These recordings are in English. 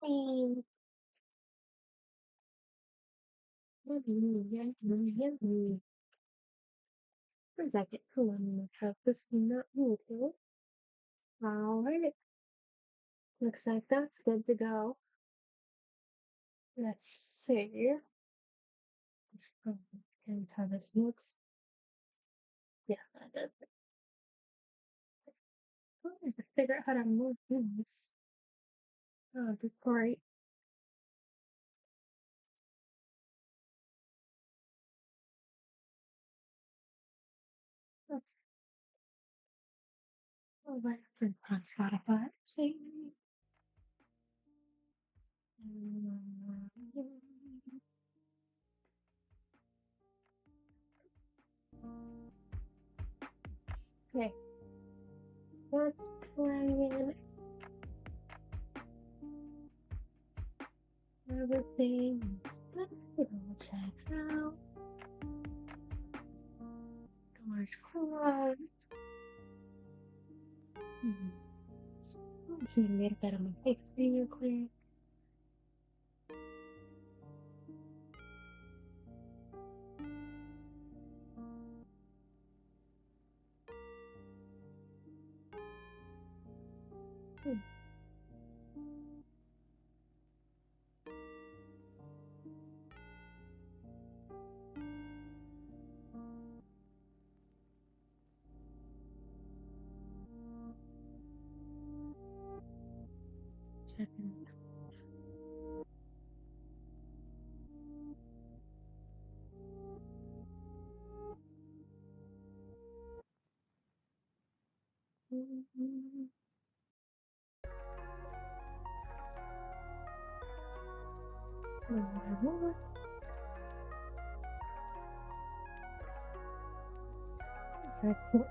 Mm, for a second, hold on, I'm gonna have this not muted. All right, looks like that's good to go. Let's see. Oh, can how this looks. Yeah, that does it. Oh, I have to figure out how to move this. Oh, that'd be great. Oh, oh, right, put on Spotify. See. Okay, let's play everything. It all checks out. Doors closed. Let's see, made a bit on my big screen real quick. Hmm, checking. So, what is that?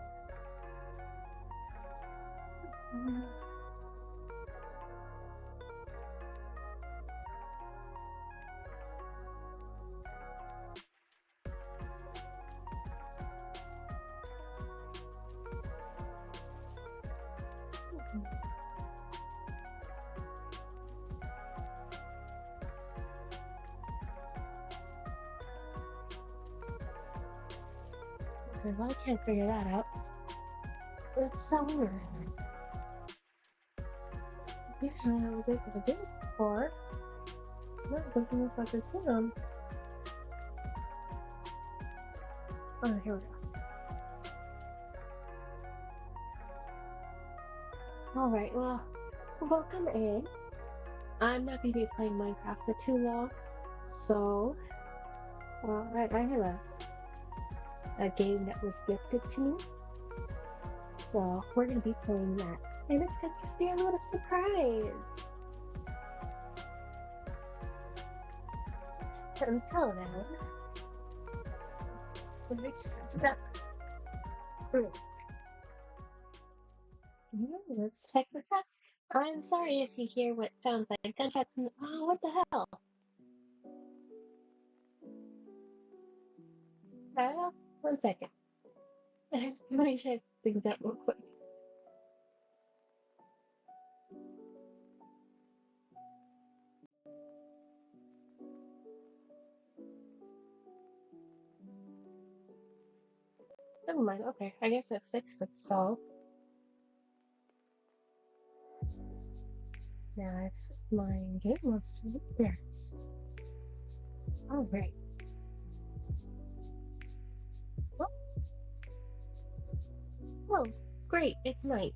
Okay, well, I can't figure that out. It's so weird. Yeah, I was able to do it before. No, it doesn't look like it's him. Oh, here we go. Alright, well, welcome in. I'm not going to be playing Minecraft for too long, so I have a game that was gifted to me, so we're going to be playing that. And it's going to just be a little surprise. Until then, let me check it out. Let's check this out. I'm sorry if you hear what sounds like gunshots in the— oh, what the hell? One second. Let me check things out real quick. Never mind. Okay, I guess it fixed itself. Now, if my game wants to look this. Alright. Well, oh, great. It's night.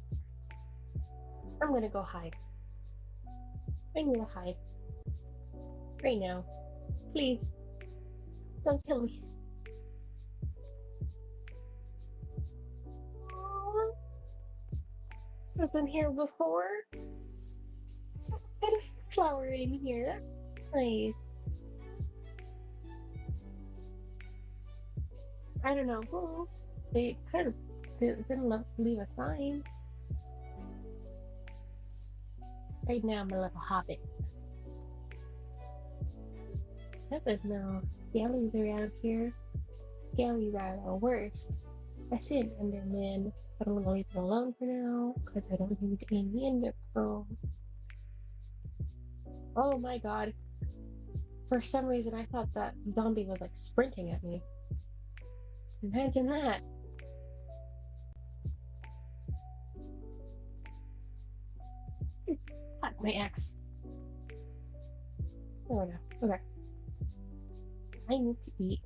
I'm gonna go hide. I'm gonna hide. Right now. Please, don't kill me. Aww, I've been here before. Got a flower in here. That's nice. I don't know who. They could have didn't leave a sign. Right now, I'm a little hobbit. But there's no skellies around here. Skellies are the worst. I see an Enderman, but I'm gonna leave it alone for now because I don't need any Ender pearl. Oh my god. For some reason, I thought that zombie was like sprinting at me. Imagine that. Fuck my axe. Oh no. Okay. I need to eat.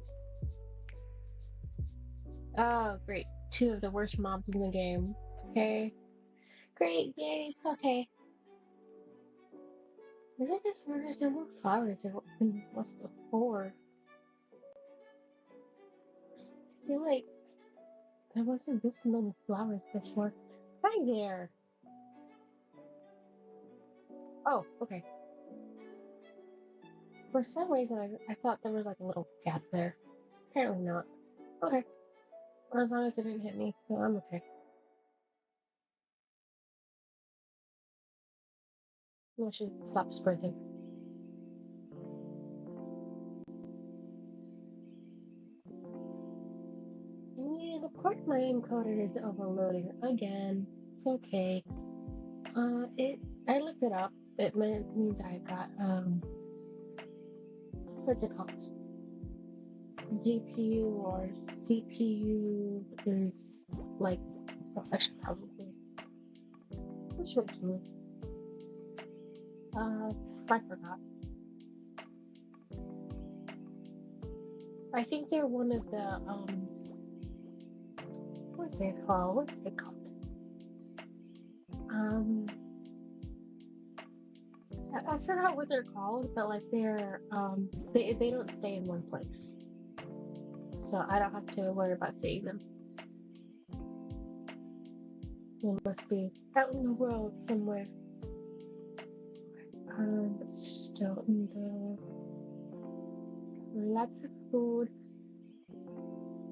Oh, great. Two of the worst mobs in the game. Okay. Great, yay. Okay. Is it just there's no more flowers than what's before? I feel like there wasn't this many flowers before. Hi there. Oh, okay. For some reason, I thought there was like a little gap there. Apparently not. Okay. Well, as long as it didn't hit me, so I'm okay. I should stop sprinting. And of course my encoder is overloading again. It's okay. I looked it up. Means I got what's it called? GPU or CPU is like I should probably what should I do? Uh, I forgot. I think they're one of the what's it called? What's it called? Um, I forgot what they're called, but like they don't stay in one place, so I don't have to worry about saving them. They must be out in the world somewhere. But still in the lots of food.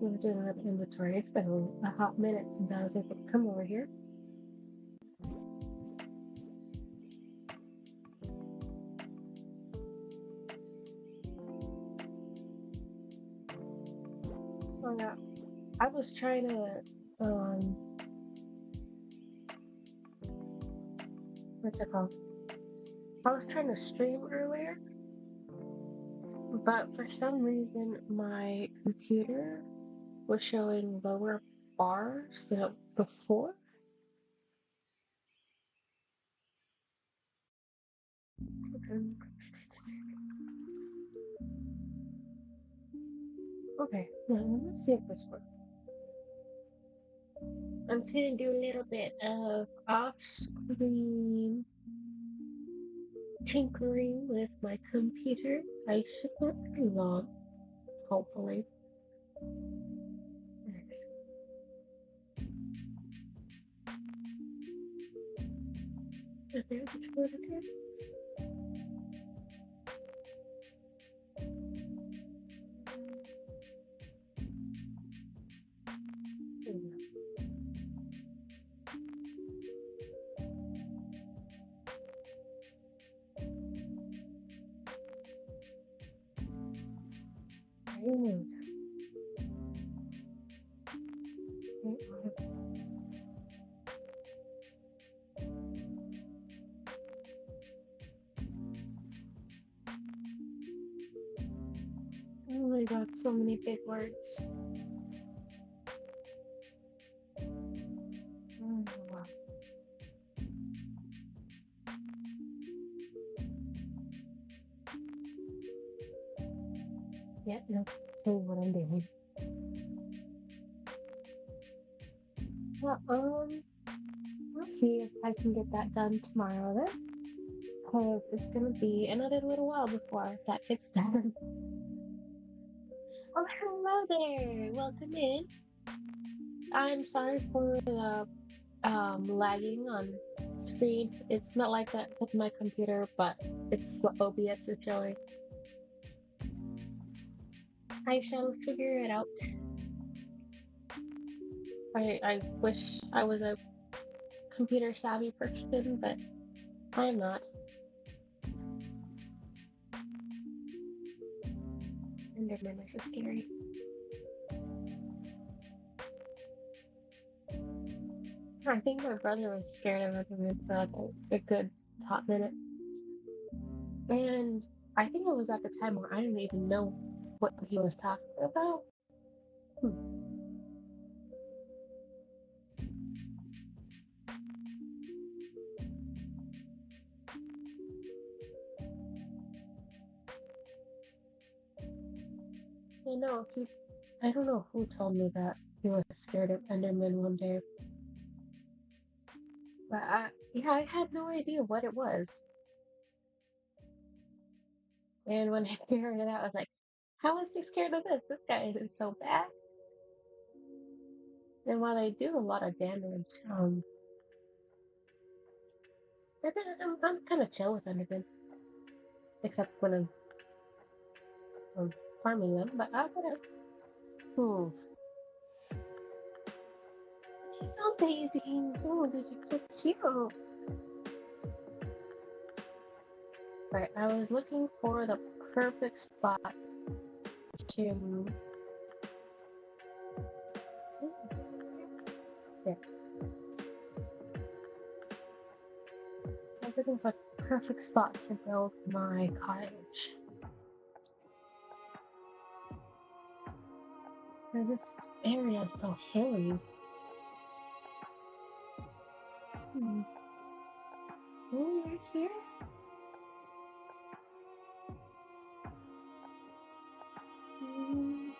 I'm doing another inventory. It's been a hot minute since I was able to come over here. Oh yeah, I was trying to um, what's it called? I was trying to stream earlier, but for some reason my computer was showing lower bars than before. Okay, now let's see if this works. I'm gonna do a little bit of off-screen tinkering with my computer. I should not be long, hopefully. Is there what it is? Oh, oh my god, so many big words. Oh, wow. Yeah, no, tell you what I'm doing. Well, I'll see if I can get that done tomorrow then, because it's gonna be another little while before that gets done. Oh, hello there! Welcome in. I'm sorry for the lagging on screen. It's not like that with my computer, but it's what OBS is showing. I shall figure it out. I wish I was a computer savvy person, but I'm not. Endermen are so scary. I think my brother was scared of Endermen for like a good hot minute. And I think it was at the time where I didn't even know what he was talking about. Hmm. You know, I don't know who told me that he was scared of Enderman one day, but yeah, I had no idea what it was. And when I figured it out, I was like, how is he scared of this? This guy isn't so bad. And while they do a lot of damage, I'm kind of chill with Enderman, except when I'm farming them, but whatever. Hmm. She's so Daisy. Oh, these are so cute. Right, I was looking for the perfect spot to. There. I was looking for the perfect spot to build my cottage. Because this area is so hilly. Hmm. Oh, right here? Hmm.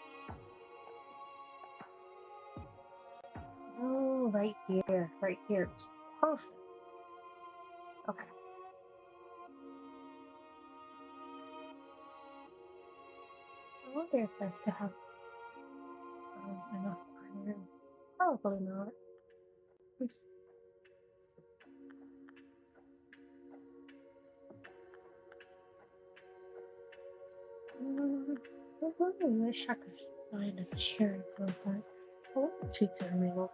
Oh, right here. Right here. It's perfect. Okay. I wonder if I still have enough iron. Probably not. Oops. I really wish I could find a cherry grove, but I want the cheats are real.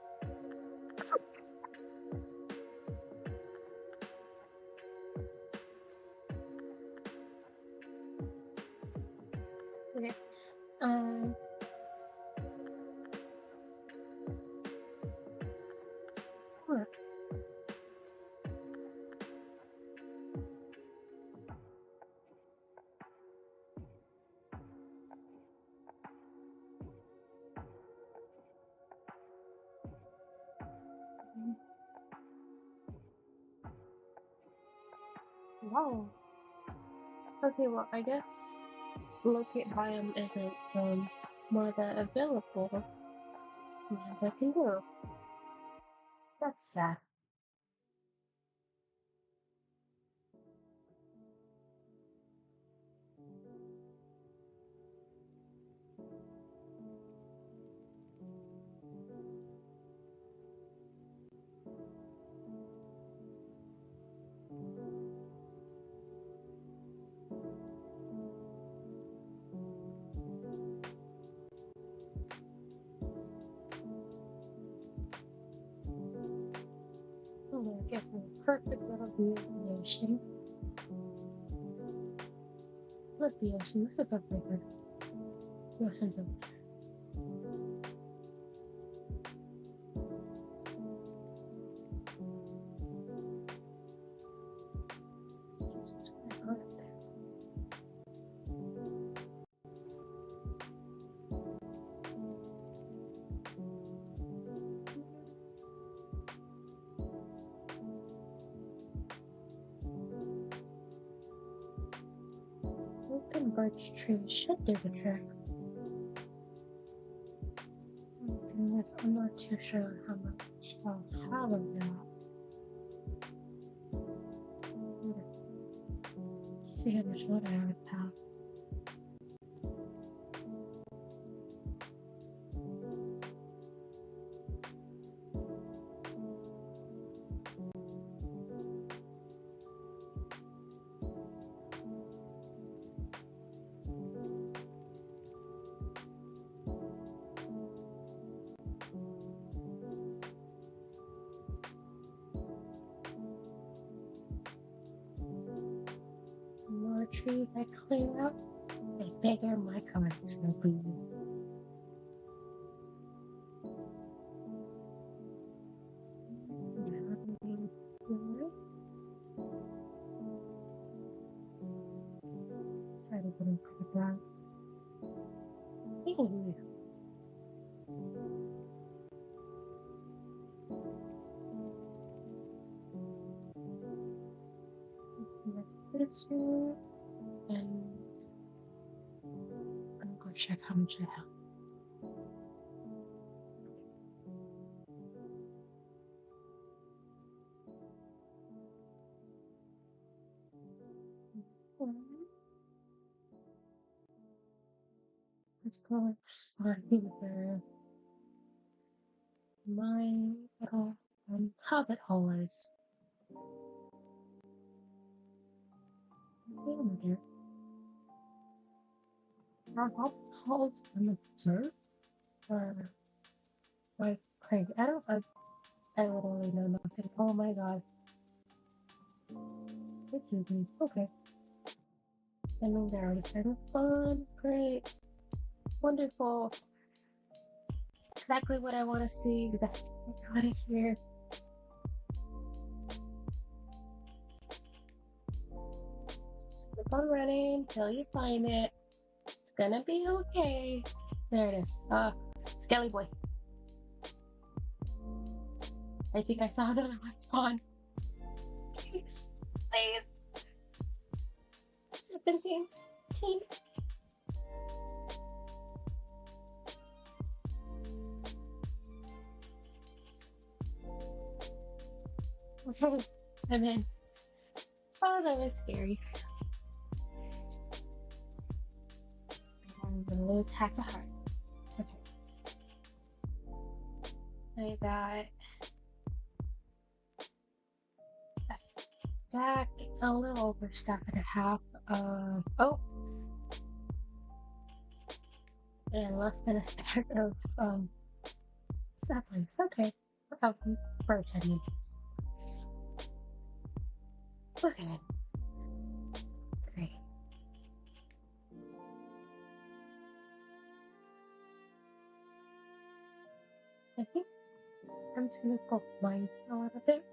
Okay. Um. Huh. Wow. Okay, well, I guess locate biome isn't one of the available commands I can do. That's sad. Oh, it gives me a perfect little view of the ocean. Look, the ocean. This is over there. The ocean's over there. Jeez, what's going on up there? Broken birch trees should do the trick. Thing is, I'm not too sure how much I'll have of that. Let's see how much wood I would have. The more trees I clear up, the bigger my cottage will be. Now, couldn't put that. Ew. This one, and I'm gonna check how much I have. Let's go find the my little hobbit hallways. Over there. Are hobbit halls in the dirt? Or like crazy? I literally know nothing. Oh my god. It's easy. Okay. I know they're already starting. Fun. Great. Wonderful. Exactly what I want to see. Let's get out of here. Just keep on running till you find it. It's gonna be okay. There it is. Skelly boy. I think I saw another one spawn. Please. Please. 17. Okay, I'm in. Oh, that was scary. I'm gonna lose half a heart. Okay. I got a stack, a little over a stack and a half of, oh, and less than a stack of, saplings. Okay. Bartending. Okay. Great. I think I'm just gonna go mine a little bit.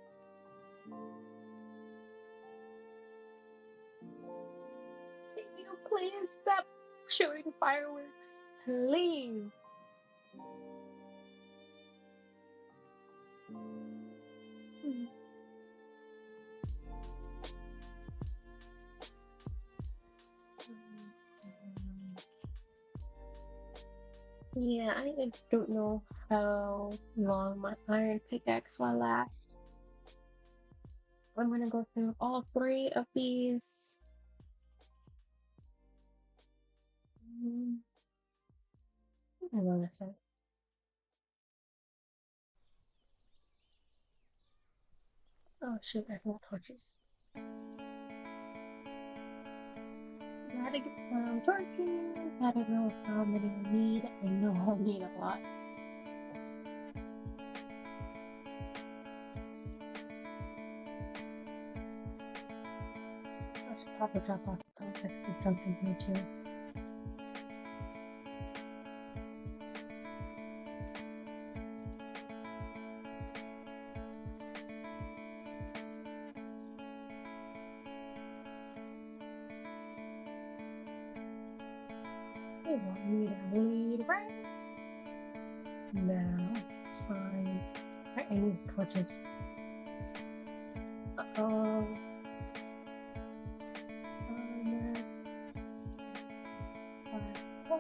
Can you please stop shooting fireworks? Please. Yeah, I don't know how long my iron pickaxe will last. I'm gonna go through all 3 of these. I love this one. Oh shoot, I have no torches. Gotta get some torches. I don't know how many I need. I know I'll need a lot. I should probably drop off the torches for something here too. They want me to lead right now. Fine. I need torches. Uh-oh. Let's do 5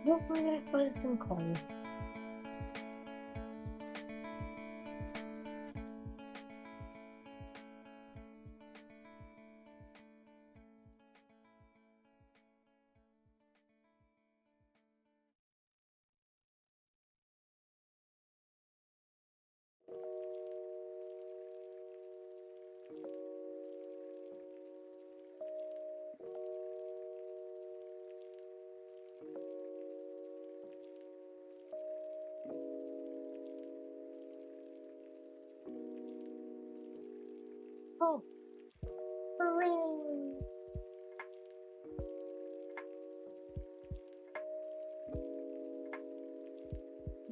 hopefully I find some coal. Oh, hooray!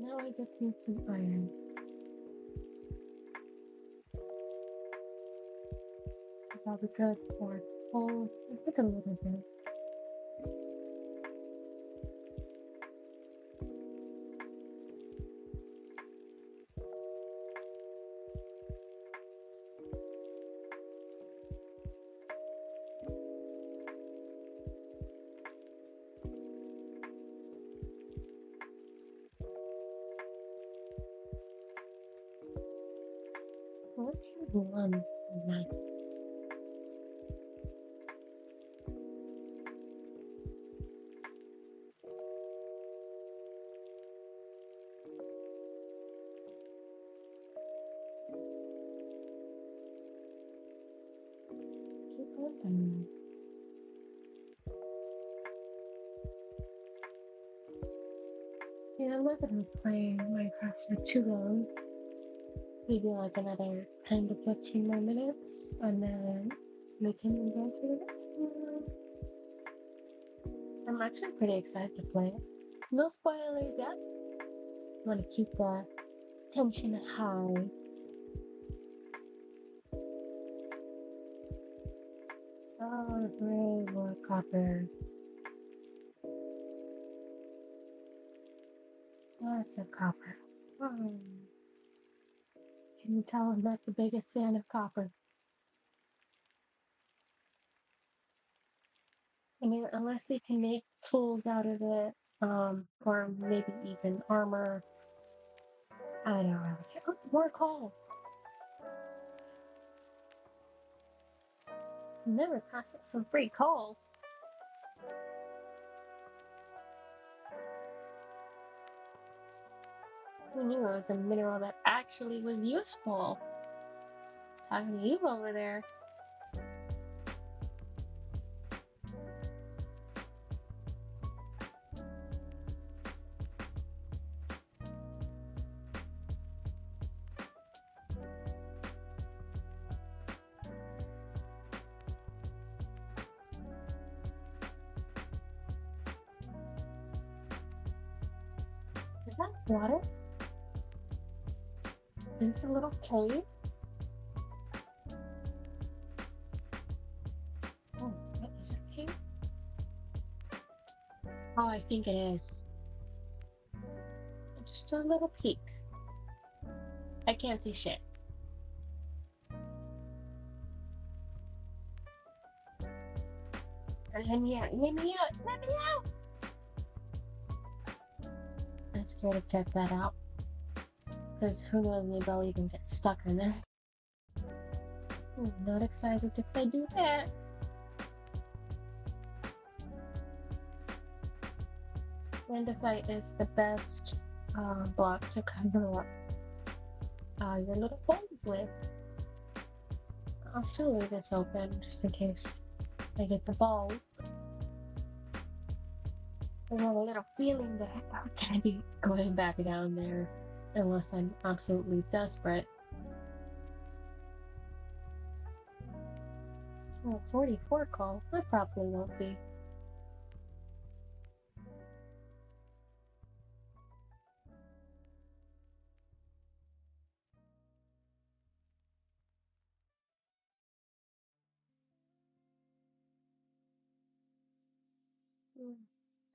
Now I just need some iron. Because I'll be good for full, I think a little bit. What do you want next? Keep open. Yeah, I'm not gonna play Minecraft for too long. Maybe like another 10 to 15 more minutes, and then we can move on to the next one. I'm actually pretty excited to play it. No spoilers yet. I want to keep the tension high. Oh, hooray, more copper. Lots of copper. Hmm. Can you tell I'm not the biggest fan of copper? I mean, unless you can make tools out of it, or maybe even armor. I don't really care. Oh, more coal. Never pass up some free coal. Who knew it was a mineral that actually was useful? Talking to you over there. Is that water? Is this a little cave? Oh, is it a cave? Oh, I think it is. Just a little peek. I can't see shit. Let me out! Let me out! Let me out! I'm scared to check that out. Because who knows, maybe I'll even get stuck in there. I'm not excited if I do that. Andesite is the best block to cover up your little holes with. I'll still leave this open just in case I get the balls. I have a little feeling that I'm not gonna be going back down there unless I'm absolutely desperate. Oh, 44 call. I probably won't be.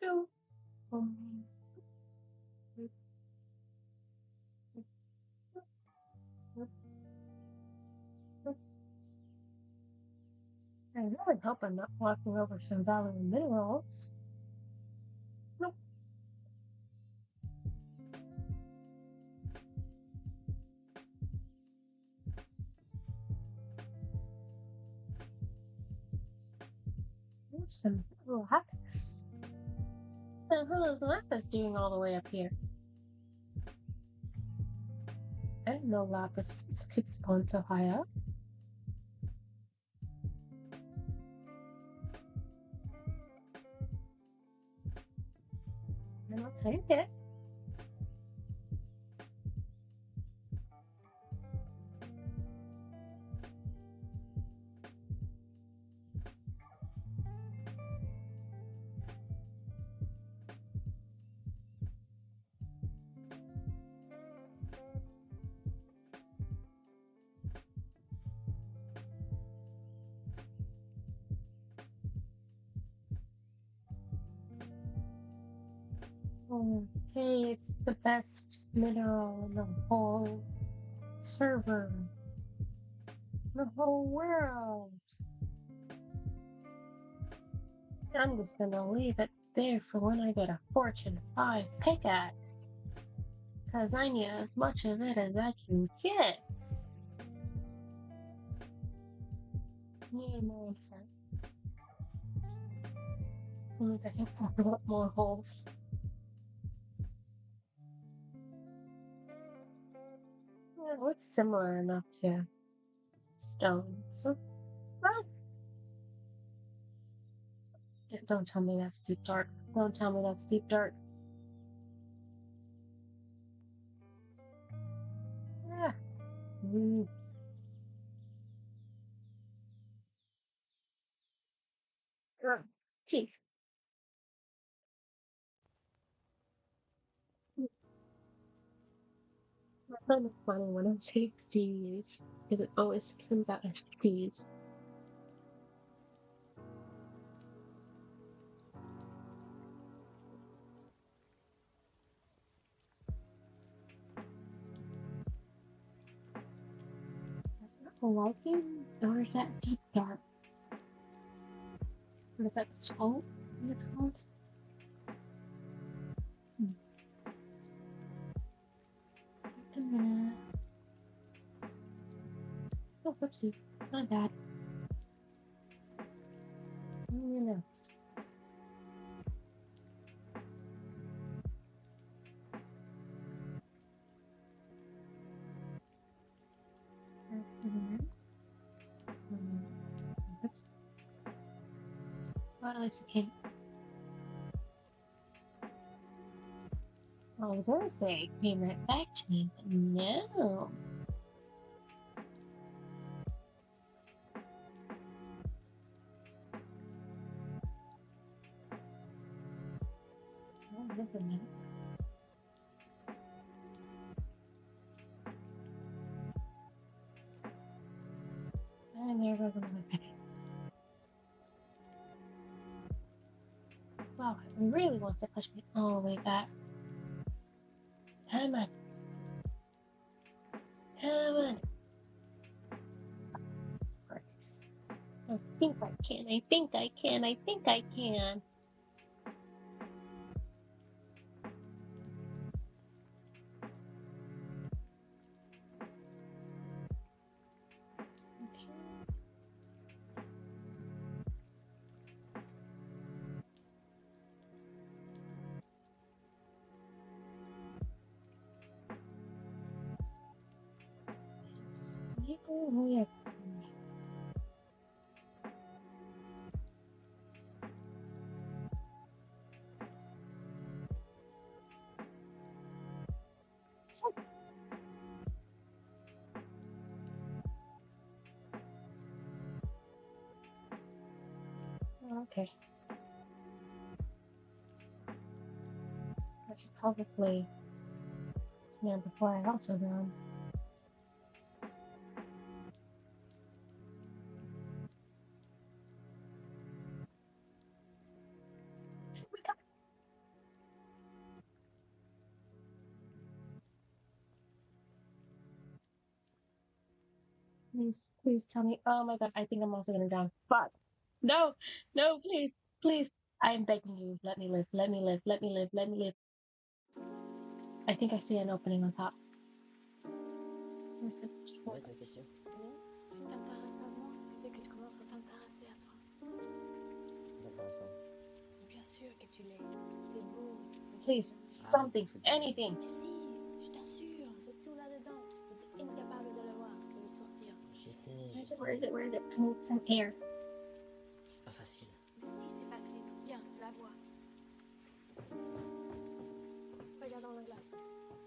Go. I really hope I'm not walking over some valuable minerals. Nope. There's some lapis. What the hell is lapis doing all the way up here? I didn't know lapis could spawn so high up. And I'll take it. Hey, it's the best mineral in the whole server, the whole world. I'm just gonna leave it there for when I get a Fortune 5 pickaxe. Cause I need as much of it as I can get. Need more sense. Means I can open up more holes. Yeah, it looks similar enough to stone. So, ah, don't tell me that's deep dark. Don't tell me that's deep dark. Yeah. Mm. Teeth. I find it funny when I say please, because it always comes out as please. Is that liking, or is that deep dark? Or is that salt? What it's called? Hmm. Wait a minute. Oh, whoopsie. My bad. Next. Whoops. Well, at least it came. Oh, Thursday came right back to me, but no. Oh, wait a minute. I never gonna look at it. Wow, it really wants to push me all the way back. Come on. Come on. Grace. I think I can. I think I can. I think I can. Okay. Just make a way up. Okay. I should probably stand before I also drown. Please, please tell me. Oh my god, I think I'm also gonna drown. Fuck. No, no, please, please. I am begging you. Let me live. Let me live. Let me live. Let me live. I think I see an opening on top. Where's the Ouais, ta question. Oui, tu t'intéresses à moi, c'est que tu commences à t'intéresser à toi. C'est intéressant. Bien sûr que tu l'es. T'es beau. Please, something, anything. Mais si, je t'assure, c'est tout là-dedans. T'es incapable de le voir, de le sortir. Je sais, Where je is it? sais. Where is it? Where is it? I need some air. C'est pas facile. Mais si, c'est facile. Viens, tu la vois. Regarde dans la glace.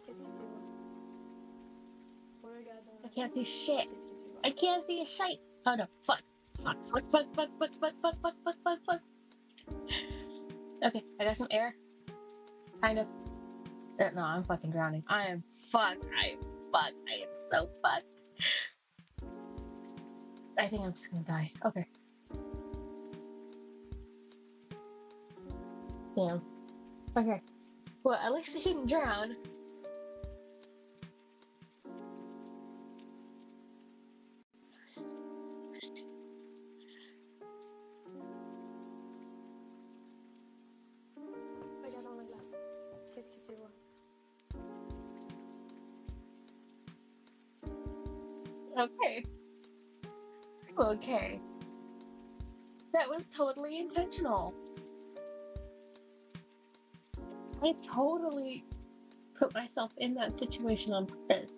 Qu'est-ce que tu vois? Regarde dans la I can't see shit. Qu'est-ce que tu vois? I can't see a shite. Oh no. Fuck. Fuck. Fuck. Fuck. Fuck. Fuck. Fuck. Fuck. Fuck. Fuck. Fuck. Fuck. Okay, I got some air. Kind of. No, I'm fucking drowning. I am fucked. I am fucked. I am so fucked. I think I'm just gonna die. Okay. Damn. Okay. Well, at least he didn't drown. Regarde dans la glace. Qu'est-ce que tu vois? Okay. Okay. That was totally intentional. I totally put myself in that situation on purpose.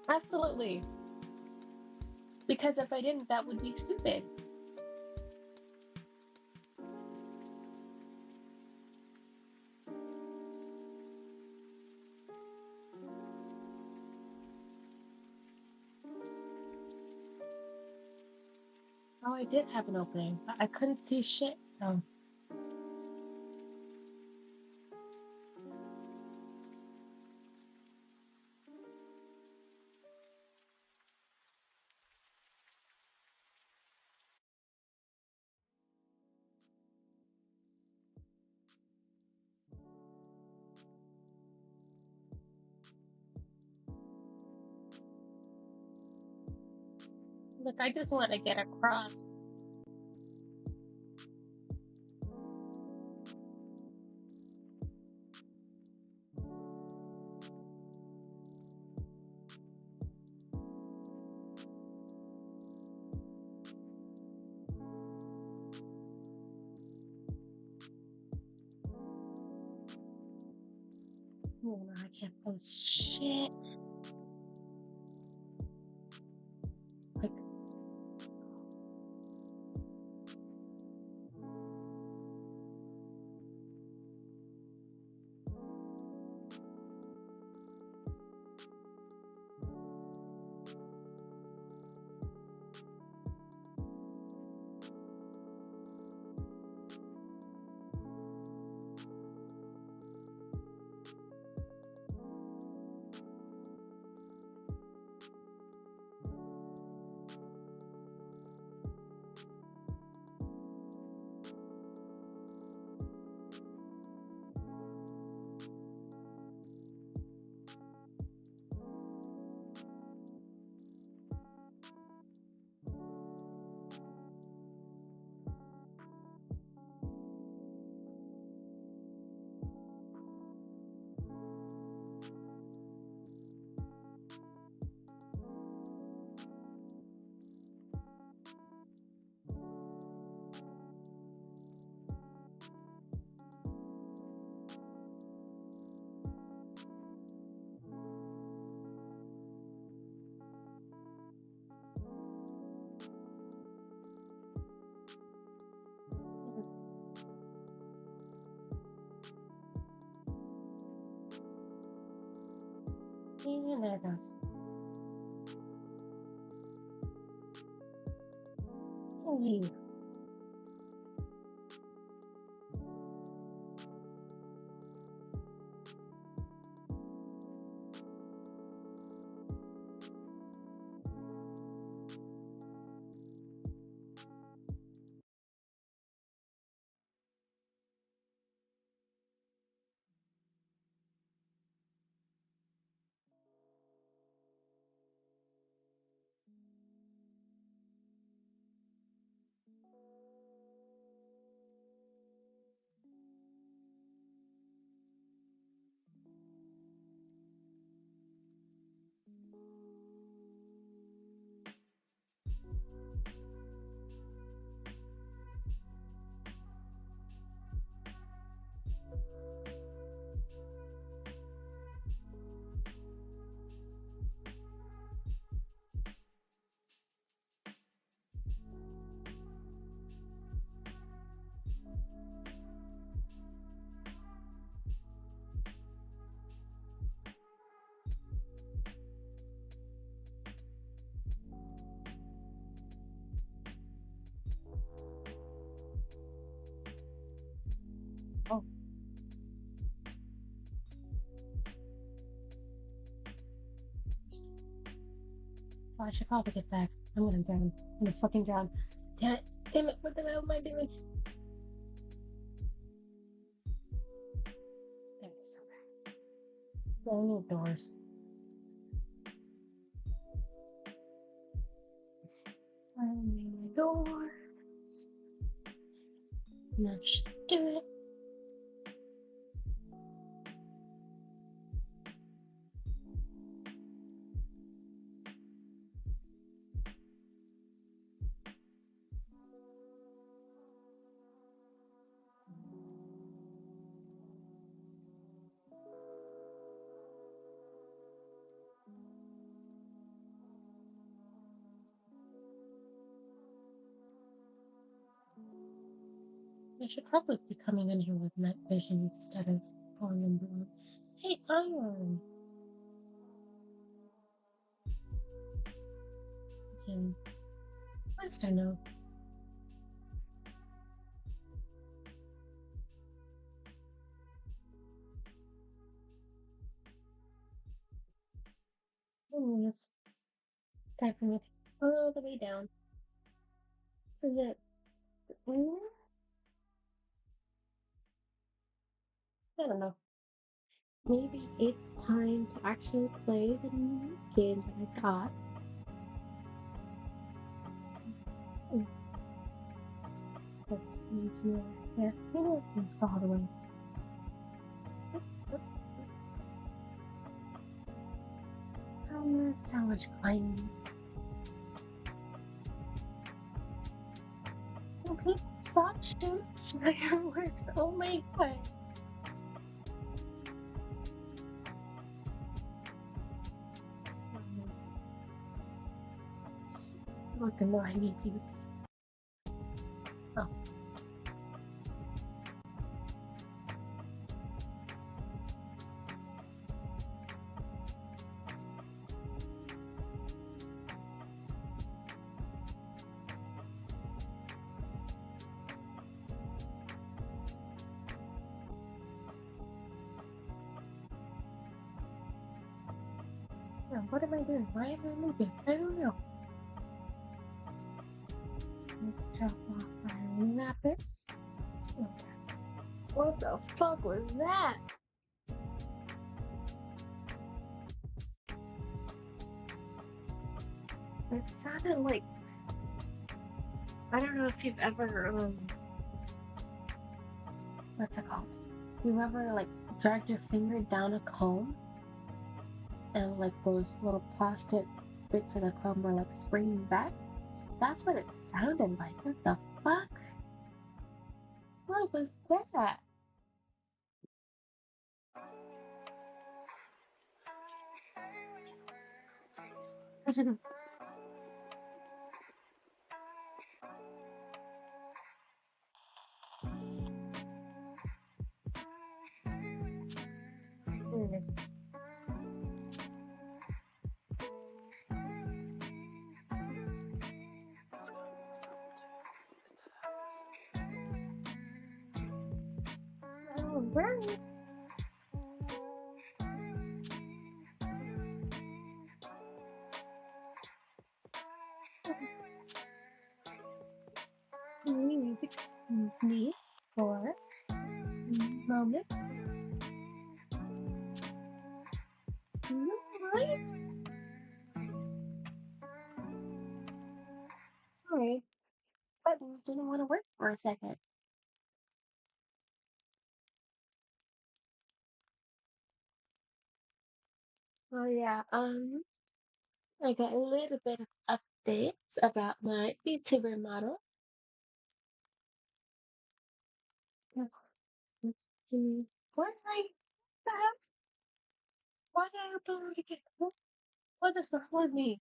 Absolutely. Because if I didn't, that would be stupid. Oh, I did have an opening, but I couldn't see shit, so. Look, I just want to get across. Oh, no, I can't post shit. Like, and there it goes. Hey. Oh. I should probably get back. I'm gonna drown. I'm gonna fucking drown. Damn it. Damn it. What the hell am I doing? I need doors. I need a door. That should do it. I should probably be coming in here with night vision instead of going in blue. Hey, Iron! Yeah, at least I know. Anyways, time for me to go all the way down. This is it. I don't know. Maybe it's time to actually play the new game that I got. Let's see here. Yeah, let's go all the way. So much climbing. Can people stop shooting fireworks? Oh my god. Look, the more I need these. Oh. What am I doing? Why am I moving? I don't know. Let's drop off our lapis. Okay. What the fuck was that? It sounded like, I don't know if you've ever what's it called? You ever like dragged your finger down a comb and like those little plastic bits of the comb were like springing back? That's what it sounded like. What the fuck? What was that? Here it is. Oh, right. Please excuse me for a moment. Right? Sorry, buttons didn't want to work for a second. Oh yeah, I got a little bit of updates about my YouTuber model. Yeah, let's see. What I have? Why did I upload it again? What is wrong with me?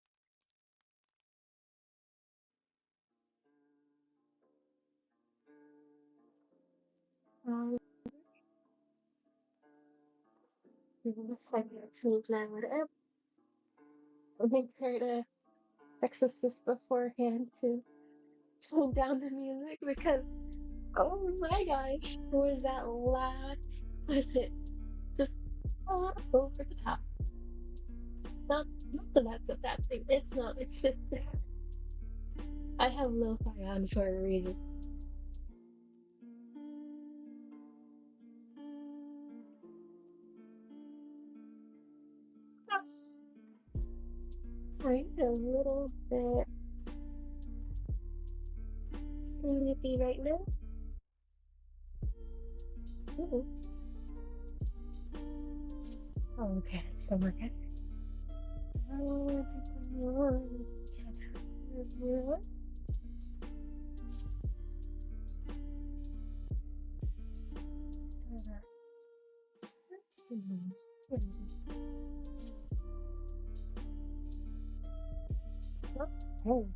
Um, give me a second to load up. Make sure to access this beforehand to tone down the music because oh my gosh, was that loud? Was it just over the top? Not that that's a bad thing. It's not. It's just I have lo-fi on for a reason. I'm a little bit sleepy right now. Ooh. Oh, okay, it's still working. Oh,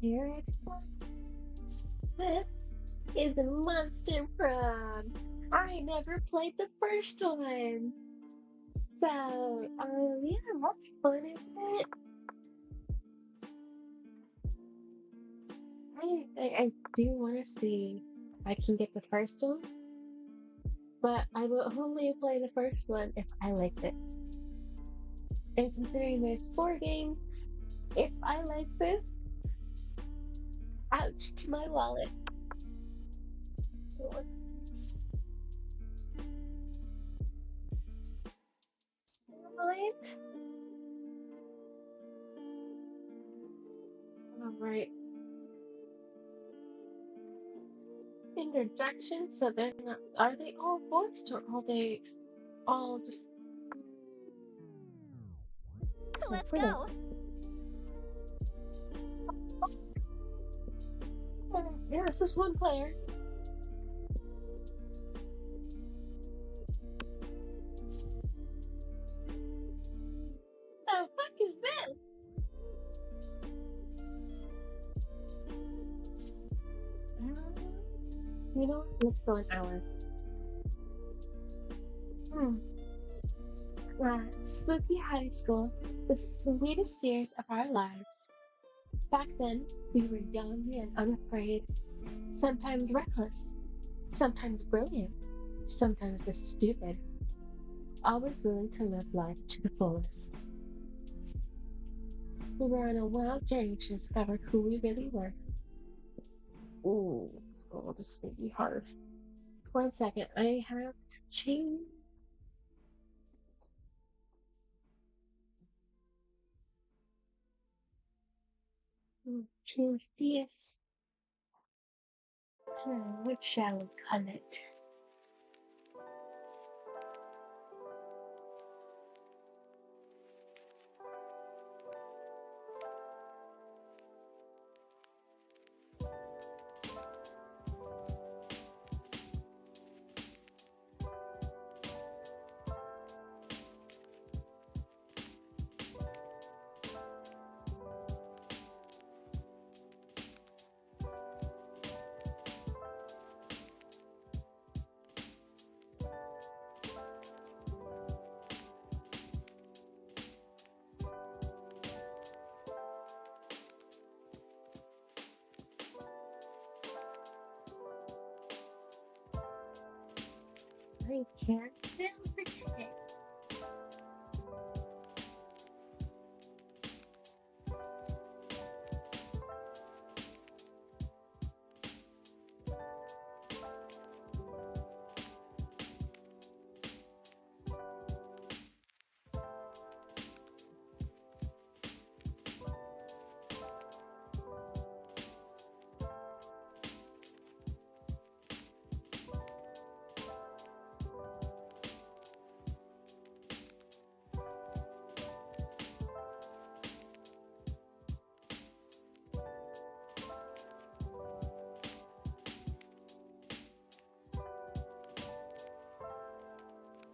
here it comes. This is a monster prawn. I never played the first one. So, yeah, that's fun, isn't it? I do want to see if I can get the first one, but I will only play the first one if I like this. And considering there's 4 games, if I like this, ouch to my wallet. Alright. Alright. Interjection, so they're not. Are they all voiced or are they all just. Let's Really? go. Yeah, it's just one player. The fuck is this? You know what? Let's go an hour. Hmm. Spooky High School, the sweetest years of our lives. Back then, we were young and unafraid, sometimes reckless, sometimes brilliant, sometimes just stupid, always willing to live life to the fullest. We were on a wild journey to discover who we really were. Ooh, oh, this may be hard. 1 second, I have to change. Choose this. What shall we call it? I can't stand it.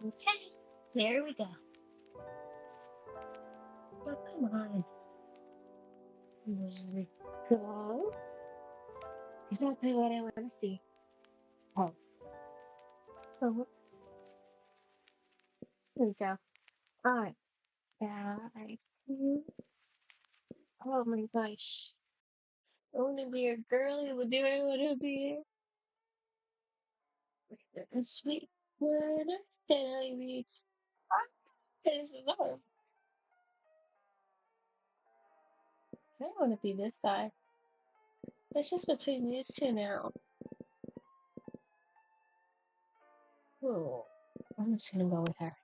Okay, there we go. Oh, come on. There we go. Exactly what I want to see. Oh, oh, whoops. There we go. Alright. Yeah, oh my gosh. I want to be a girly, but do I want to be a sweet one? Can I be? This is hard. I don't want to be this guy. It's just between these two now. Oh, I'm just gonna go with her.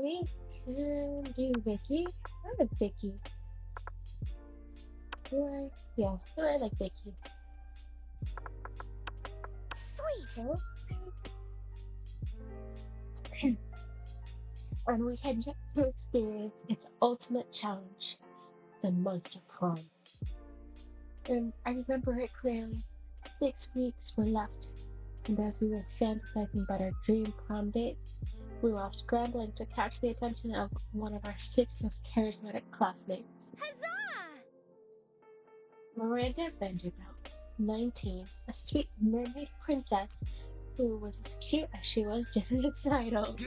we can do Vicky. I like Vicky. Do I? Yeah, I like Vicky. Sweet! Oh. And we had yet to experience its ultimate challenge, the Monster Prom. And I remember it clearly. 6 weeks were left, and as we were fantasizing about our dream prom dates, we were all scrambling to catch the attention of one of our six most charismatic classmates, Huzzah! Miranda Vanderbilt, 19, a sweet mermaid princess who was as cute as she was genocidal.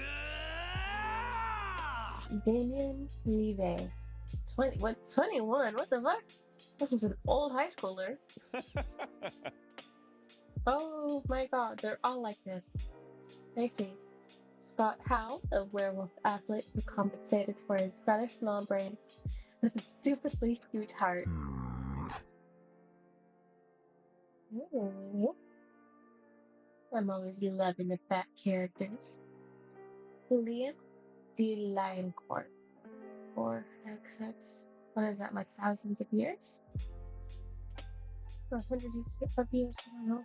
Damien Levy, 21? What the fuck? This is an old high schooler. Oh my god, they're all like this. I see. Scott Howe, a werewolf athlete who compensated for his rather small brain with a stupidly huge heart. Ooh. I'm always loving the fat characters. Liam D. Lioncourt, or XX. What is that, like thousands of years? Or hundreds of years, I don't know.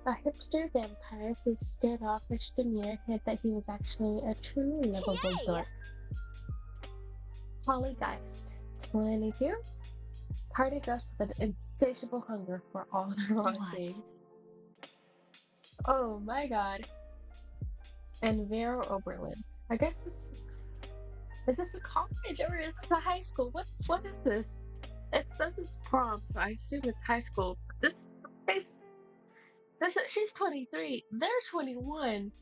A hipster vampire whose standoffish demeanor hid that he was actually a truly lovable Yay! dork. Holly Geist, 22. Party ghost with an insatiable hunger for all the wrong What? things. Oh my god. And Vera Oberlin. I guess is this a college or is this a high school? What is this? It says it's prom, so I assume it's high school. This she's 23. They're 21.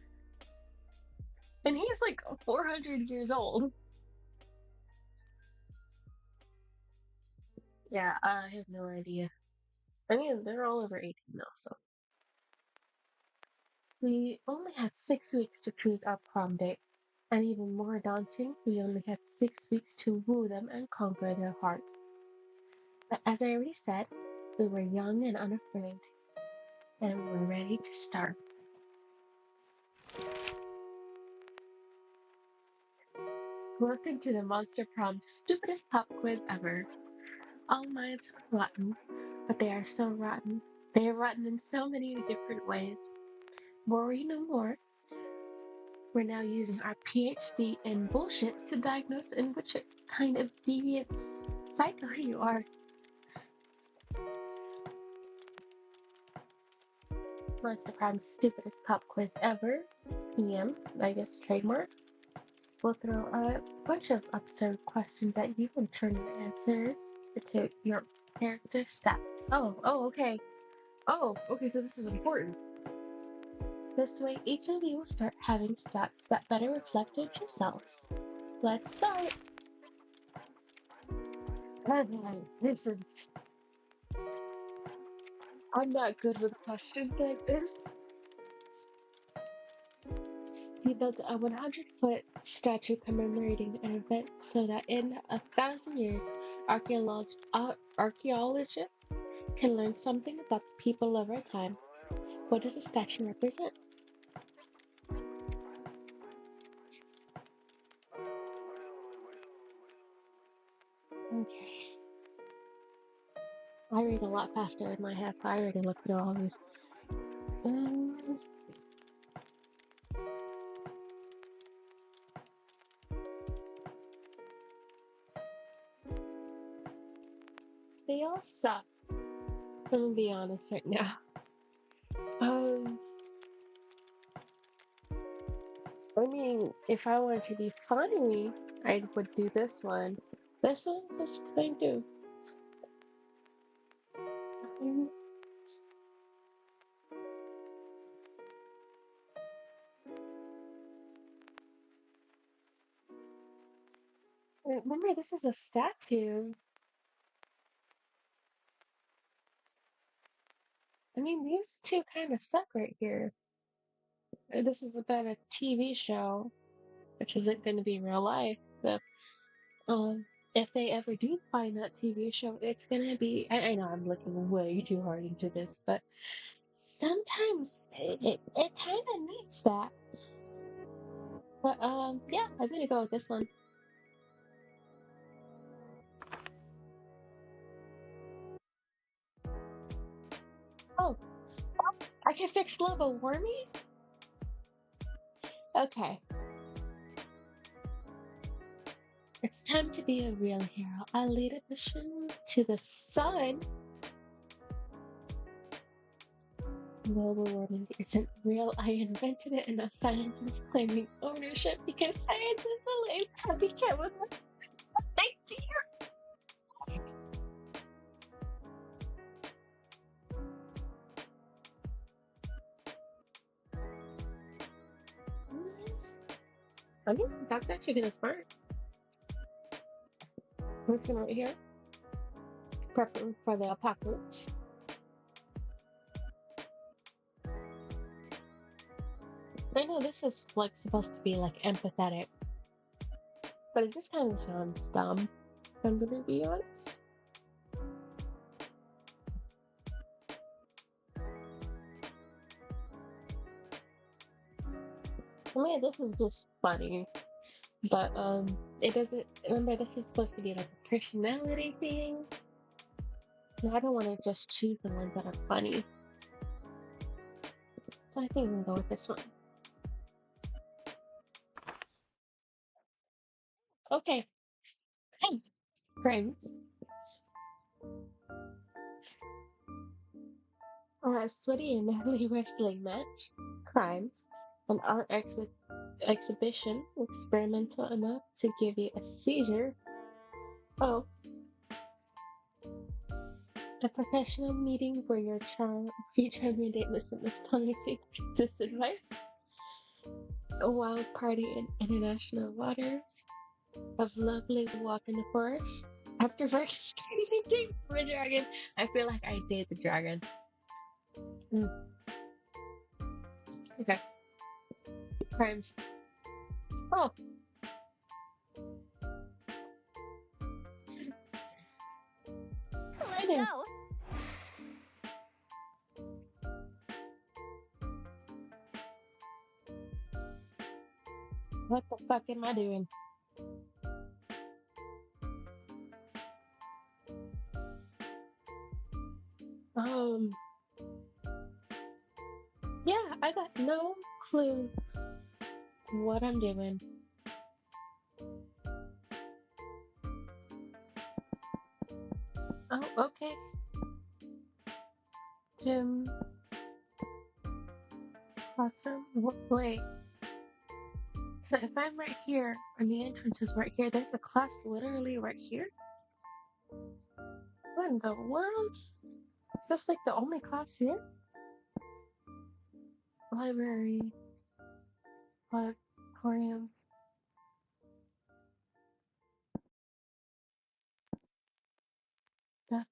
And he's like 400 years old. Yeah, I have no idea. I mean, they're all over 18 now, so. We only had 6 weeks to choose our prom date. And even more daunting, we only had 6 weeks to woo them and conquer their heart. But as I already said, we were young and unafraid, and we were ready to start. Welcome to the Monster Prom stupidest pop quiz ever. All minds are rotten, but they are so rotten. They are rotten in so many different ways. Worry no more. We're now using our PhD in bullshit to diagnose in which kind of deviant psycho you are. Monster Prime's stupidest pop quiz ever. PM, I guess trademark. We'll throw a bunch of absurd questions at you and turn your answers into your character stats. Okay. Okay, so this is important. This way, each of you will start having stats that better reflect on yourselves. Let's start! Okay, this is... I'm not good with questions like this. He built a 100-foot statue commemorating an event so that in 1,000 years, archaeologists can learn something about the people of our time. What does the statue represent? Okay. I read a lot faster in my head, so I already looked through all these. They all suck. I'm gonna be honest right now. I mean, if I wanted to be funny, I would do this one. This one's just going to. Remember, this is a statue. I mean, these two kind of suck right here. This is about a TV show, which isn't going to be real life. So, if they ever do find that TV show, it's going to be. I know I'm looking way too hard into this, but sometimes it kind of needs that. But yeah, I'm gonna go with this one. Oh, I can fix global warming? Okay. It's time to be a real hero. I lead a mission to the sun. Global warming isn't real. I invented it, and now science is claiming ownership because science is a lame copycat with my idea. I think that's actually kind of smart. Listen right here. Prepping for the apocalypse. I know this is like supposed to be like empathetic, but it just kind of sounds dumb, if I'm gonna be honest. I mean, this is just funny, but it doesn't. Remember, this is supposed to be like a personality thing, and I don't want to just choose the ones that are funny. So I think I'm gonna go with this one. Okay, hey, friends. A sweaty and ugly wrestling match, crimes, an art exhibition experimental enough to give you a seizure. Oh, a professional meeting where you're trying to date with some astonishing princess advice. A wild party in international waters. A lovely walk in the forest. After very screaming date from a dragon. I feel like I date the dragon. Mm. Okay. Crimes. Oh, I Let's do. go. What the fuck am I doing? Um, yeah, I got no clue what I'm doing. Oh, okay. Gym, classroom. Wait. So if I'm right here and the entrance is right here, there's a class literally right here? What in the world? Is this like the only class here? Library, auditorium.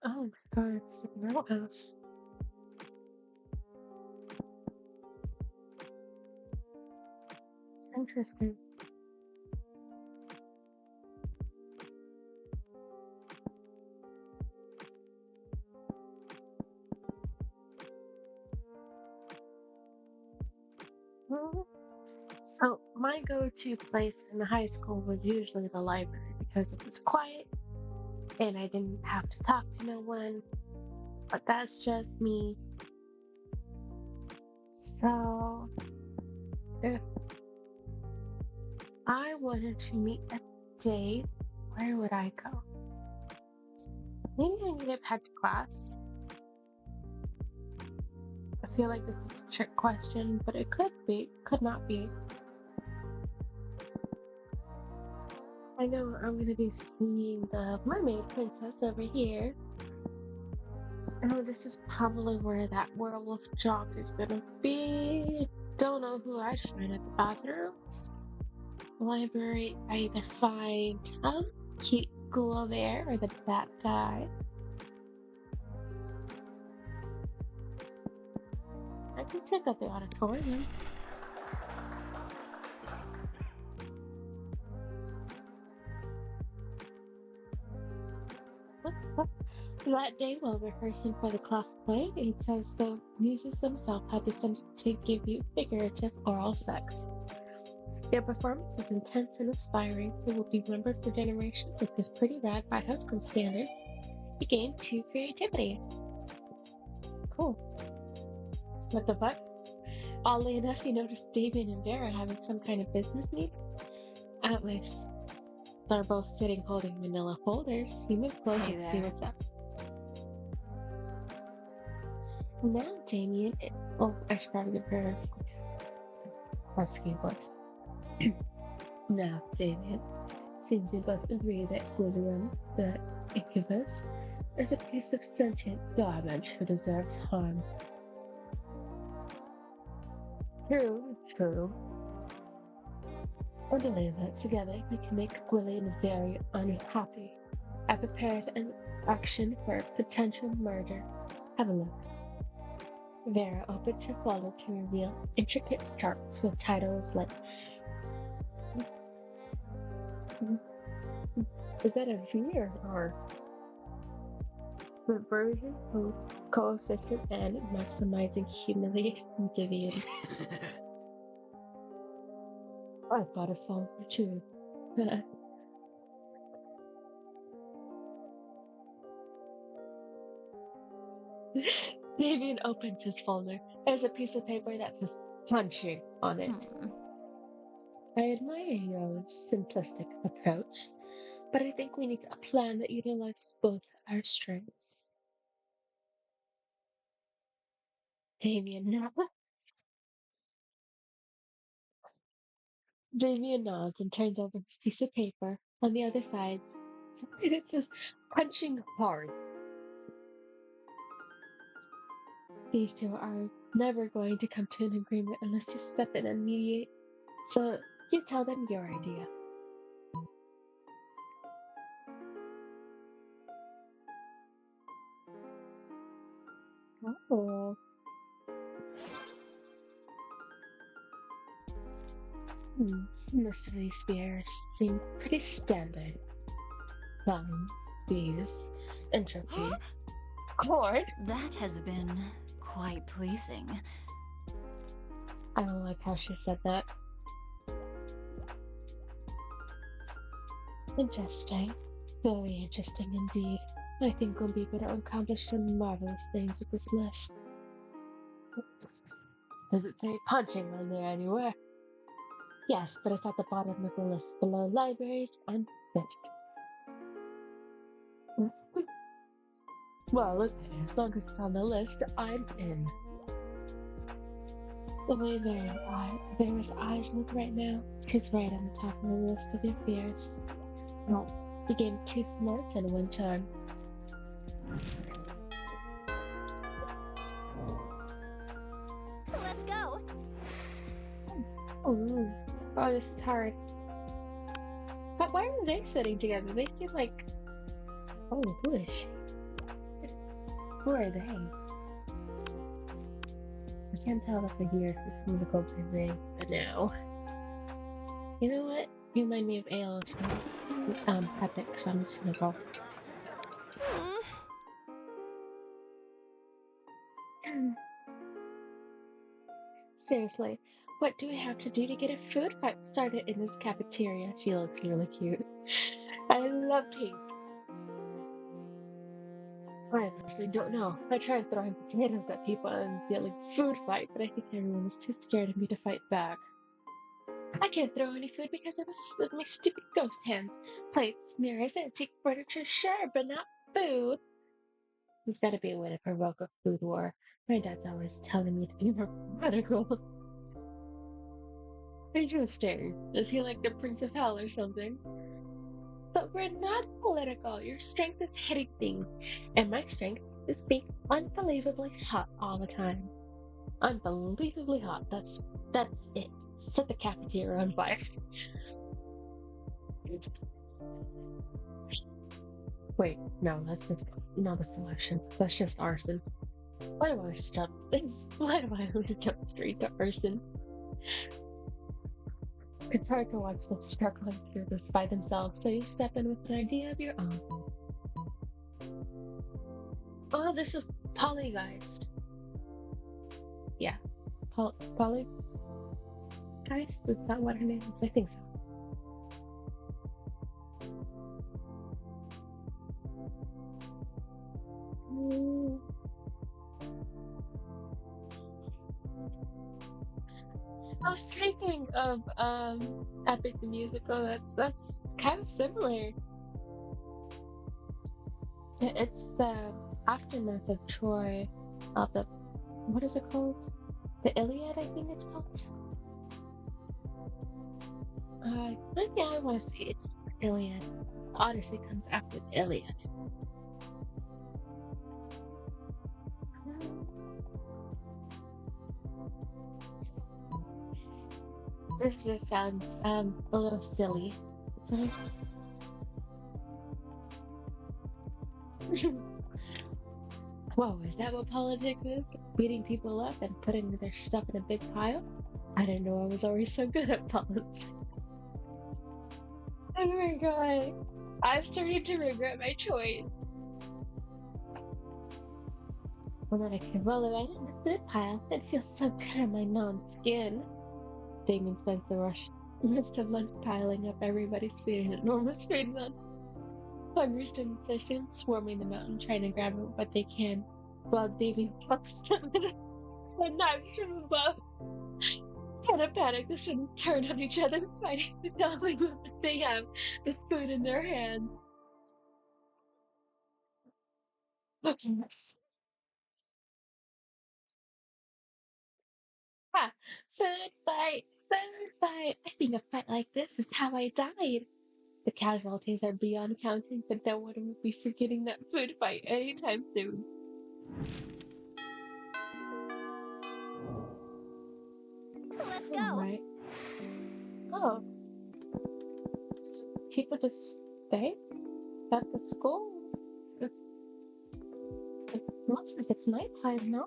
Oh my god, it's the roadhouse. Interesting. Mhm. So my go-to place in high school was usually the library because it was quiet and I didn't have to talk to no one. But that's just me. So if I wanted to meet a date, where would I go? Maybe I need to head to class. I feel like this is a trick question, but it could be, could not be. I know I'm gonna be seeing the mermaid princess over here. I know this is probably where that werewolf jock is gonna be. Don't know who I'd find at the bathrooms. Library, I either find cute girl there or the bad guy. I can check out the auditorium. What? That day while rehearsing for the class play, it says the muses themselves had descended to give you figurative oral sex. Your performance was intense and inspiring. It will be remembered for generations. It was pretty rad by high school standards. You gained 2 creativity. Cool. What the fuck? Oddly enough, you noticed Damien and Vera having some kind of business need. At least, they're both sitting holding manila folders. You move closer Hey to see there. what's up. Now, Damien. Oh, I should probably give her a husky voice. Now, Damien. Seems we both agree that William, the incubus, is a piece of sentient garbage who deserves harm. True, true. I believe that together we can make Gwillian very unhappy. I prepared an action for a potential murder. Have a look. Vera opens her folder to reveal intricate charts with titles like is that a V or an R? Reversion, coefficient, and maximizing humiliating division. I thought a folder too. Damien opens his folder. There's a piece of paper that says punching on it. I admire your simplistic approach, but I think we need a plan that utilizes both our strengths. Damien nods. Damien nods and turns over his piece of paper. On the other side, it says punching hard. These two are never going to come to an agreement unless you step in and mediate. So you tell them your idea. Oh. Most of these beers seem pretty standard. Lines, bees, entropy, chord. That has been quite pleasing. I don't like how she said that. Interesting. Very interesting indeed. I think we'll be able to accomplish some marvelous things with this list. Does it say punching on there anywhere? Yes, but it's at the bottom of the list below libraries and fish. Well, okay, as long as it's on the list, I'm in. The way Vera's eyes look right now, she's right on the top of the list of your fears. Well, you gained 2 smarts and 1 charm. Let's go. Oh, this is hard. But why are they sitting together? They seem like... Oh, who is she? Who are they? I can't tell if they're here if I'm gonna go by they, but no. You know what? You remind me of AL too. Epic, so I'm just gonna go. Seriously, what do we have to do to get a food fight started in this cafeteria? She looks really cute. I love pink. I honestly don't know. I tried throwing potatoes at people and yelling food fight, but I think everyone was too scared of me to fight back. I can't throw any food because of my stupid ghost hands. Plates, mirrors, antique furniture, sure, but not food. There's gotta be a way to provoke a food war. My dad's always telling me to be more political. Interesting. Is he like the Prince of Hell or something? But we're not political. Your strength is hitting things, and my strength is being unbelievably hot all the time. Unbelievably hot. That's it. Set the cafeteria on fire. Wait, no, that's just not a solution. That's just arson. Why do I jump this? Why do I always jump straight to arson? It's hard to watch them struggling through this by themselves, so you step in with an idea of your own. Oh, this is Polygeist. Yeah. Poly... Guys, is that what her name is? I think so. Mm, I was thinking of Epic the Musical. That's kind of similar. It's the aftermath of Troy, of the what is it called? The Iliad, I think it's called. Yeah, I want to say it's the Iliad. The Odyssey comes after the Iliad. This just sounds a little silly. So, whoa, is that what politics is? Beating people up and putting their stuff in a big pile? I didn't know I was already so good at politics. Oh my god. I've started to regret my choice. Well, then I can roll it right in the food pile. It feels so good on my non-skin. Damon spends the rest of lunch piling up everybody's food in enormous food mounds. Hungry students are soon swarming the mountain, trying to grab what they can, while Damien plucks them with knives from above. Kind of panic, the students turn on each other, fighting the only moment they have the food in their hands. Okay, ha! Food fight! Food fight! I think a fight like this is how I died. The casualties are beyond counting, but no one will be forgetting that food fight anytime soon. Let's go. Alright. Oh, people just stay at the school? It, it looks like it's nighttime now.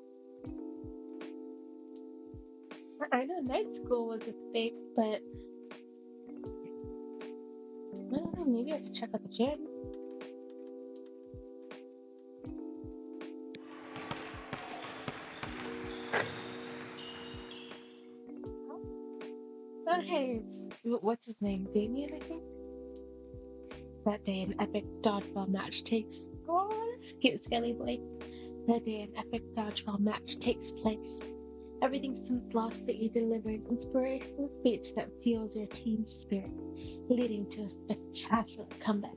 I know night school was a thing, but I don't know, maybe I could check out the gym. Oh, hey, what's his name? Damien, I think? That day an epic dodgeball match takes. Oh, this cute skelly boy. That day an epic dodgeball match takes place. Everything seems lost, but you deliver an inspirational speech that fuels your team's spirit, leading to a spectacular comeback.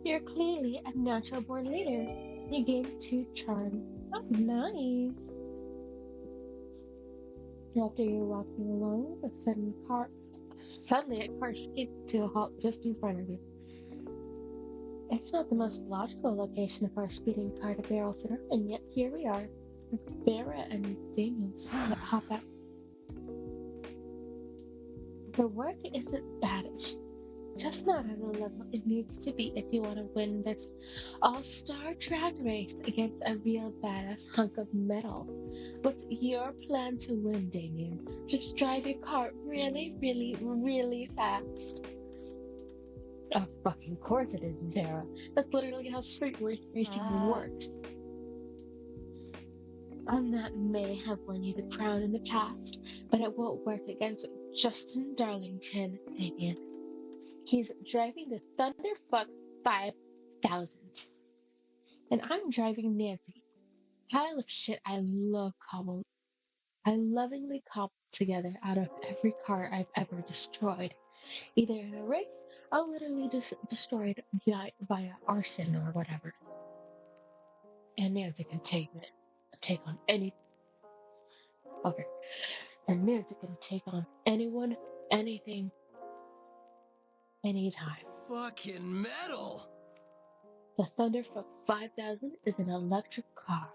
You're clearly a natural born leader. You gain 2 charm. Oh, nice. After you're walking along, suddenly a car skids to a halt just in front of you. It's not the most logical location for a speeding car to barrel through, and yet here we are. Vera and Damien hop out. The work isn't bad, it's just not on the level it needs to be if you want to win this all-star drag race against a real badass hunk of metal. What's your plan to win, Damien? Just drive your car really, really, really fast. Of fucking course it is, Vera. That's literally how street racing works. And that may have won you the crown in the past, but it won't work against Justin Darlington, Damien. He's driving the Thunderfuck 5000. And I'm driving Nancy. Pile of shit I lovingly cobbled together out of every car I've ever destroyed. Either in a race or literally just destroyed via arson or whatever. And Nancy can take on any. Okay. And Nancy can take on anyone, anything, anytime. Fucking metal! The Thunderfuck 5000 is an electric car.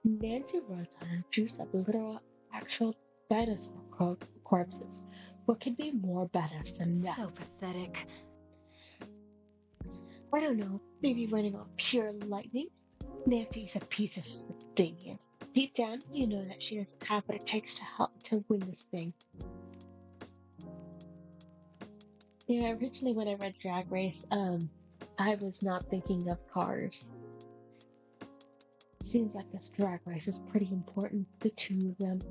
Nancy runs on a juice of literal, actual dinosaur corpses. What could be more badass than that? So pathetic. I don't know, maybe running on pure lightning? Nancy's a piece of shit, Damien. Deep down, you know that she doesn't have what it takes to help to win this thing. Yeah, originally when I read Drag Race, I was not thinking of cars. Seems like this Drag Race is pretty important, the two of them.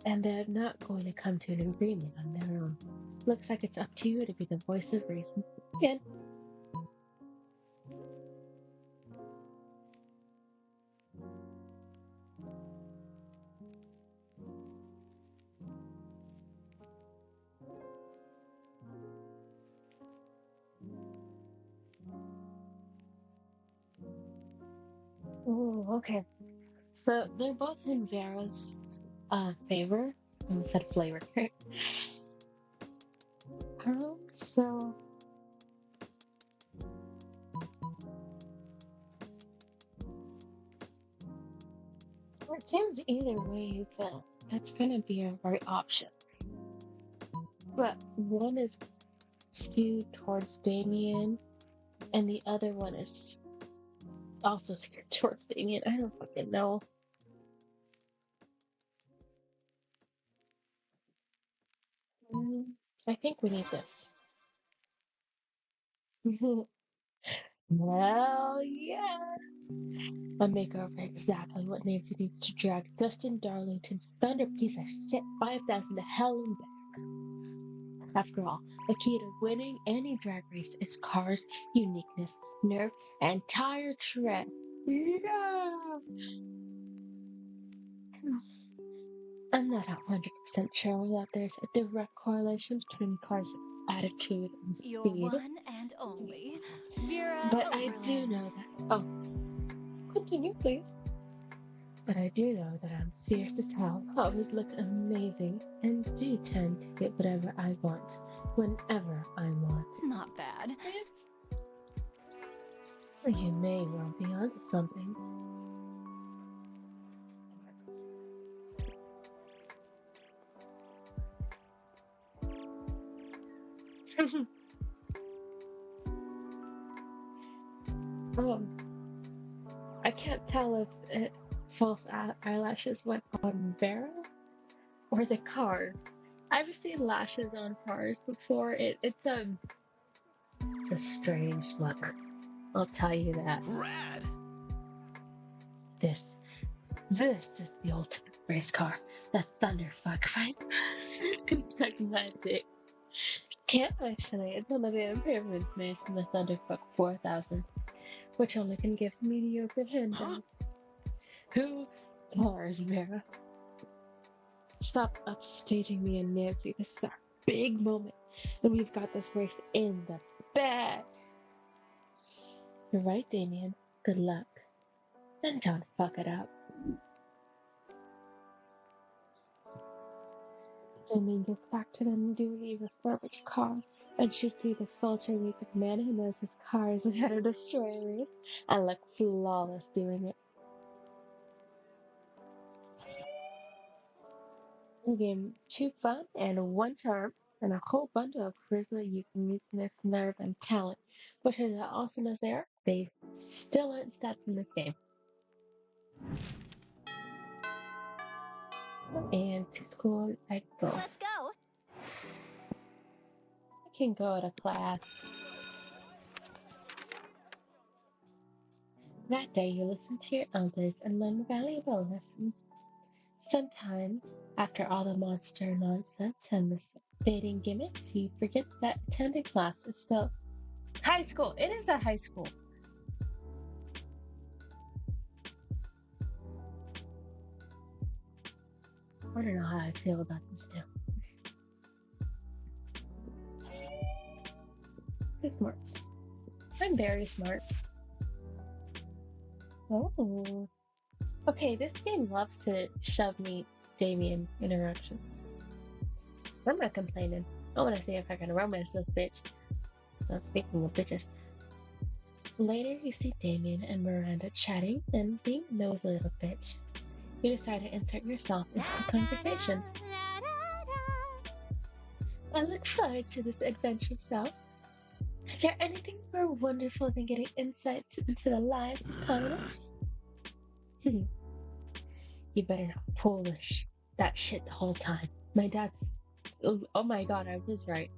and they're not going to come to an agreement on their own. Looks like it's up to you to be the voice of reason. Again. Oh, okay. So they're both in Vera's favor. I almost said flavor. So it seems either way that that's gonna be a right option. But one is skewed towards Damien, and the other one is also skewed towards Damien. I don't fucking know. Mm, I think we need this. Well, yes. A makeover exactly what Nancy needs to drag Justin Darlington's thunder piece of shit 5,000 to hell and back. After all, the key to winning any drag race is cars, uniqueness, nerve, and tire tread. Yeah! I'm not 100% sure that there's a direct correlation between cars' attitude and Your speed, one and only, Vera but I do Oberlin. know that. Oh, continue, please. But I do know that I'm fierce as hell, always look amazing, and do tend to get whatever I want, whenever I want. Not bad. So you may well be onto something. I can't tell if false eyelashes went on Vera or the car. I've seen lashes on cars before. It's a strange look. I'll tell you that. Rad! This is the ultimate race car. The Thunderfuck, right? Can suck my dick. Can't actually. It's one of the improvements made from the Thunderfuck 4000, which only can give mediocre handouts. Who cares, Vera? Stop upstaging me and Nancy. This is our big moment, and we've got this race in the bag. You're right, Damien. Good luck. And don't fuck it up. Damien gets back to the newly refurbished car and shoots see the sultry naked man who knows his car is ahead of the destroy race and look flawless doing it. Game 2 fun and 1 charm, and a whole bundle of charisma, uniqueness, nerve, and talent. Which is awesome as they are, they still aren't stats in this game. And to school I go. Let's go. I can go to class. That day you listen to your elders and learn valuable lessons. Sometimes, after all the monster nonsense and the dating gimmicks, you forget that attending class is still high school. It is a high school. I don't know how I feel about this now. Good smarts. I'm very smart. Oh. Okay, this game loves to shove me Damien interactions. I'm not complaining. I want to see if I can romance this bitch. So speaking of bitches. Later you see Damien and Miranda chatting and being a nosy little bitch. You decide to insert yourself into the conversation. I look forward to this adventure, so. Is there anything more wonderful than getting insights into the lives of colonists? You better not pull that shit the whole time. My dad's. Oh my god, I was right.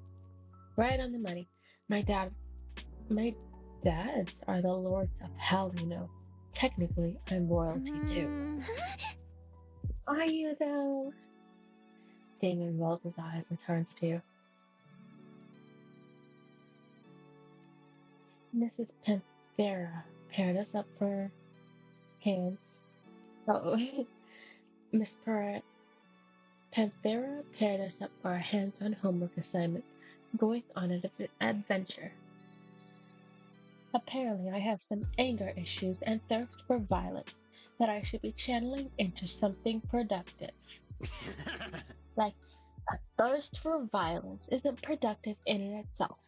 Right on the money. My dads are the lords of hell, you know. Technically, I'm royalty too. Are you though? Damon rolls his eyes and turns to you. Mrs. Panthera paired us up for hands. Oh, Miss Panthera paired us up for a hands-on homework assignment, going on an adventure. Apparently, I have some anger issues and thirst for violence that I should be channeling into something productive. Like, a thirst for violence isn't productive in and itself.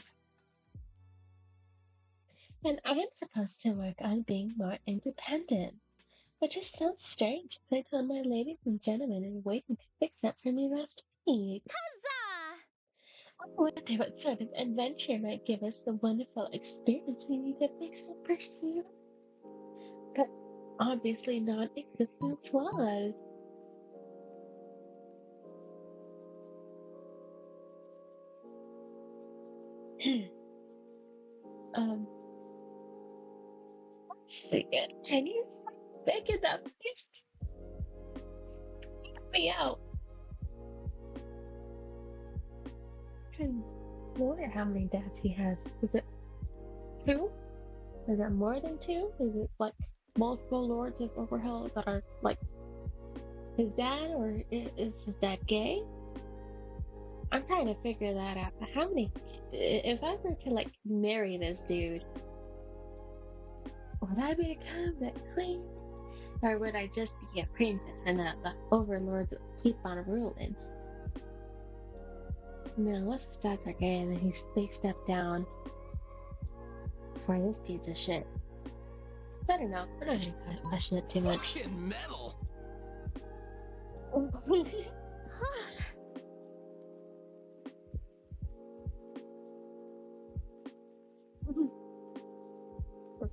And I'm supposed to work on being more independent, which just sounds strange since I told my ladies and gentlemen and waiting to fix up for me last week. Huzzah! I wonder what sort of adventure might give us the wonderful experience we need to fix or pursue. But obviously non-existent flaws. um, let's see it. Can you stop thinking that please? Help me out. I wonder how many dads he has. Is it 2? Is it more than 2? Is it like multiple lords of Overhill that are like his dad, or is his dad gay? I'm trying to figure that out. But how many? If I were to like marry this dude, would I become the queen, or would I just be a princess and the overlords would keep on ruling? No, unless his dads are gay and then they step down for this piece of shit. I don't know. I don't need to question it too much. Fucking metal.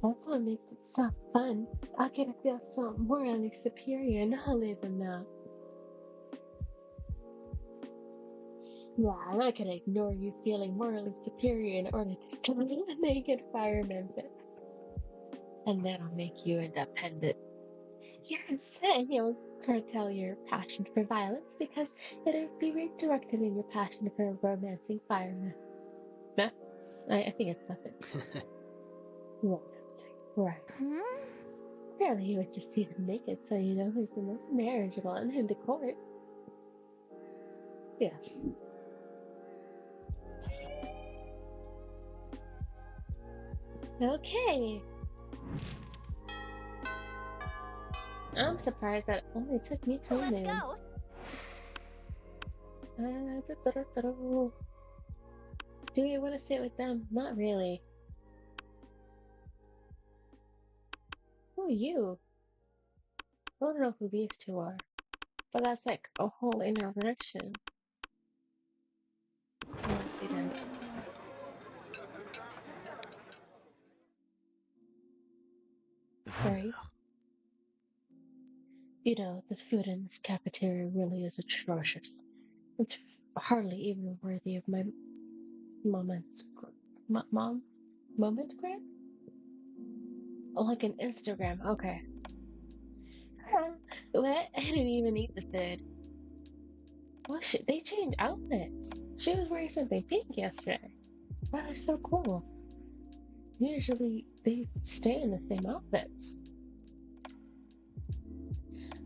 That's what makes it so fun. I get to feel so morally superior and holy than that. Yeah, I'm not gonna ignore you feeling morally superior in order to stop a naked fireman. And then I'll make you independent. Yes, and you'll curtail your passion for violence because it'll be redirected in your passion for romancing firemen. Methods? I think it's methods. Romancing. Right. Hmm? Apparently you would just see them naked so you know who's the most marriageable and him to court. Yes. Okay. I'm surprised that it only took me till Let's noon. go. Do you want to sit with them? Not really. Who are you? I don't know who these two are, but that's like a whole interaction. I want to see them. Right? You know, the food in this cafeteria really is atrocious. It's hardly even worthy of my moment. Moment grab? Like an Instagram. Okay. What? I didn't even eat the food. Well, they changed outfits. She was wearing something pink yesterday. That is so cool. Usually they stay in the same outfits.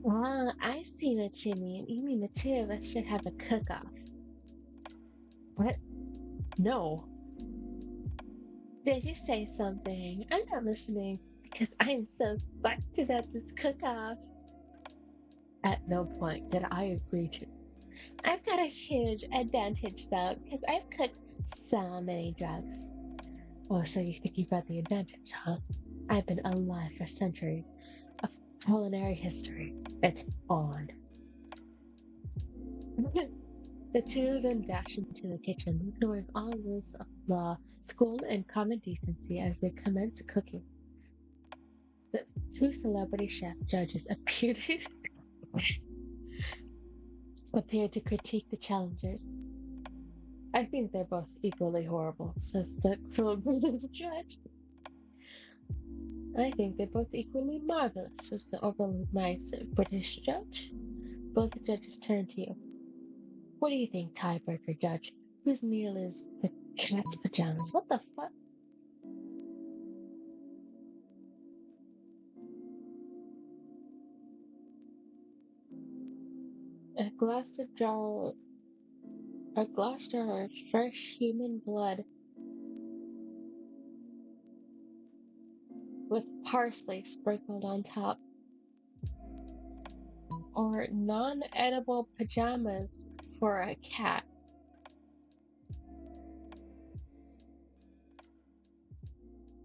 Ah, I see what you mean. You mean the two of us should have a cook-off. What? No. Did you say something? I'm not listening because I'm so psyched about this cook-off. At no point did I agree to. I've got a huge advantage though because I've cooked so many drugs. Oh, so you think you've got the advantage, huh? I've been alive for centuries of culinary history. It's on. The two of them dash into the kitchen, ignoring all rules of law, school, and common decency as they commence cooking. The two celebrity chef judges appeared to critique the challengers. I think they're both equally horrible, says the cruel British judge. I think they're both equally marvelous, says the overly nice British judge. Both judges turn to you. What do you think, tiebreaker judge? Whose meal is the cat's pajamas? What the fuck? A glass of jar, a glass jar of fresh human blood with parsley sprinkled on top, or non-edible pajamas for a cat.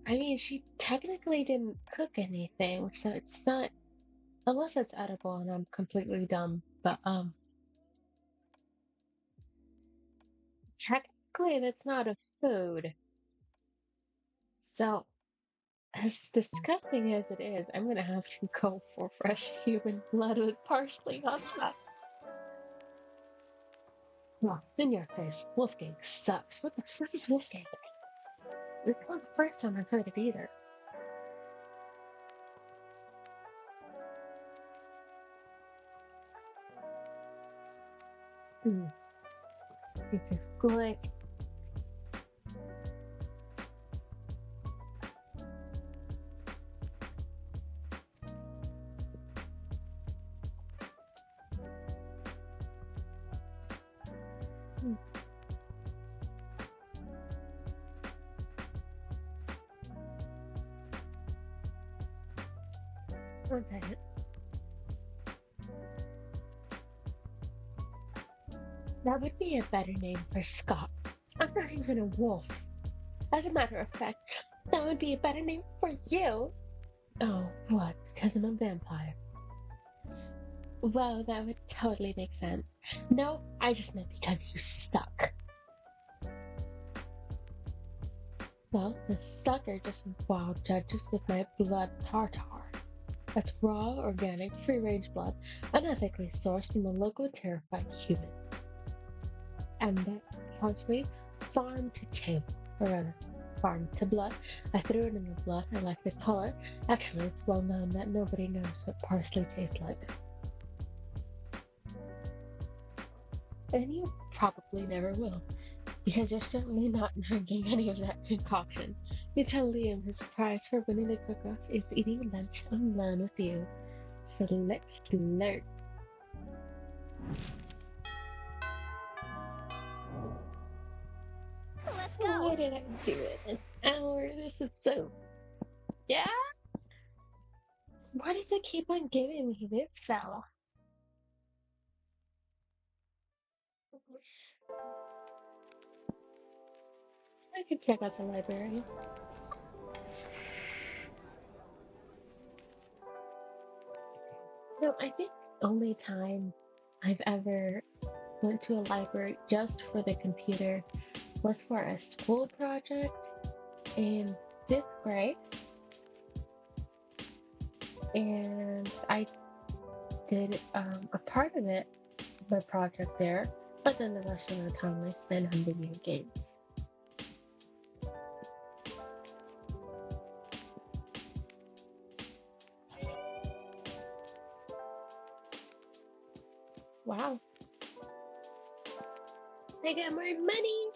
I mean, she technically didn't cook anything, so it's not, unless it's edible and I'm completely dumb, but technically that's not a food. So, as disgusting as it is, I'm gonna have to go for fresh human blood with parsley on top. Well, in your face, Wolfgang sucks. What the frick is Wolfgang? It's not the first time I've heard it either. Hmm. It's a glick. Hmm. One second. That would be a better name for Scott. I'm not even a wolf. As a matter of fact, that would be a better name for you. Oh, what? Because I'm a vampire. Well, that would totally make sense. No, I just meant because you suck. Well, the sucker just wow judges with my blood tartar. That's raw, organic, free-range blood, unethically sourced from a local terrified human. And that largely farm to table, or rather, farm to blood. I threw it in the blood. I like the color. Actually, it's well known that nobody knows what parsley tastes like. And you probably never will, because you're certainly not drinking any of that concoction. You tell Liam his prize for winning the cook-off is eating lunch alone with you. So let's flirt. Let's Why go. did I do it? An hour? This is so. Yeah? Why does it keep on giving me this fella? I could check out the library. No, I think only time I've ever went to a library just for the computer was for a school project in fifth grade, and I did a part of it, my project there, but then the rest of the time I spent on video games. Wow, I got more money!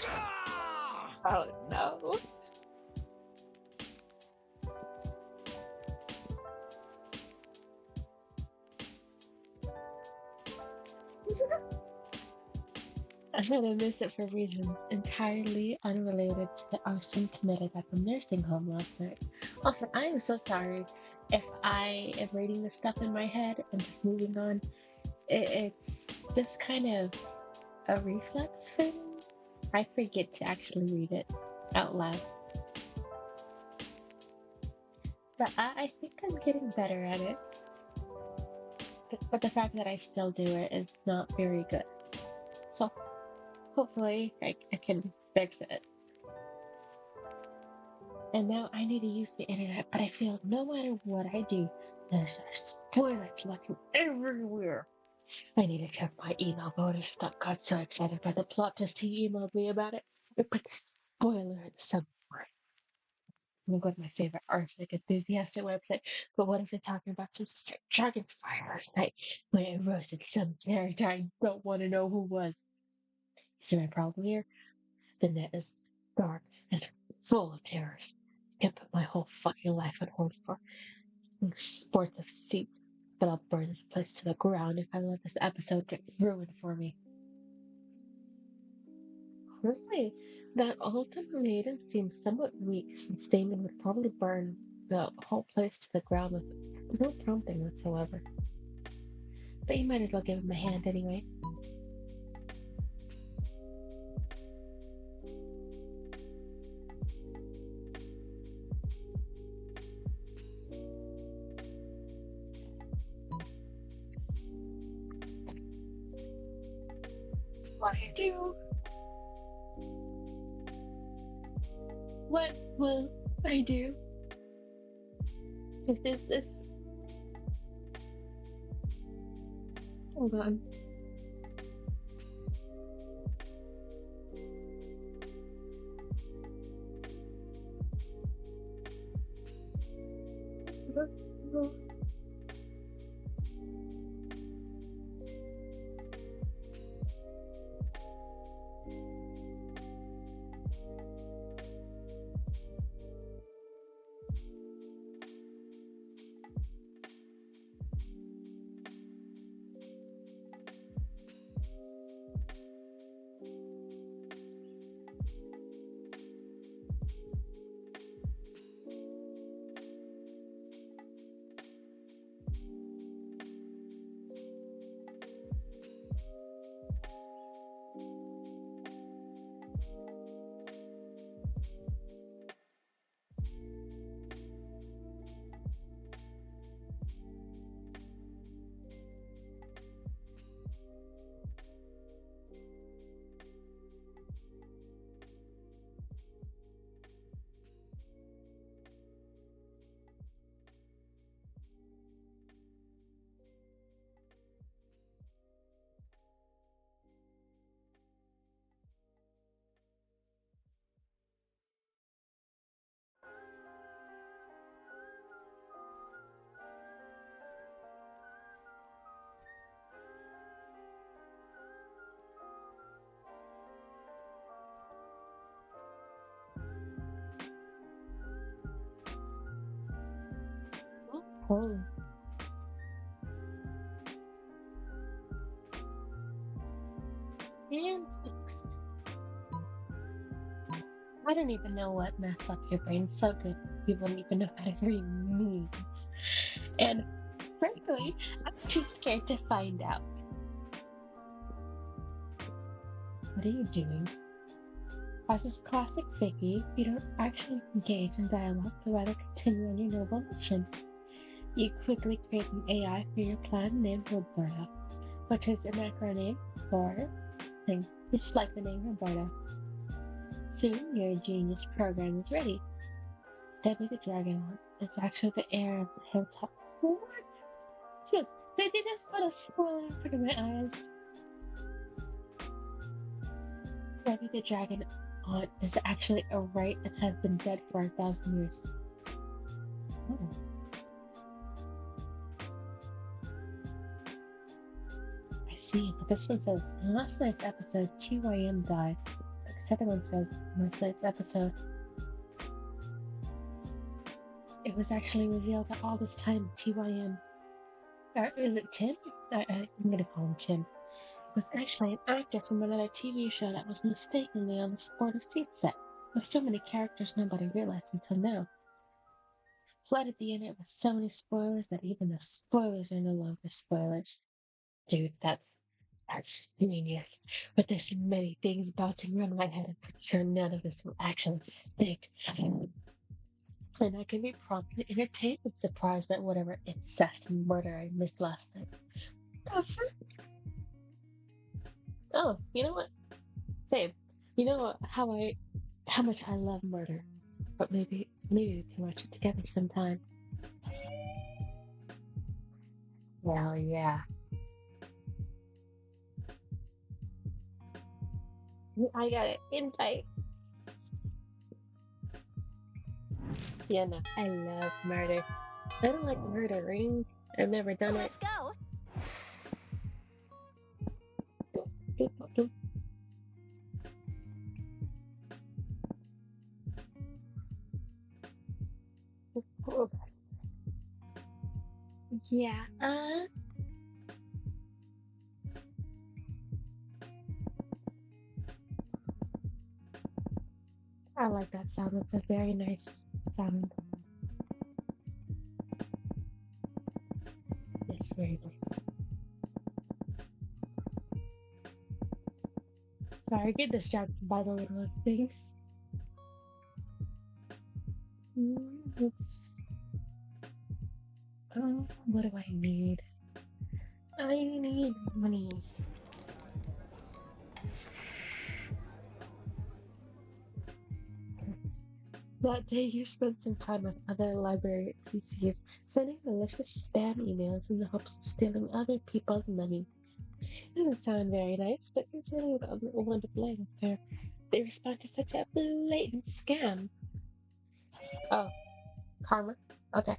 Ah! Oh no. I'm gonna miss it for reasons entirely unrelated to the arson committed at the nursing home last night. Also, I am so sorry if I am reading this stuff in my head and just moving on. It's just kind of a reflex for me. I forget to actually read it out loud. But I think I'm getting better at it. But the fact that I still do it is not very good. So hopefully I can fix it. And now I need to use the internet, but I feel no matter what I do, there's a spoiler lurking everywhere. I need to check my email, but if Scott got so excited by the plot twist he emailed me about it, I put the spoiler in somewhere. I'm gonna go to my favorite Arsenic Enthusiastic website, but what if they're talking about some sick dragon's fire last night when it roasted some character I don't want to know who was? You see my problem here? The net is dark and full of terrors. I can put my whole fucking life on hold for sports of seats, but I'll burn this place to the ground if I let this episode get ruined for me. Honestly, that ultimatum seems somewhat weak since Damon would probably burn the whole place to the ground with no prompting whatsoever. But you might as well give him a hand anyway. What I do? What will I do? If this hold on. Oh. And I don't even know what messed up your brain so good you wouldn't even know what every means. And frankly, I'm too scared to find out. What are you doing? As is classic Vicky, you don't actually engage in dialogue, but rather continue on your noble mission. You quickly create an AI for your plan named Roberta, which is an acronym for thing, just like the name Roberta. Soon, your genius program is ready. Debbie the Dragon is actually the heir of the hilltop. What? Sis, did you just put a spoiler in front of my eyes? Debbie the Dragon aunt is actually a right and has been dead for 1,000 years. Oh. I see, but this one says, in last night's episode, TYM died. The other one says, in last night's episode, it was actually revealed that all this time TYM, or is it Tim? I'm gonna call him Tim, was actually an actor from another TV show that was mistakenly on the Sport of Seats set, with so many characters nobody realized until now. Flooded the internet with so many spoilers that even the spoilers are no longer spoilers. Dude, that's genius. With this many things bouncing around my head, I'm pretty sure none of this will actually stick. And I can be promptly entertained and surprised by whatever incest and murder I missed last night. Oh, you know what? Same. You know how much I love murder. But maybe we can watch it together sometime. Well, yeah. I got it. Invite. Yeah, no, I love murder. I don't like murdering. I've never done it. Let's go. Yeah, I like that sound. It's a very nice sound. It's very nice. Sorry, I get distracted by the littlest things. Let's. What do I need? I need money. That day, you spent some time with other library PCs, sending malicious spam emails in the hopes of stealing other people's money. It doesn't sound very nice, but who's really the one to blame if they respond to such a blatant scam? Oh, karma? Okay.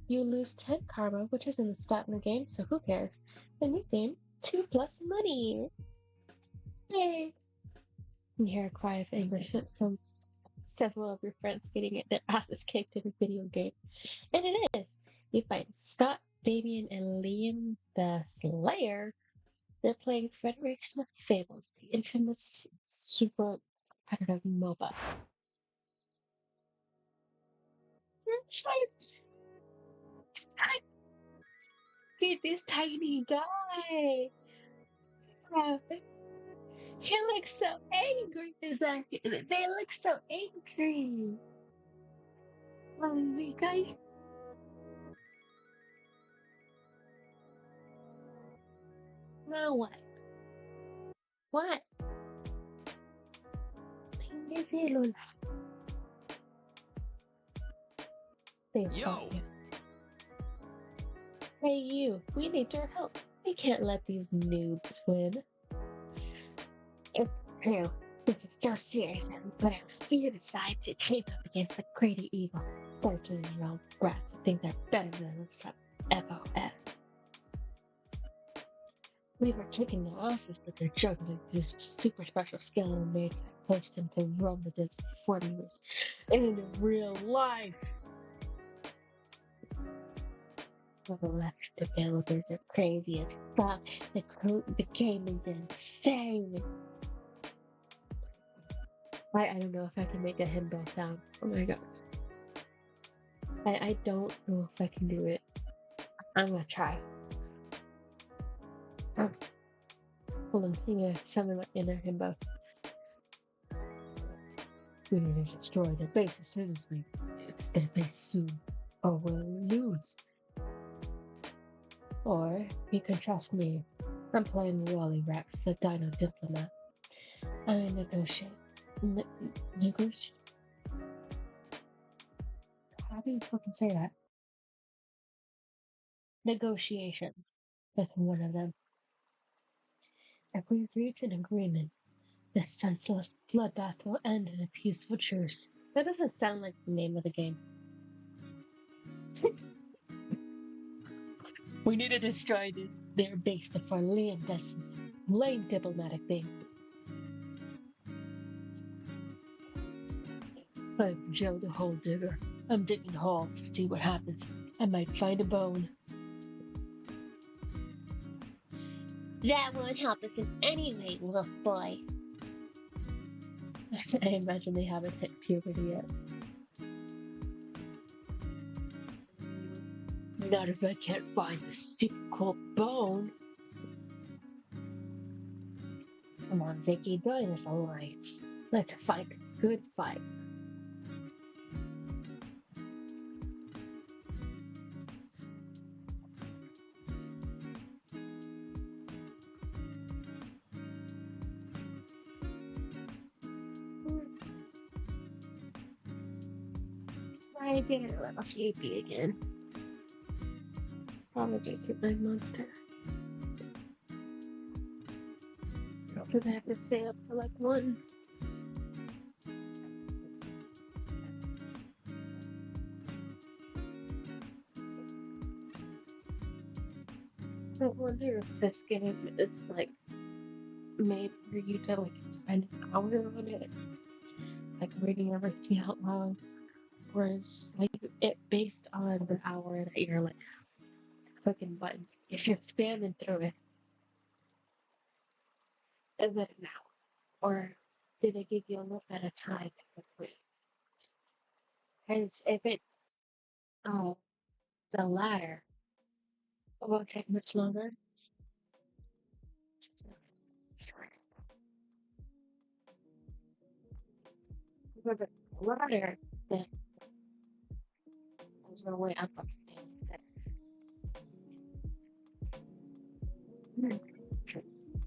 You lose 10 karma, which isn't a stat in the game, so who cares? Then you gain 2 plus money! Yay! You hear a cry of anguish that sounds several of your friends getting their asses kicked in a video game. And it is! You find Scott, Damien, and Liam the Slayer. They're playing Federation of Fables, the infamous super competitive MOBA. Look at this tiny guy. He looks so angry. They look so angry. Oh my gosh. Now what? What? Please Yo. help you. Hey you, we need your help. We can't let these noobs win. It's true. This is so serious that we put our fear aside to team up against the greater evil. 13-year-old brats that think they're better than us from FOF. We were kicking their asses, but they're juggling this super special skill in me that pushed them to run with this for 40 years. And in real life, the left developers are crazy as fuck. The game is insane. I don't know if I can make a himbo sound. Oh my god. I don't know if I can do it. I'm gonna try. Oh. Hold on, I'm gonna summon my inner himbo. We need to destroy the base as soon as we fix their base soon, or we'll lose. Or you can trust me. I'm playing Wally Rex, the Dino Diplomat. I'm a negotiate. Negotiate? How do you fucking say that? Negotiations with one of them. If we reach an agreement, the senseless bloodbath will end in a peaceful truce. That doesn't sound like the name of the game. We need to destroy their base before Liam does his lame diplomatic thing. I'm Joe the Hole Digger. I'm digging holes to see what happens. I might find a bone. That won't help us in any way, wolf boy. I imagine they haven't hit puberty yet. Not if I can't find the stupid cold bone. Come on, Vicky, join this alliance. Let's fight a good fight. I get a little sleepy again. Probably just hit my monster. Because I have to stay up for like 1. I wonder if this game is like made for you to like spend an hour on it, like reading everything out loud, or is like it based on the hour that you're like clicking buttons? If you're spamming through it, is it an hour? Or do they give you a little bit of time to complete? Because if it's uh, the latter, it won't take much longer. If it's the latter, then there's no way I'm understanding that.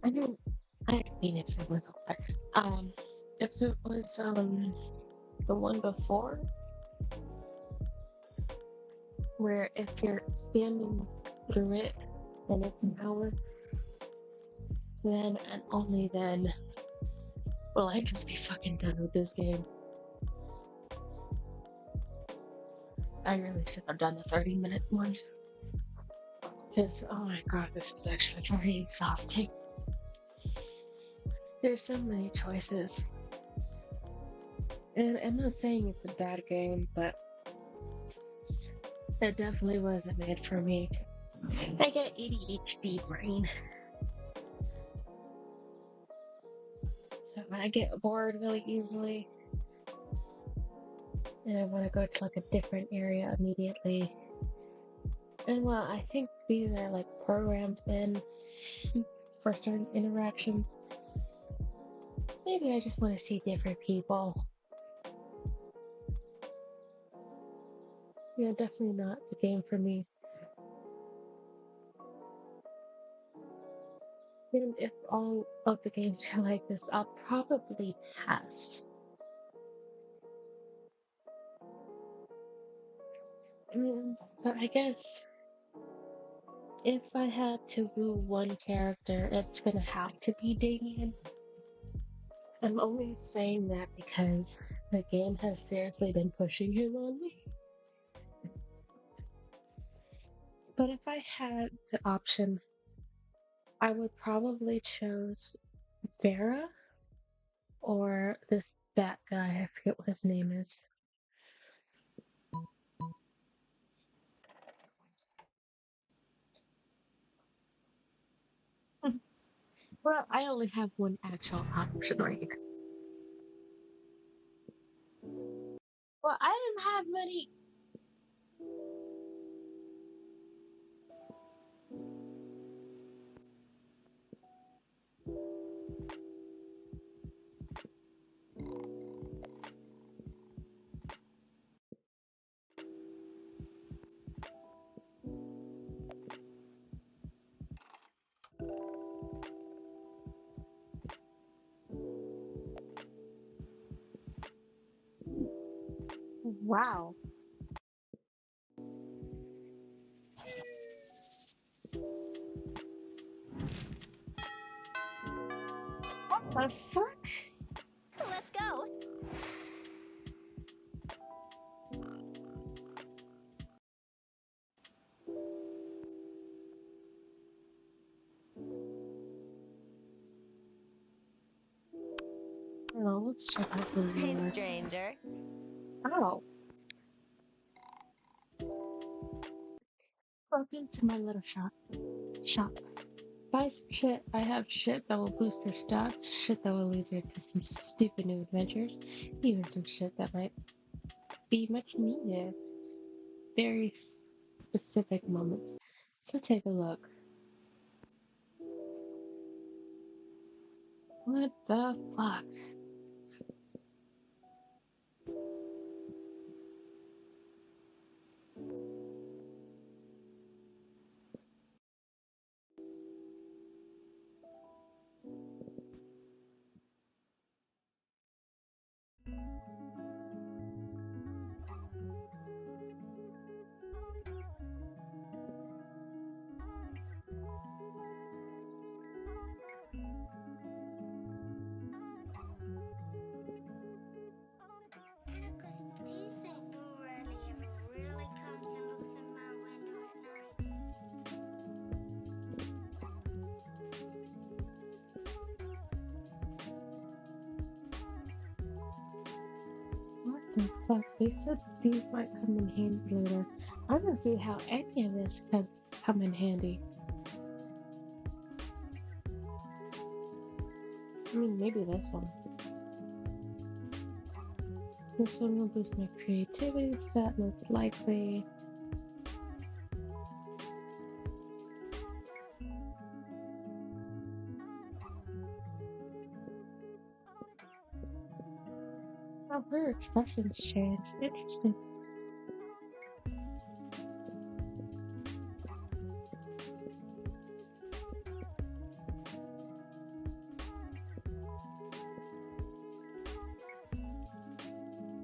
I don't. I mean, if it was if it was the one before, where if you're spamming through it and it's an hour, then and only then will I just be fucking done with this game. I really should have done the 30-minute one. Because, oh my god, this is actually very exhausting. There's so many choices. And I'm not saying it's a bad game, but it definitely wasn't made for me. I get ADHD brain. So I get bored really easily. And I want to go to like a different area immediately. And well, I think these are like programmed in for certain interactions. Maybe I just want to see different people. Yeah, definitely not the game for me. And if all of the games are like this, I'll probably pass. But I guess if I had to woo one character, it's gonna have to be Damien. I'm only saying that because the game has seriously been pushing him on me. But if I had the option, I would probably choose Vera or this bat guy. I forget what his name is. Well, I only have one actual option right here. Well, I didn't have many. Wow. What the fuck? Let's go. Oh, let's check out who you Hey, are. stranger. Oh, welcome to my little shop. Buy some shit. I have shit that will boost your stats, shit that will lead you to some stupid new adventures, even some shit that might be much needed. Very specific moments. So take a look. What the fuck? the fuck? They said these might come in handy later. I don't see how any of this could come in handy. I mean, maybe this one. This one will boost my creativity stat, most likely. Oh, her expressions changed. Interesting.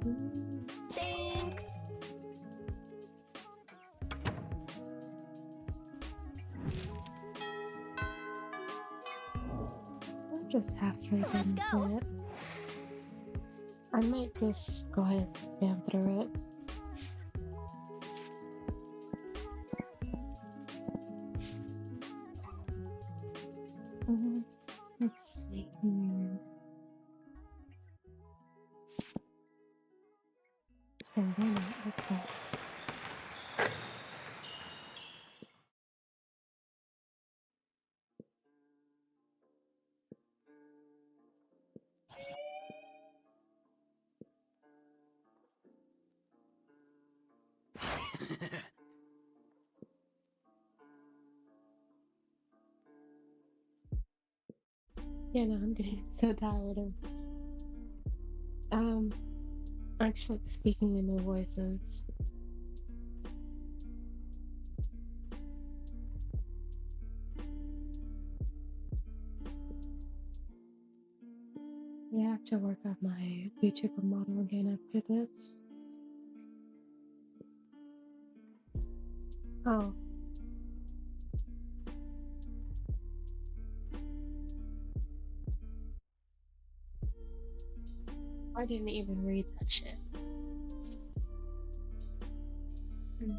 Mm, Thanks. I'm just halfway Let's done go. with it. I might just go ahead and spam through it. Let's see here. So why not? Let's go. Yeah, no, I'm getting so tired of um actually speaking in new voices. Yeah, I have to work on my VTuber model again after this. Oh, I didn't even read that shit. Mm.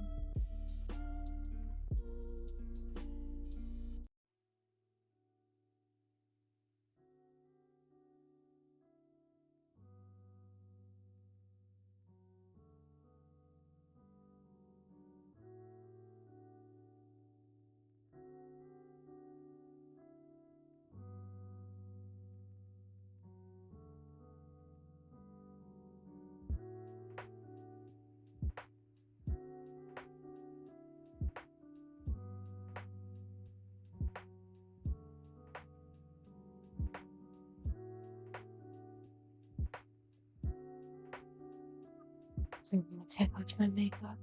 So I'm gonna take off my makeup.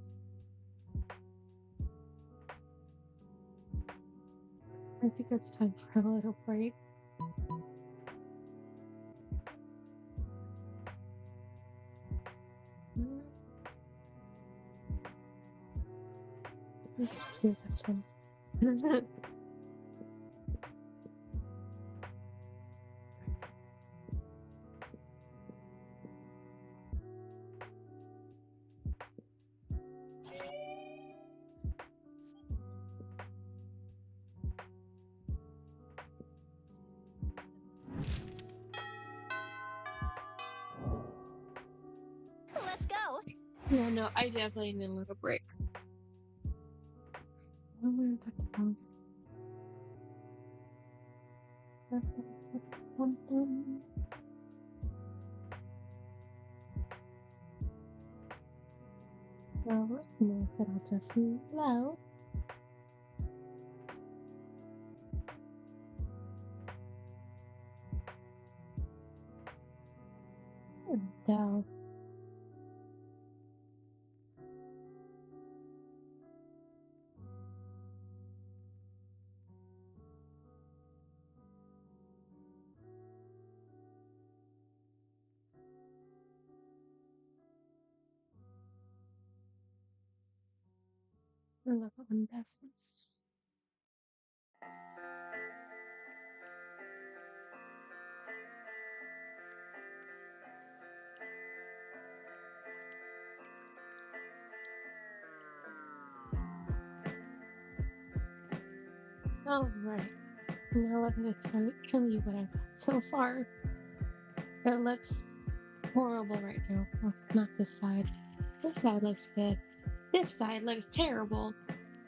I think it's time for a little break. Mm, let's do this one. Let's go. Yeah, no, I definitely need a little break. Oh, where did that go? Well, wait a minute, I'll just low. Go. Look at them business. All right. Now let me show you what I got so far. It looks horrible right now. Oh, not this side. This side looks good. This side looks terrible.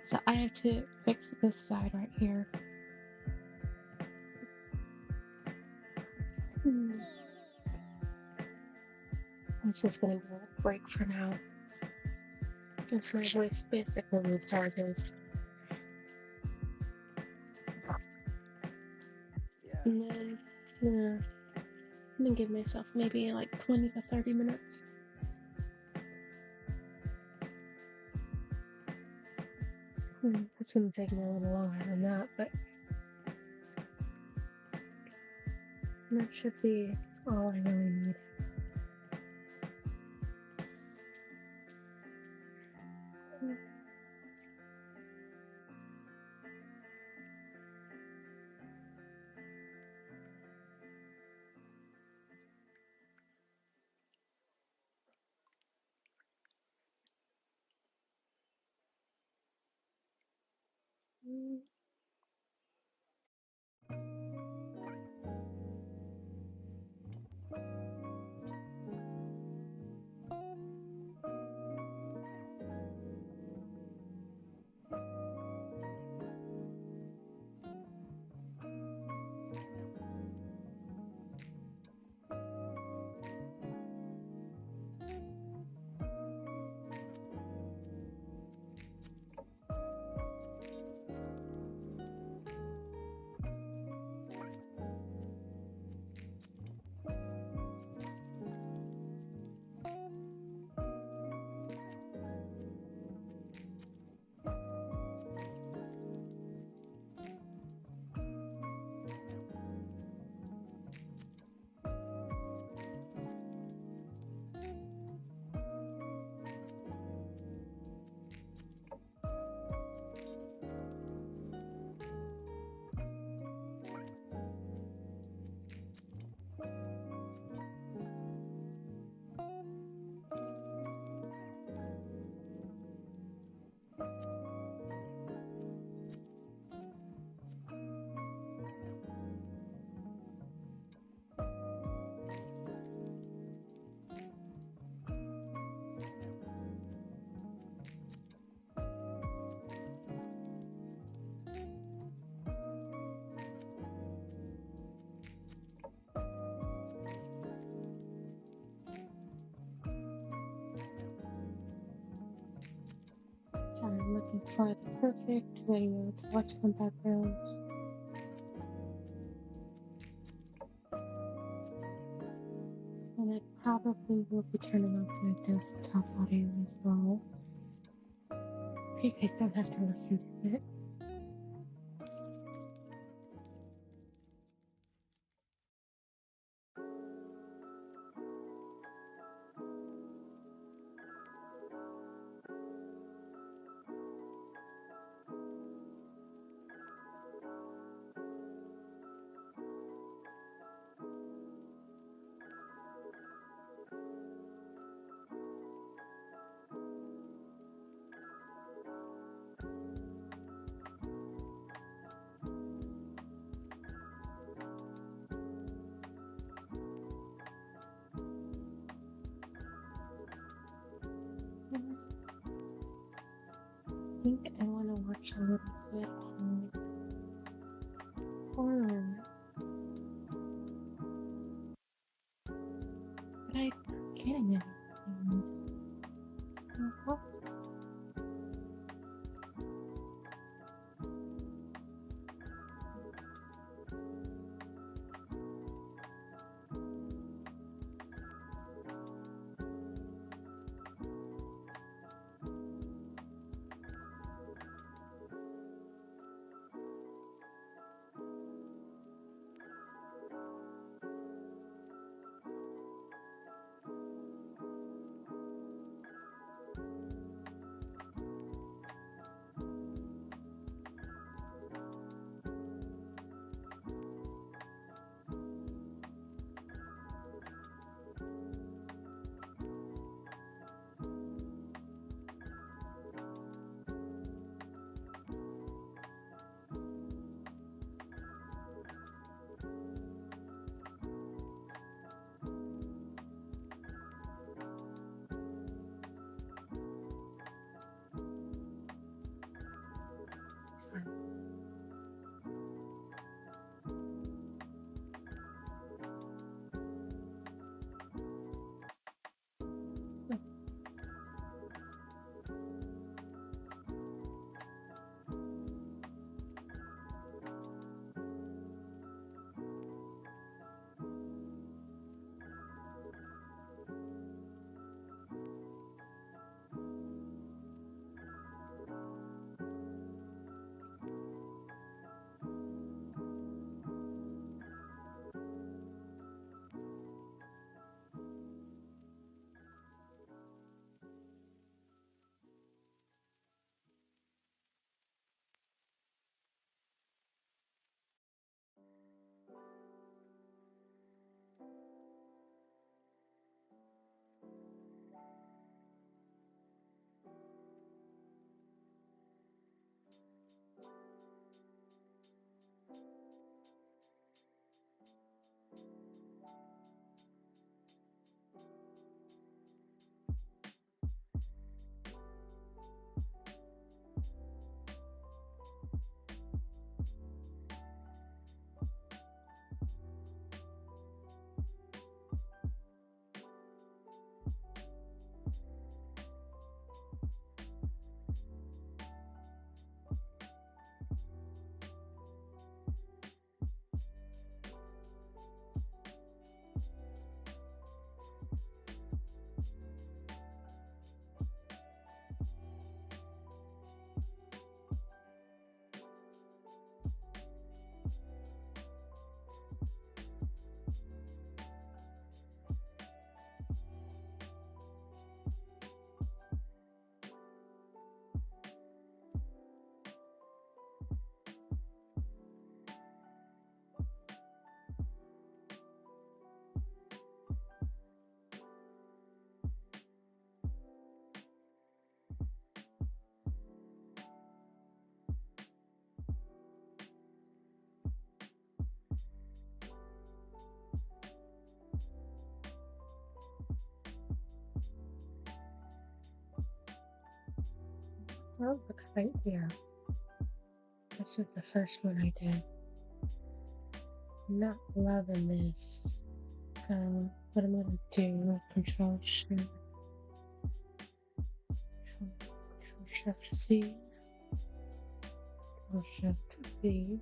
So I have to fix this side right here. It's just gonna be a break for now. That's my voice basically apologize. And then I'm gonna give myself maybe like 20 to 30 minutes. It's gonna take me a little longer than that, but that should be all I really need. So I'm looking for the perfect video to watch in the background. And I probably will be turning off my desktop audio as well. You guys don't have to listen to it. I think I want to watch a little bit of horror. But I'm not getting anything. What? Oh, the kite here. This was the first one I did. Not loving this. What I'm gonna do, Control Shift, Control Shift C, Control Shift V.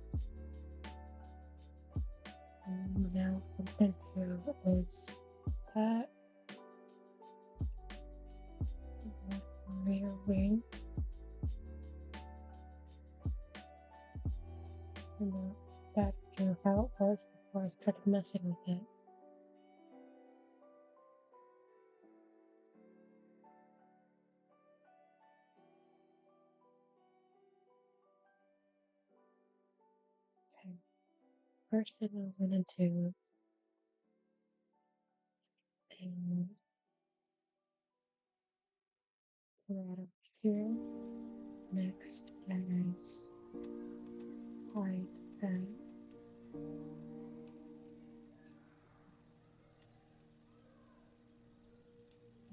And now what I'm gonna do is that rear wing. And now back to how it was before I started messing with it. Okay. First thing I'm gonna do is right up here. Next is hide that.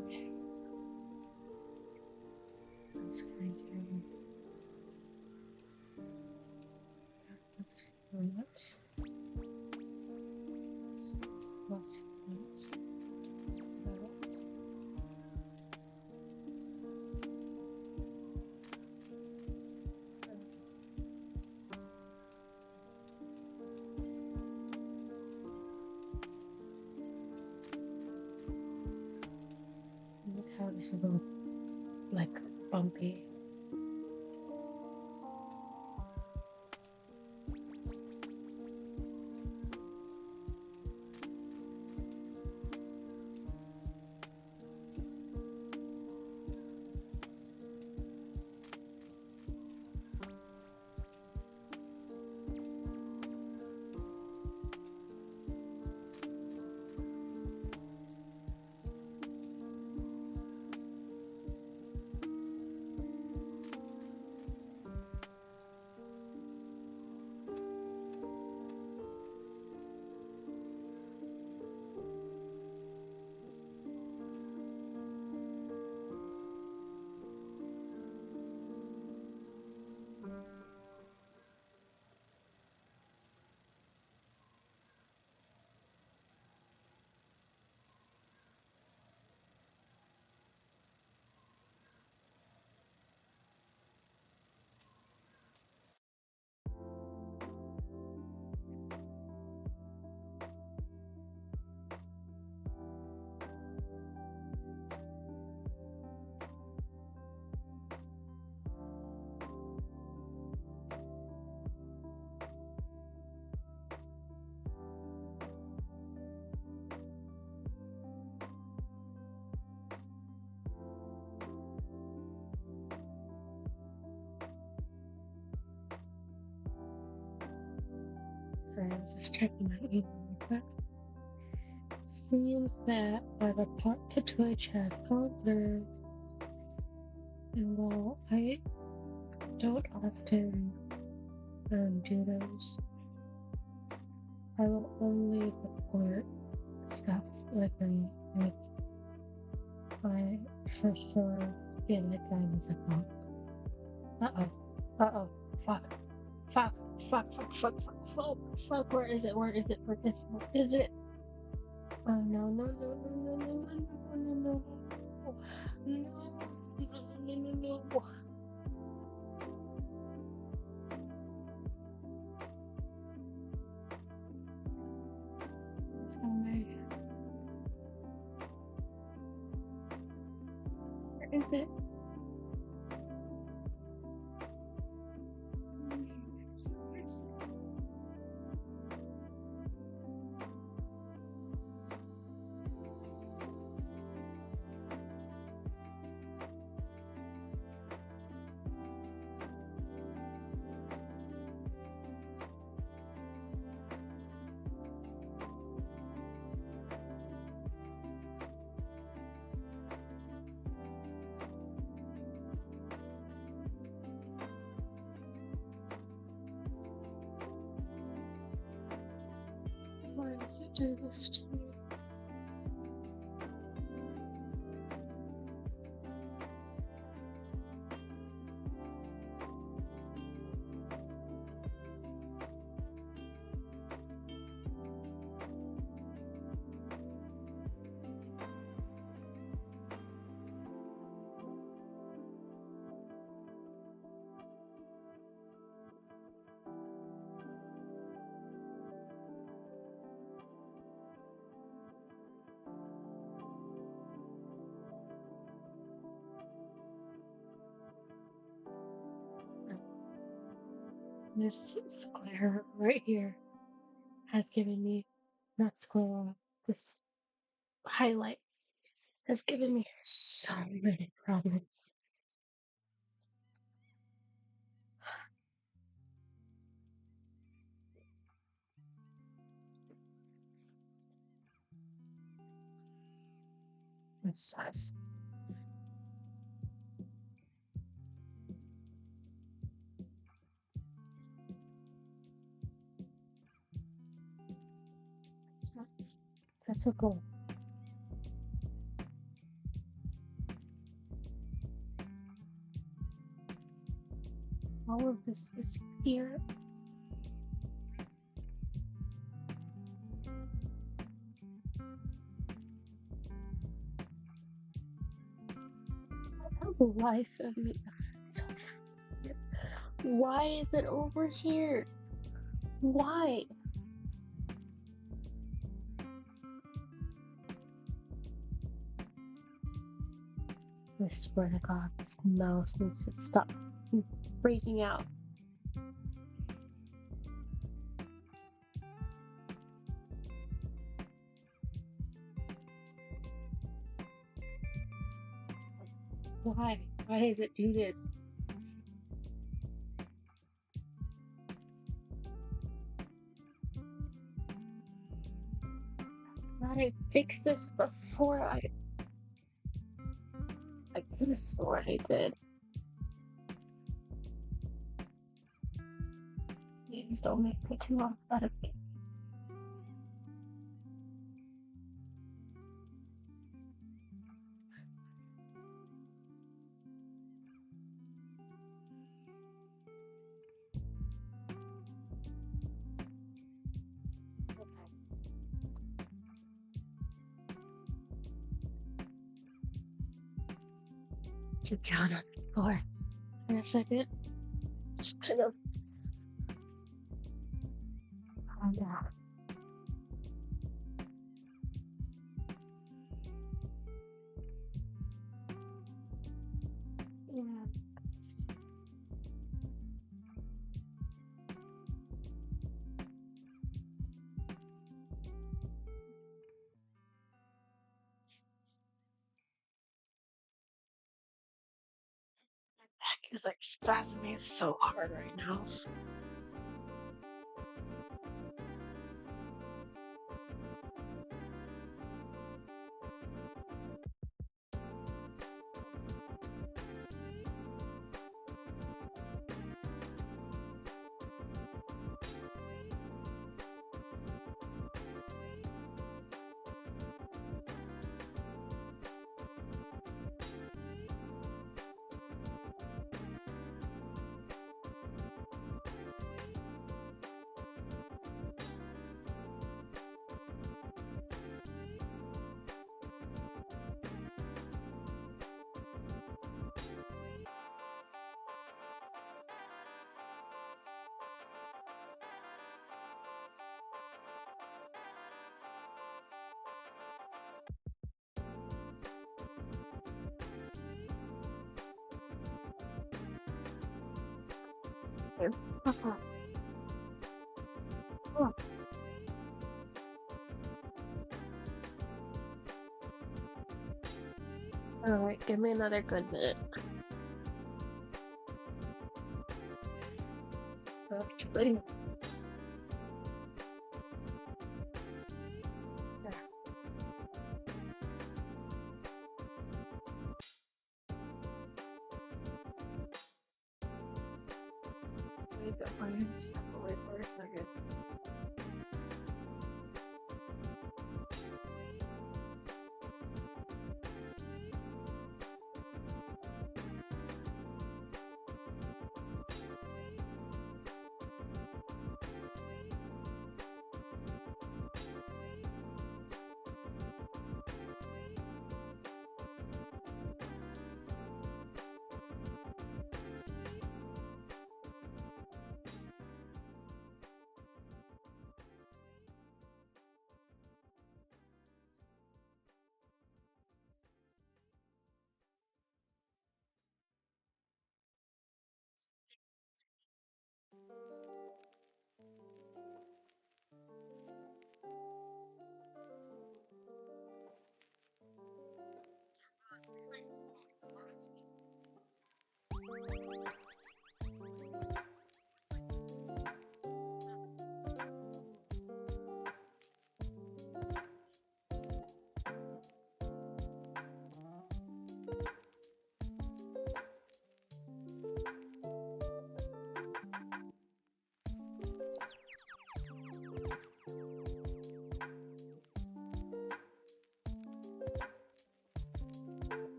Okay. I'm just going to looks good. Plus points. Look how this is a little like bumpy. Sorry, I was just checking my email real quick. Seems that the part to Twitch has gone through, and while I don't often do those, I will only report stuff like if I for sure feel like I was a bot. Uh-oh. Fuck. Fuck. Where is it? Where is it? Where is it? Oh no. No. Where is it? Why does it do this to me? This sclera right here has given me, not sclera, this highlight has given me so many problems. It sucks. It's not physical. All of this is here. The life of me. Why is it over here? Why? I swear to God, this mouse needs to stop freaking out. Why? Why does it do this? Thought I fixed this before I could have sworn I did. Please don't make me too athletic. Sit down on the floor for a second. Just kind of calm down. Yeah. My back is like spasming so hard right now. Here. Oh. Alright, give me another good minute. So, actually, get my hands away for a second.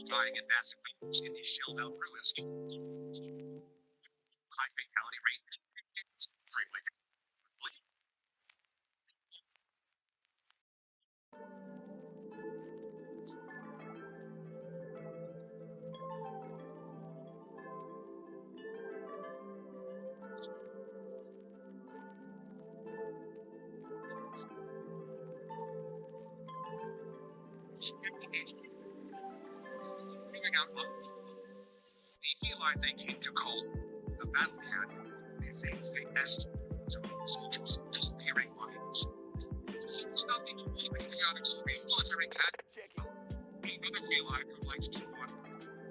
Dying in massive numbers in these shelled-out ruins. High fatality rate. Extremely. Figuring out what the feline they came to call the battle cat is a fake nest. So soldiers disappearing bodies. It's not the only patriotic military cat. Another feline who likes to want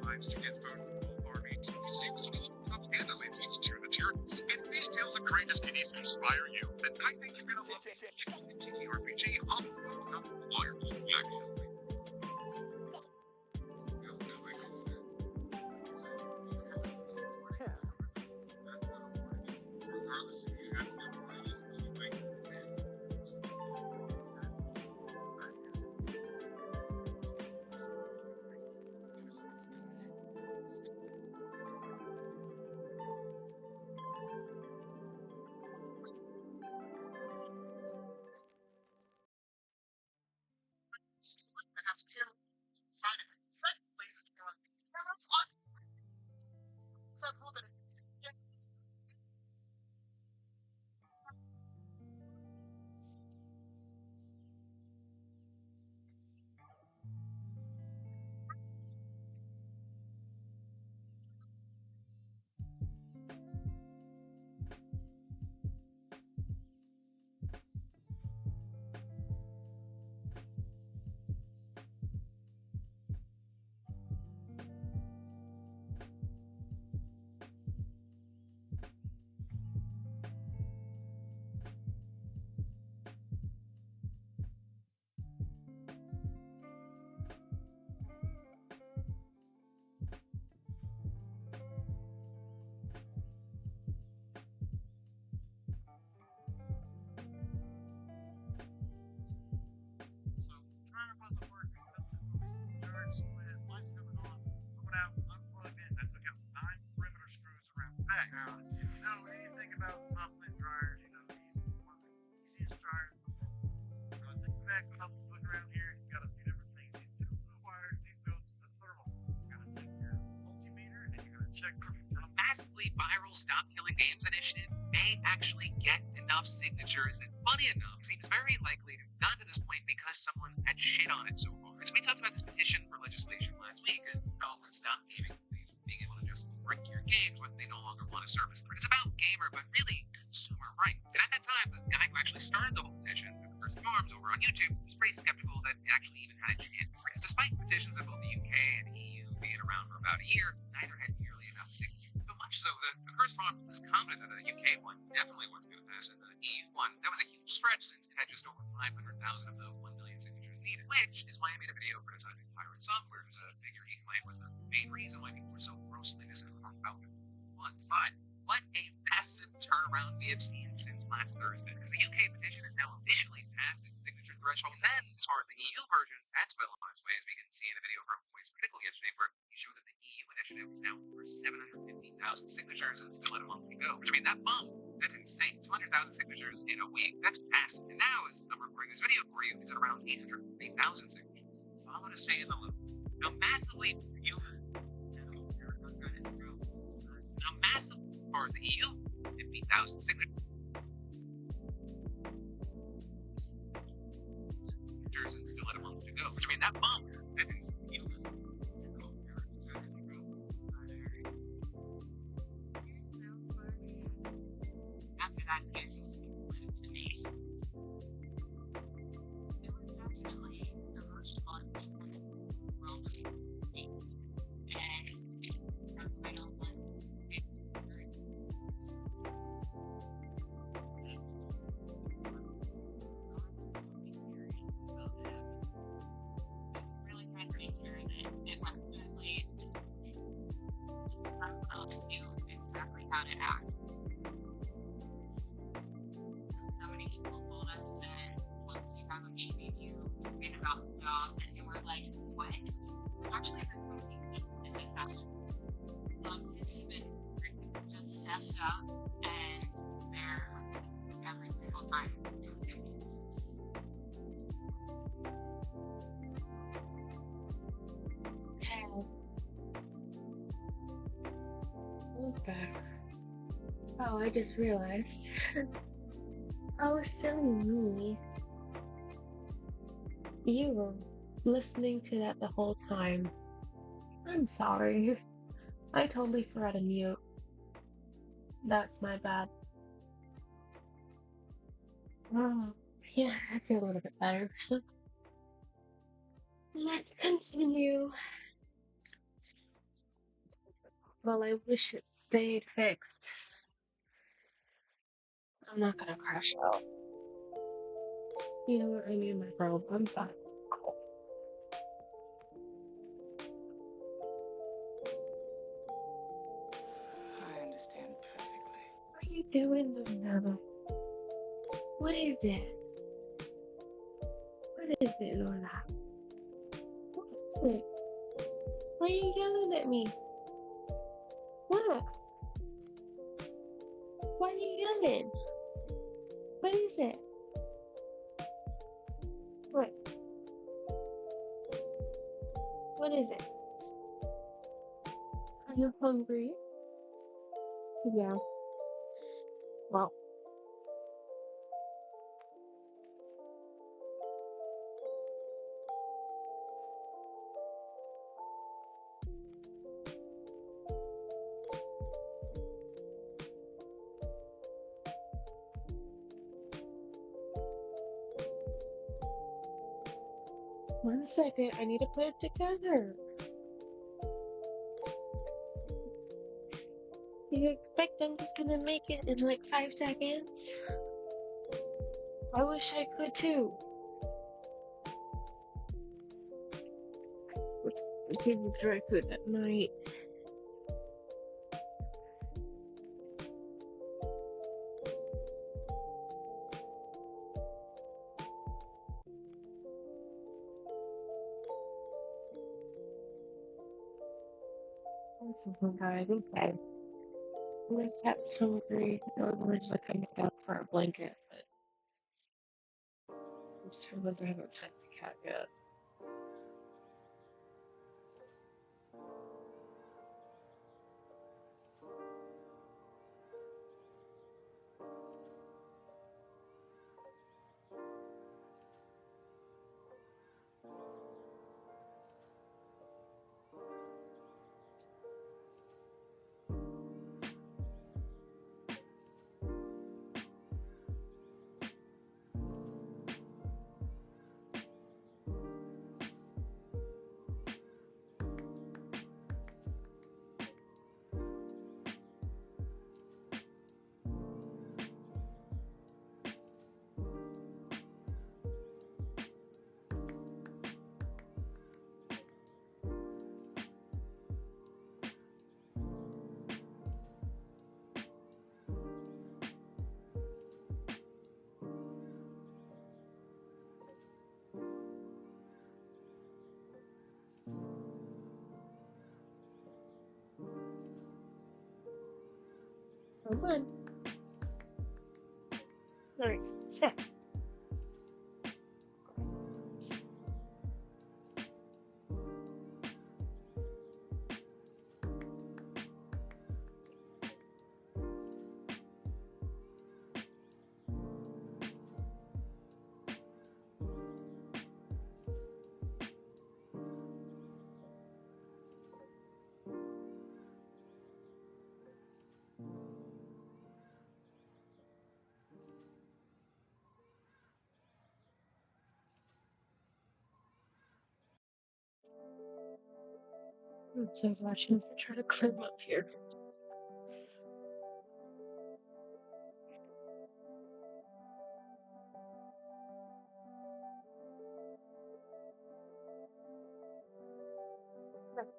lives to get food from old armies. He seems to develop propaganda leads to the Germans. If these tales of courageous kitties inspire you, then I think you're gonna love the TTRPG on the lawyers. Actually. Massively viral Stop Killing Games initiative may actually get enough signatures, and funny enough, seems very likely to have gotten to this point because someone had shit on it so hard. So we talked about this petition for legislation last week, and developers stop gaming companies from being able to just break your games when they no longer want a service. It's about gamer, but really consumer rights. And at that time, the guy who actually started the whole petition, the First Farms over on YouTube, was pretty skeptical that it actually even had a chance. Because despite petitions in both the UK and EU being around for about a year, neither had nearly enough signatures. So much so that the First Farm was confident that the UK one definitely wasn't going to pass, and the EU one, that was a huge stretch since it had just over 500,000 of the 1 million signatures needed, which is why I made a video criticizing pirate software, because a figure he claimed was the main reason why people were so grossly misinformed about it. But what a massive turnaround we have seen since last Thursday, because the UK petition has now officially passed its signature threshold. And then, as far as the EU version, that's well on its way, as we can see in a video from Voice Critical yesterday, where he showed that the EU initiative is now over 750,000 signatures and still had a month to go. Which, I mean, that bump, that's insane. 200,000 signatures in a week, that's massive. And now, as I'm recording this video for you, it's at around 803,000 signatures. Follow to stay in the loop. Now, massively, now massive as far as the EU, 50,000 signatures and still had a month to go, which means that bump that is, after that is to me. It was absolutely the most fun thing in the world to me. And from my own one, really trying to make sure that it went smoothly. Someone knew exactly how to act. So many people told us that once you have a baby, you forget about the job, and you were like, what? Actually, that's something that did happen. Some kids even just stepped up and was there every single time. Okay. Look back. Oh, I just realized. Oh, silly me. You were listening to that the whole time. I'm sorry. I totally forgot to mute. That's my bad. Oh, yeah, I feel a little bit better. So let's continue. Well, I wish it stayed fixed. I'm not gonna crash out. You know what? I need my robe. I'm fine. Cool. I understand perfectly. What are you doing, Luna? What is it? What is it, Luna? What is it? Why are you yelling at me? What? Why are you yelling? What is it? What? What is it? Are you hungry? Yeah. Well, 1 second. I need to put it together. You expect I'm just gonna make it in like 5 seconds? I wish I could too. Give me dry food at night. That's something guys. Okay. My cat's hungry. Normally like I make out for a blanket, but I just realized I haven't fed the cat yet. Come on. Alright, sit. So watching as I try to climb up here.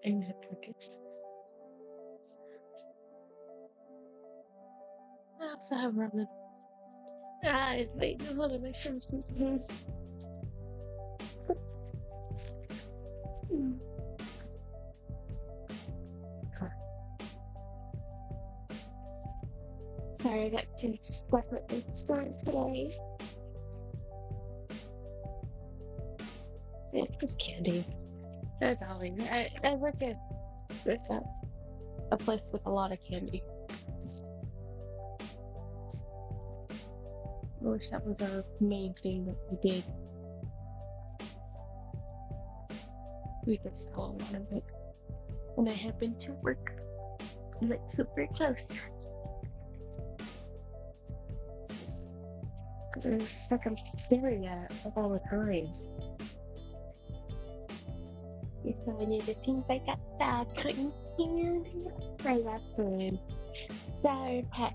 And the crickets. I also have ramen. Ah, wait, no, hold on, my shrim's confused. Sorry, I got too stuck with the store today. It's just candy. That's all I work at with a place with a lot of candy. I wish that was our main thing that we did. We could sell a lot of it. And I happen to work like super close. It's like I'm staring at it all the time. So I need to think I got that cotton candy. I got some Sour Patch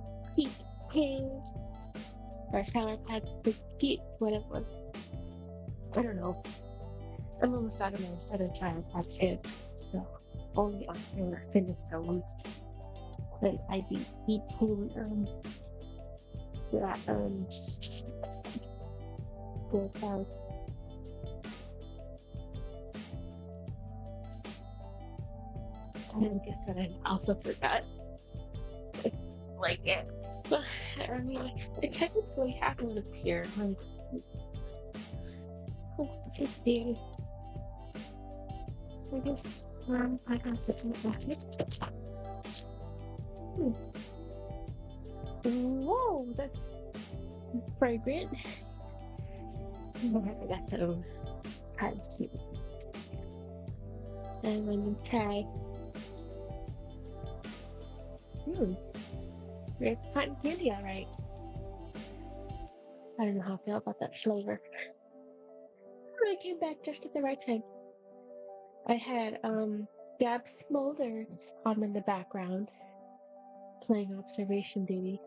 Kids or Sour Patch Kids, whatever. I don't know. I'm almost out of my set of Sour Patch Kids, so only after I finish them. Then I'd be eating that the sour. And guess what? I also forgot. Like it. But I mean, I technically have one up here. Like, it's there. I guess I got this in the jacket. Whoa, that's fragrant. I got some cotton candy. And let me try. It's cotton candy, alright. I don't know how I feel about that flavor. I came back just at the right time. I had Gab Smolders on in the background, playing observation duty.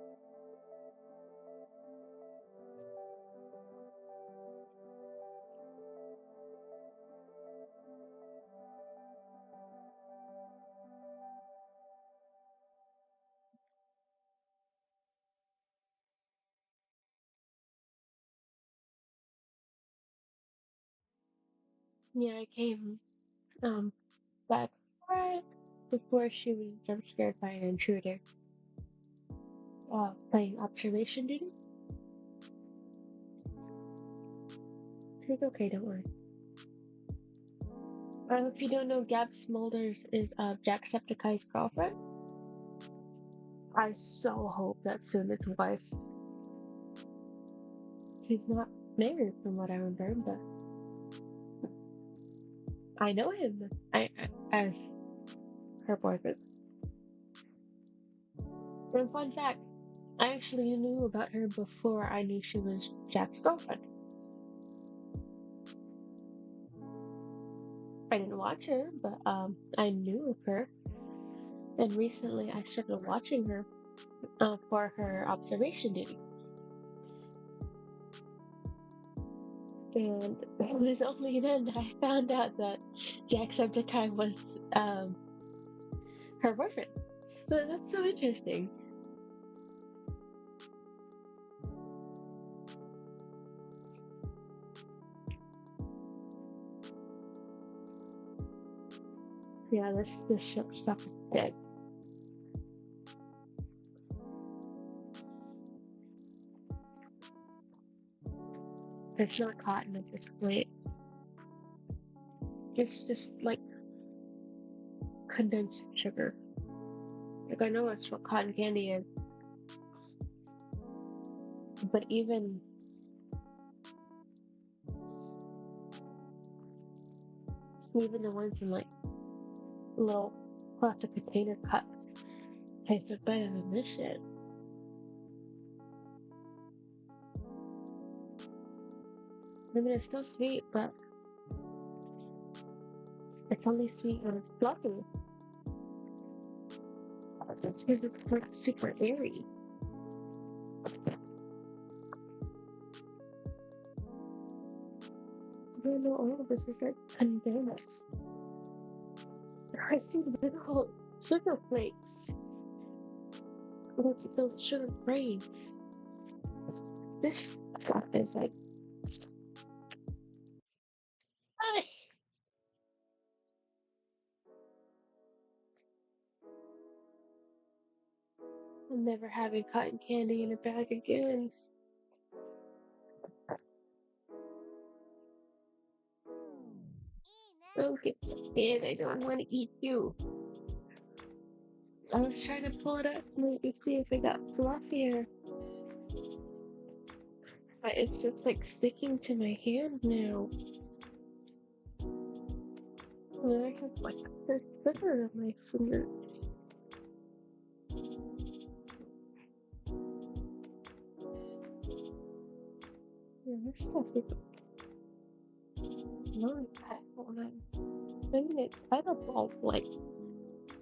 Yeah, I came back right before she was jump scared by an intruder. Playing observation duty. It's okay, don't worry. If you don't know, Gab Smolders is Jacksepticeye's girlfriend. I so hope that soon it's wife. He's not married from what I remember, but I know him as her boyfriend. And fun fact, I actually knew about her before I knew she was Jack's girlfriend. I didn't watch her, but I knew of her. And recently I started watching her for her observation duty. And it was only then that I found out that Jacksepticeye was her boyfriend. So that's so interesting. Yeah, this stuff is dead. It's not cotton at this point. It's just like condensed sugar. Like I know that's what cotton candy is. But even the ones in like little plastic container cups tasted better than this shit. I mean, it's still sweet, but it's only sweet when it's fluffy. because it's like super airy. I don't know, all of this is like condensed. I see little sugar flakes. Look at those sugar grains. This stuff is like, ay. I'm never having cotton candy in a bag again. Don't get scared, I don't want to eat you. I was trying to pull it up to maybe see if it got fluffier. But it's just like sticking to my hand now. And I have like this sugar on my fingers. Yeah, this stuff is not edible. I mean, it's edible, like,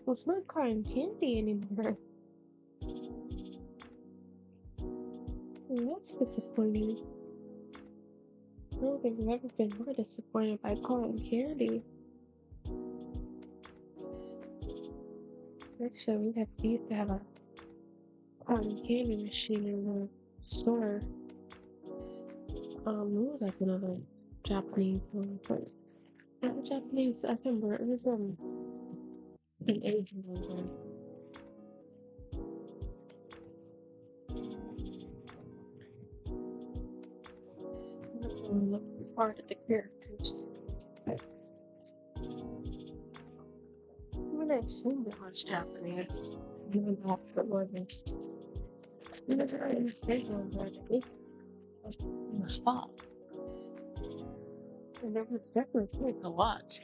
well, it's not cotton candy anymore. Well, that's disappointing. I don't think I've ever been more disappointed by cotton candy. Actually, we used to have a cotton candy machine in the store. It was like another Japanese one, but not Japanese. I remember it was an Asian one. I don't really look hard at the characters. I mean, I assumed it was Japanese, even though it wasn't. Even though I understand where they was in the spot. And there was definitely food to watch.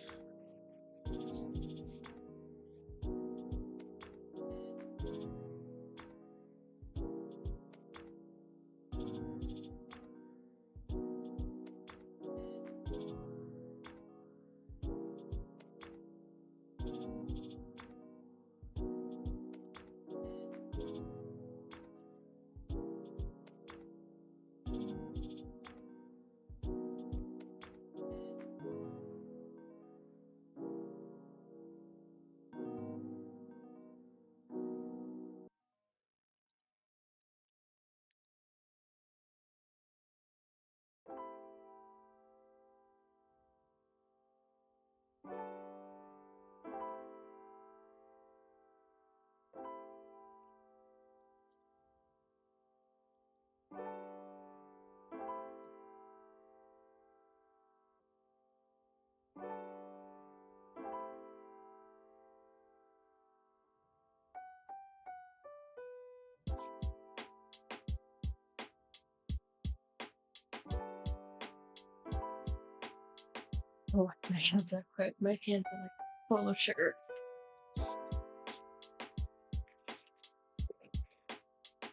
Oh, my hands are quick. My hands are like full of sugar.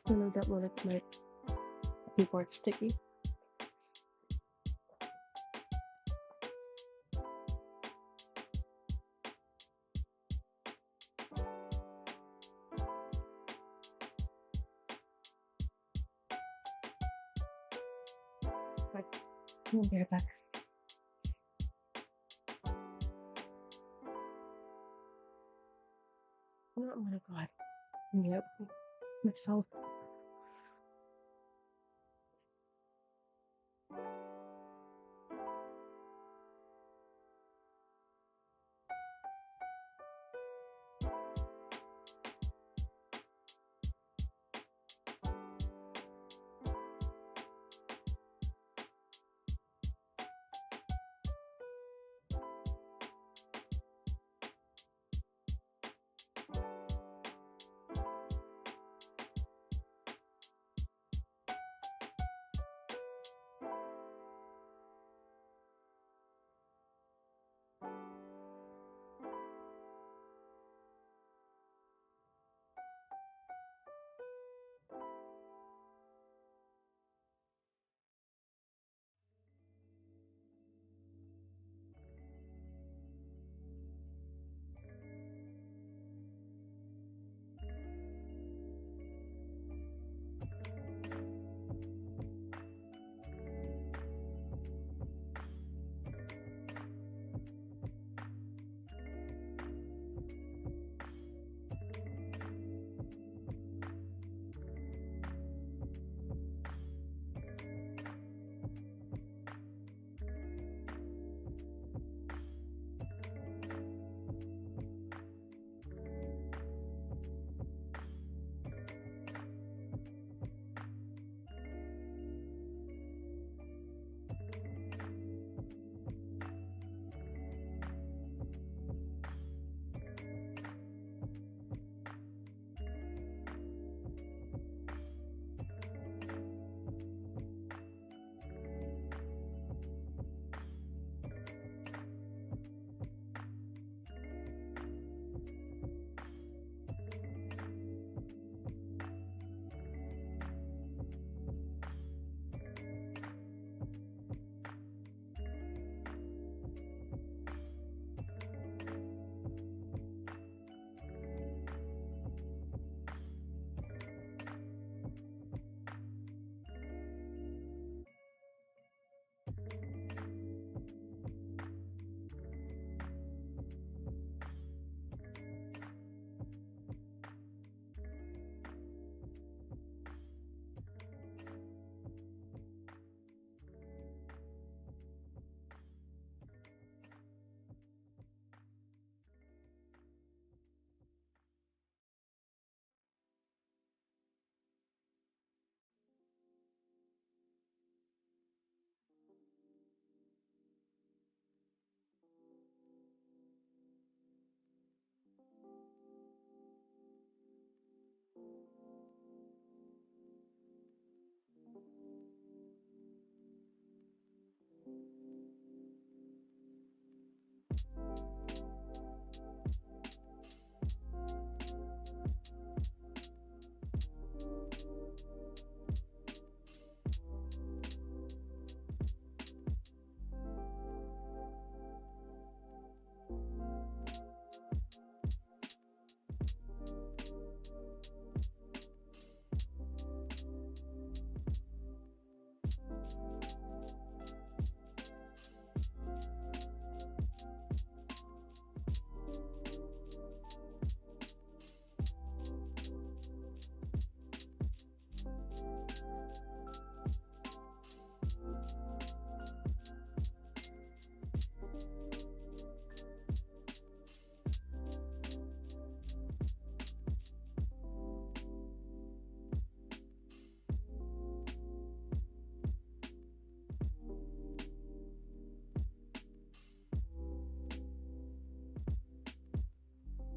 And I don't want to make my keyboard sticky. Like, we'll be right back. Oh my god. Yep. Myself.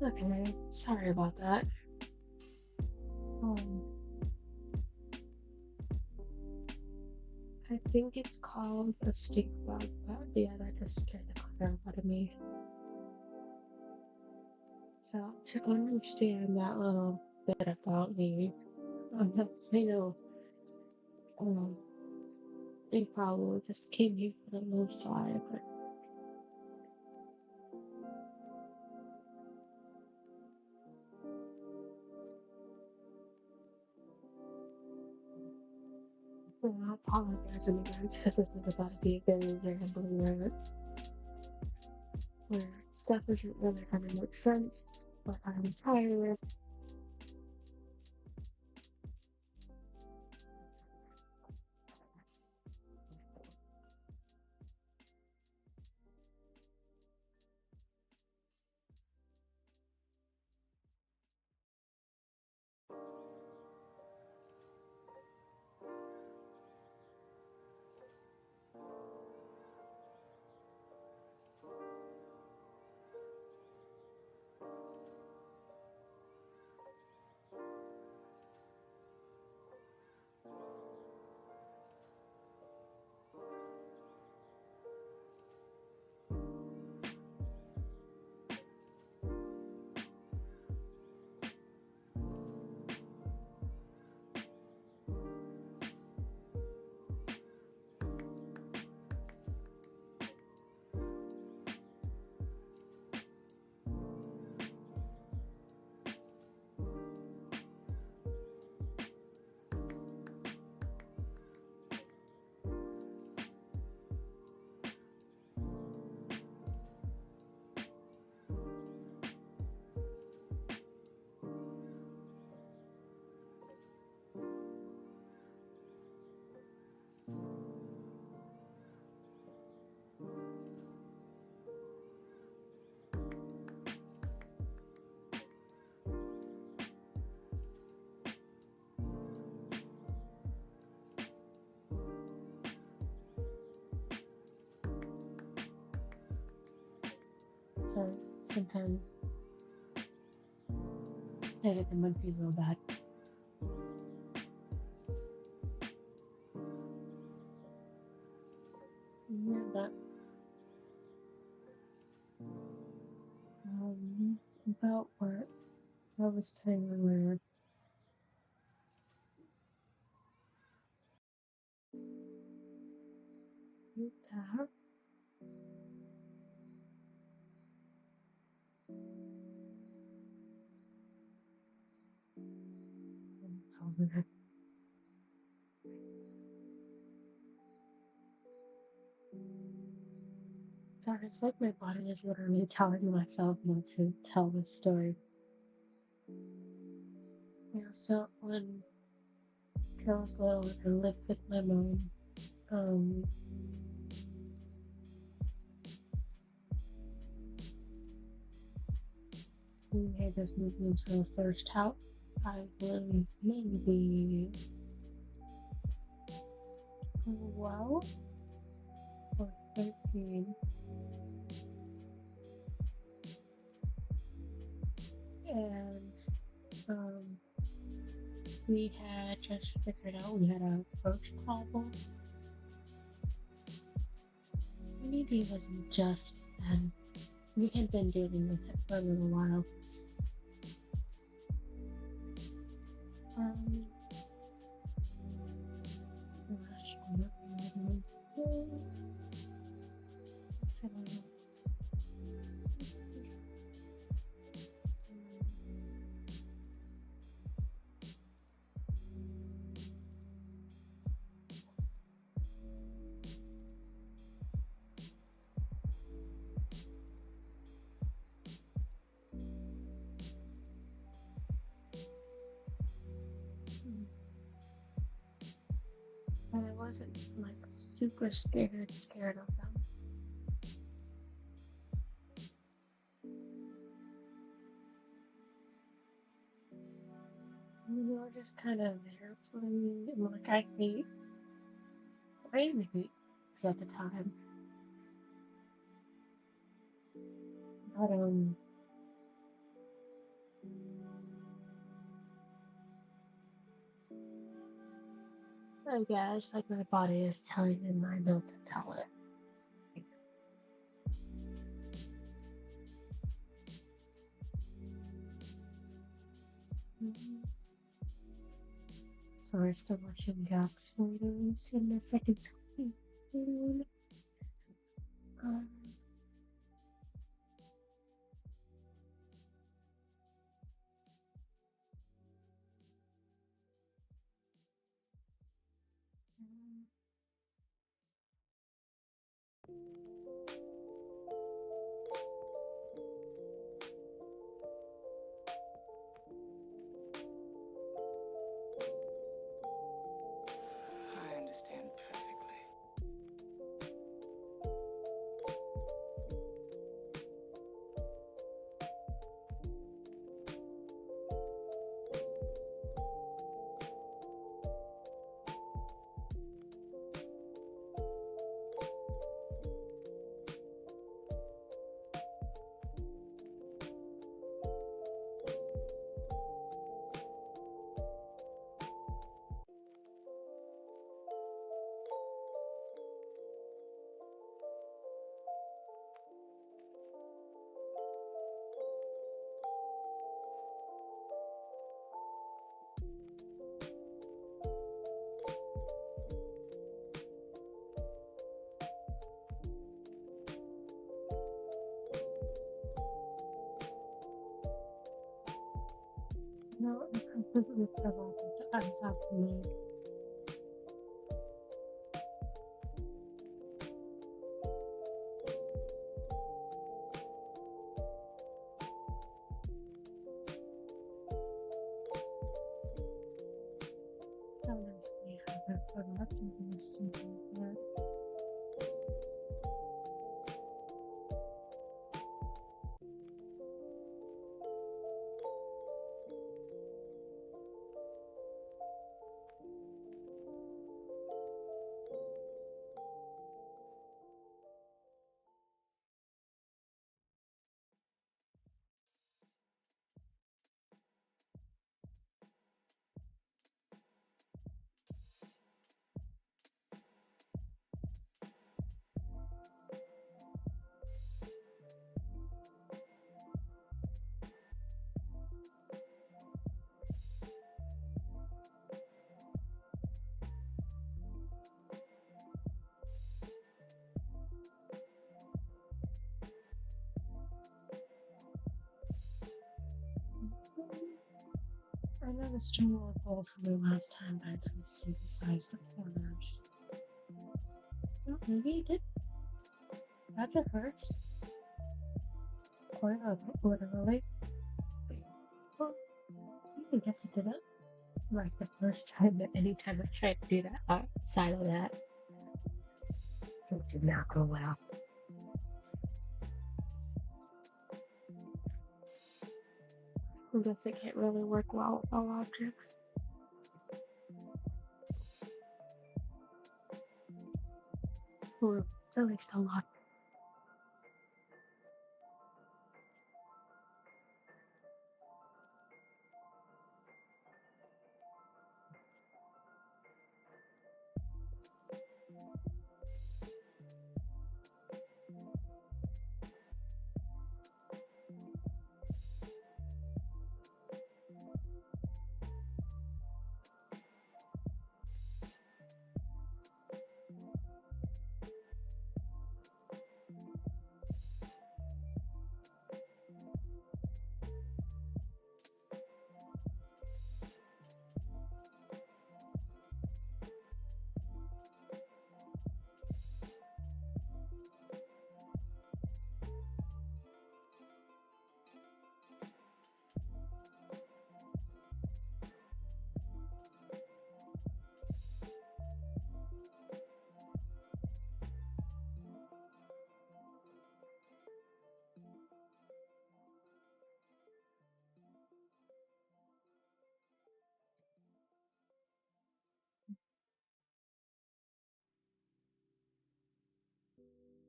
Okay, sorry about that. Um, I think it's called a stink bug, but yeah, that just scared the crap out of me. So to understand that little bit about me, I know um, they probably just came here for the low side, but I apologize in advance because this is about to be a very rambling rant where stuff isn't really gonna make sense, but I'm tired. So sometimes I get the monkeys real bad. Yeah, but about what I was saying earlier, that so it's like my body is literally telling myself not to tell this story. Yeah, so when I was little, I lived with my mom. Um, we had just moved into our first house. I was maybe 12 or 13, and um, we had just figured out we had a first problem. Maybe it wasn't just then. We had been dealing with it for a little while. Um, gosh, I'm not remembering. I don't know. And I wasn't like super scared of them. They were just kind of there for me. And like I didn't hate kids at the time, but I guess like my body is telling my mind not to tell it. Mhm. So we're still watching Jack's photos in the second screen. Um, I understand perfectly. no, I completely forgot to untap me. That reminds me, I forgot something simple. But I know the string will hold for me last time, but I didn't synthesize the corners. Oh, maybe it did. That's a first. Quite literally. Well, I guess it didn't. Like the first time that anytime I tried to do that outside of that, it did not go well. I guess it can't really work well with all objects. Or at least a lot.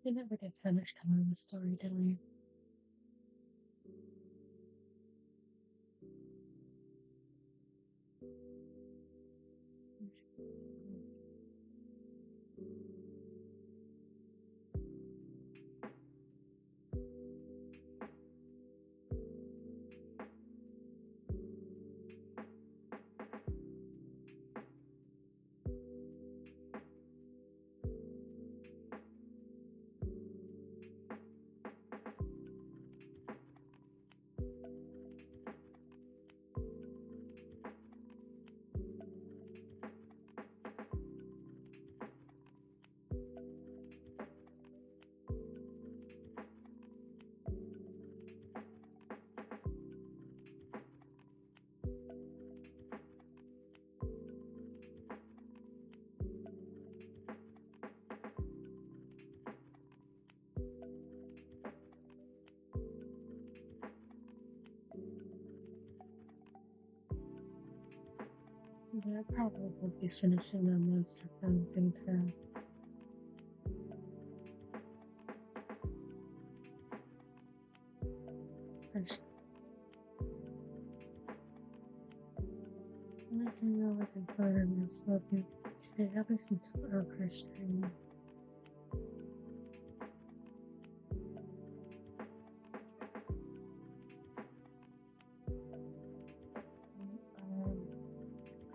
We never get finished telling the story, did we? Yeah, I probably will be finishing the monster film thing too. Especially. The only thing I wasn't good at was smoking today. I listened to our stream.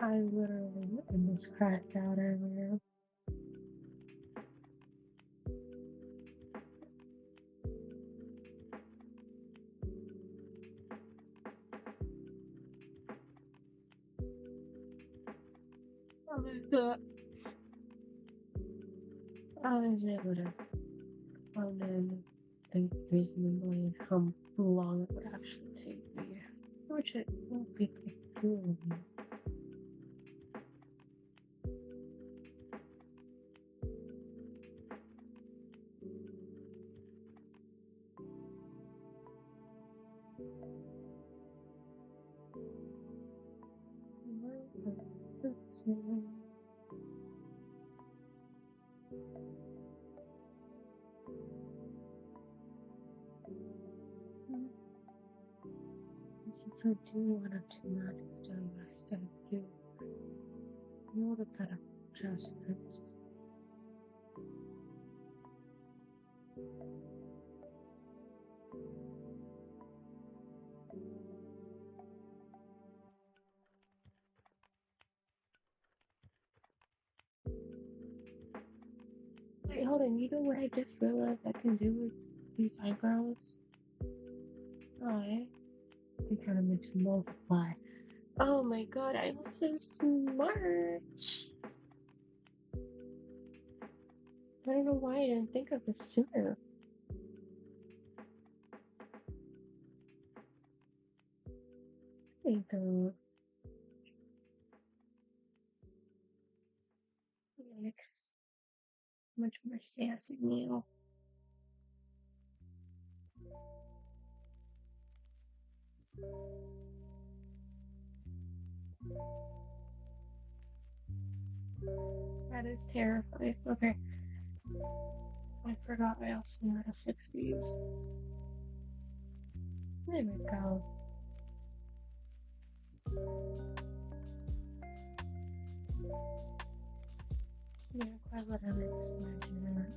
I literally almost cracked out earlier. I was able to come in think reasonably how long it would actually take me, which it won't be take too long. What was this one? Since I do want to not just doing my stuff too, in order to better adjustments. Wait, hold on. You know what I just realized I can do with these eyebrows? I kind of meant to multiply. Oh my god, I'm so smart. I don't know why I didn't think of this sooner. There you go. Yikes. Much more sassy now. That is terrifying. Okay. I forgot I also knew how to fix these. There we go. Yeah, quite what I was imagining that.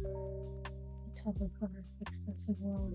I totally forgot to fix this as well.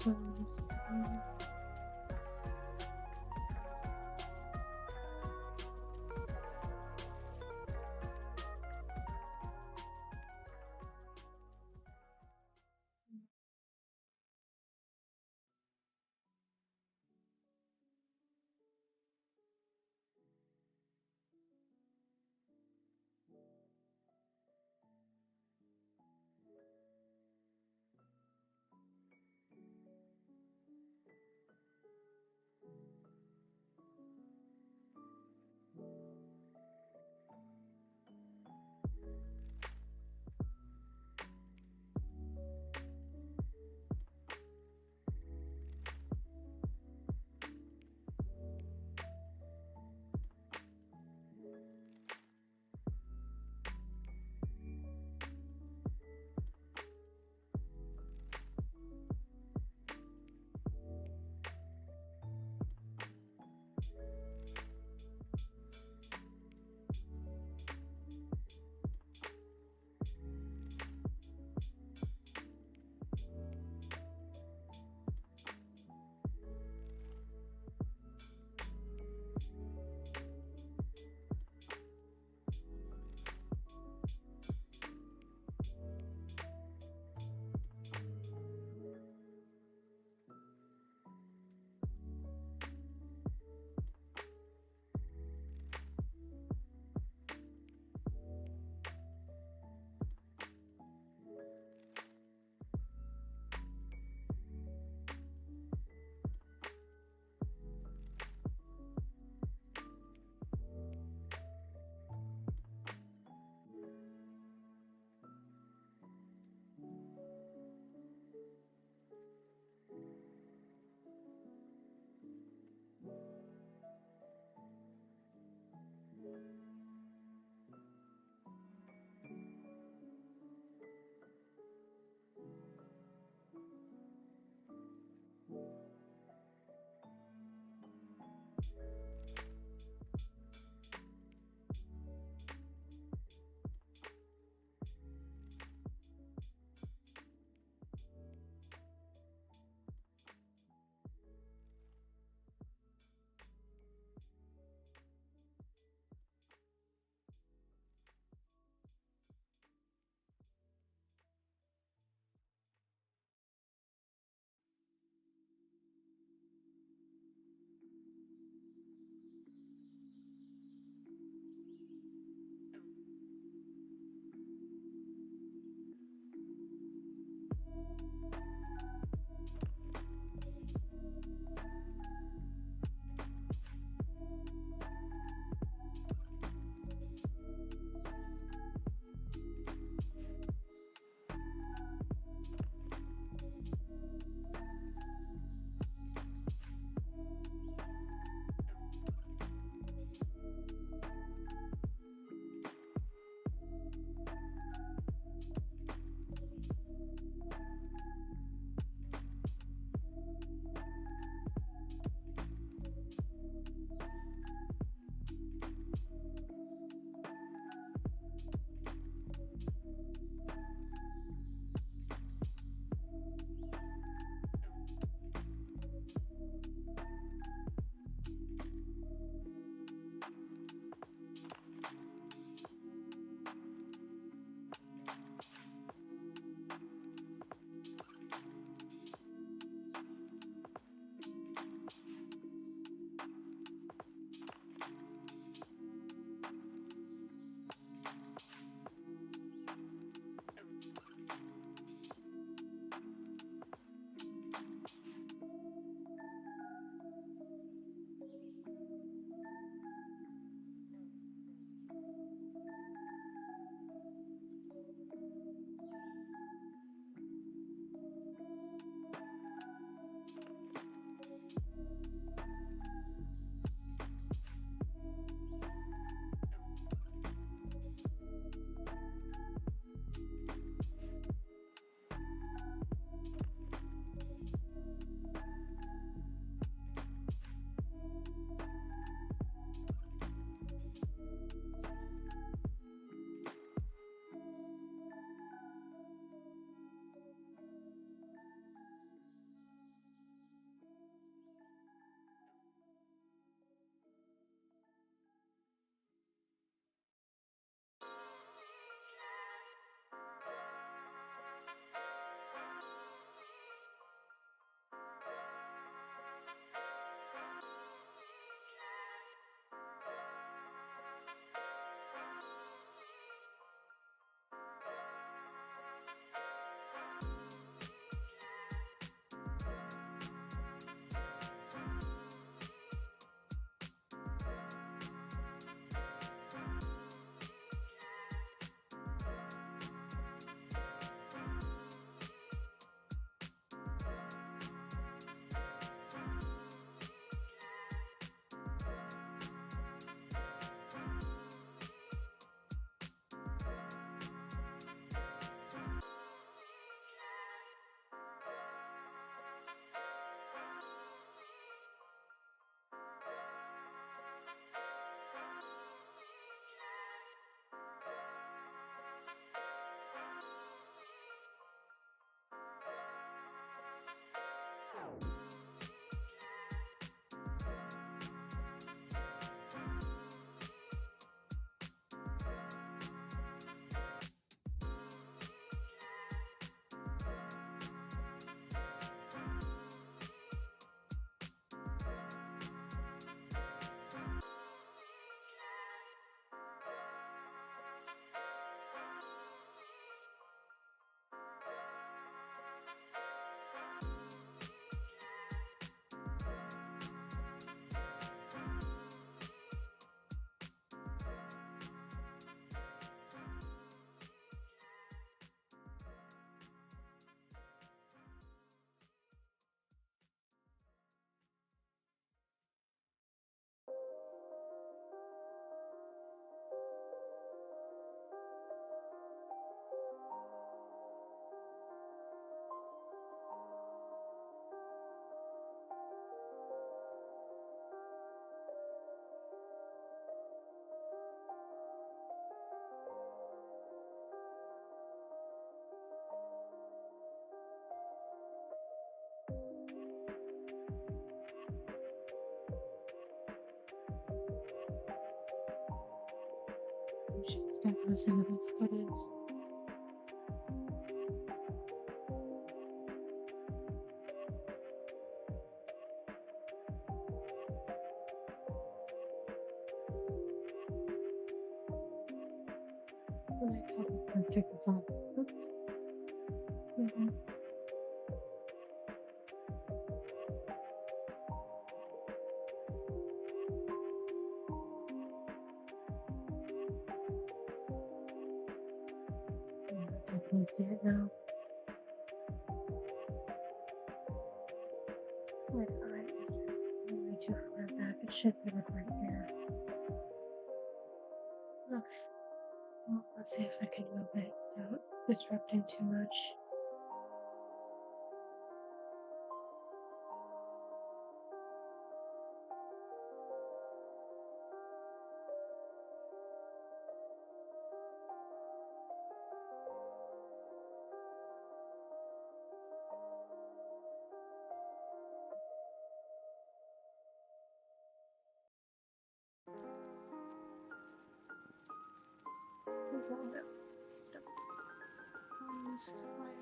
So this one. You should start listening to those footage. When I talk about check this out. Oops. Can you see it now? It's alright. It's way too far back. It should be like right here. Okay. Well, let's see if I can move it without disrupting too much. Move all that stuff on this fire.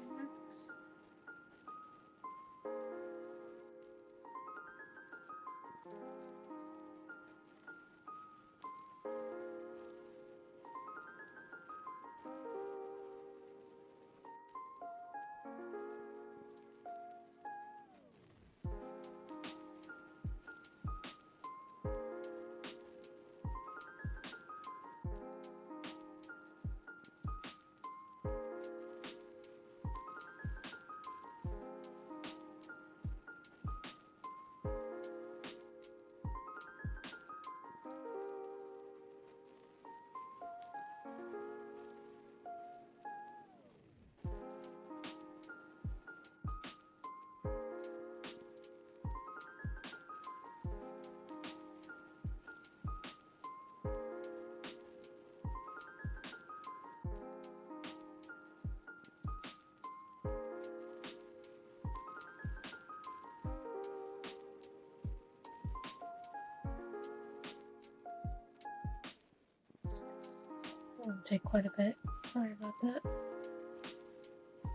It'll take quite a bit. Sorry about that.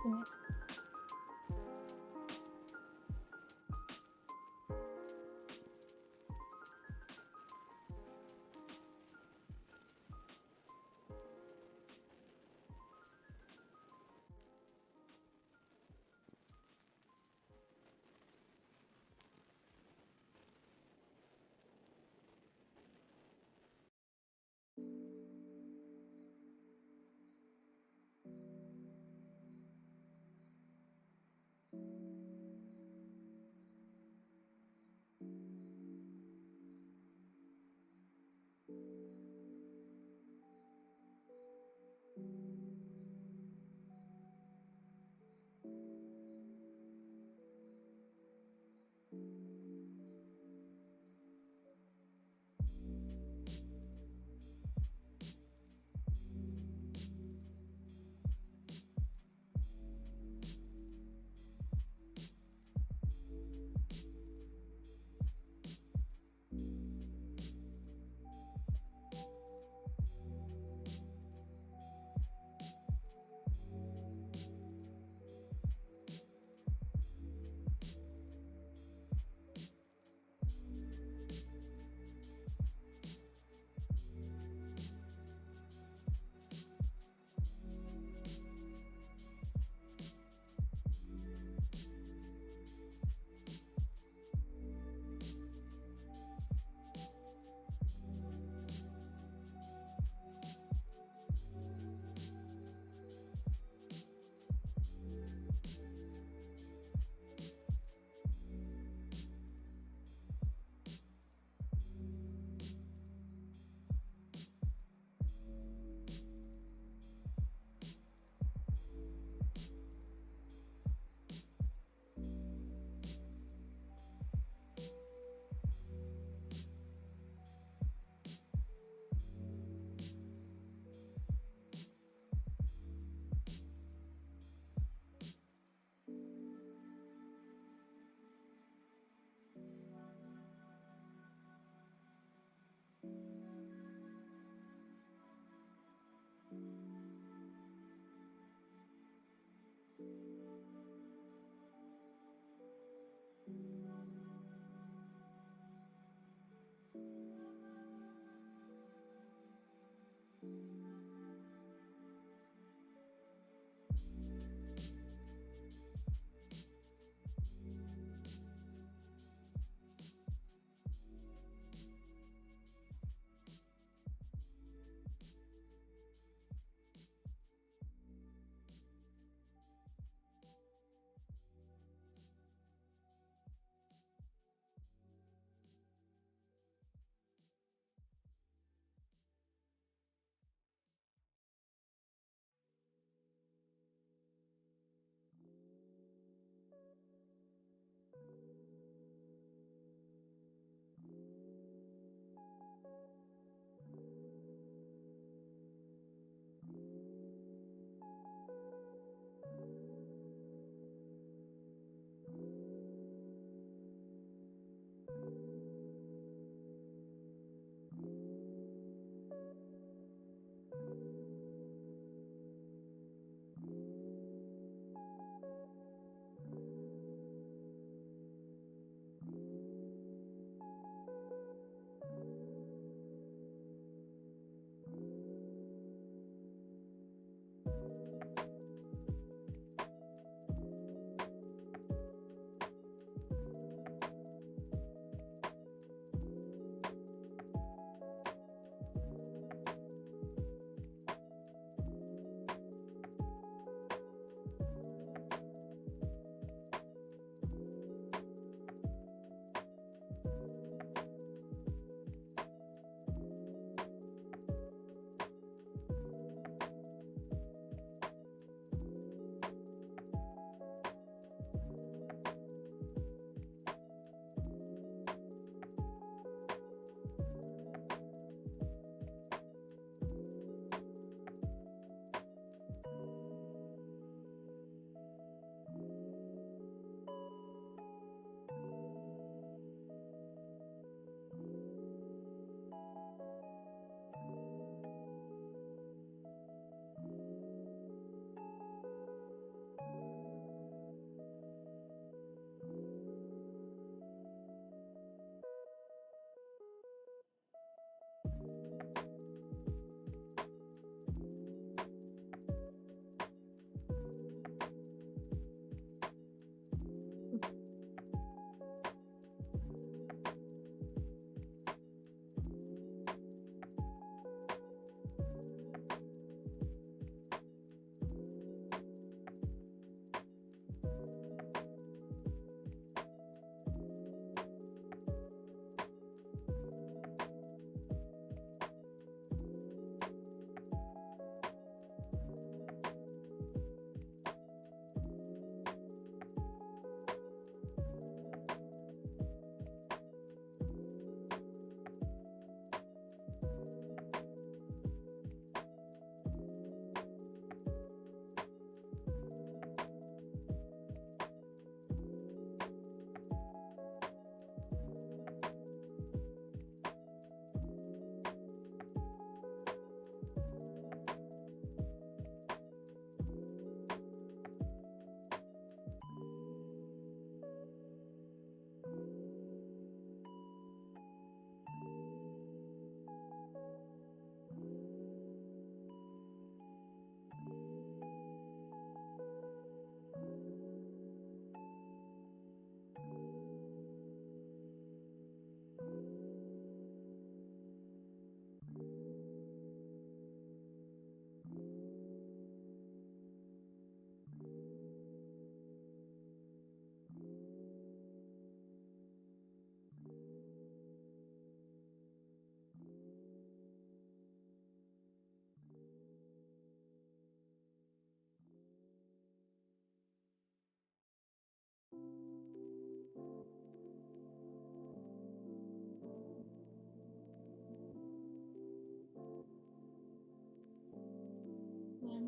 Yes.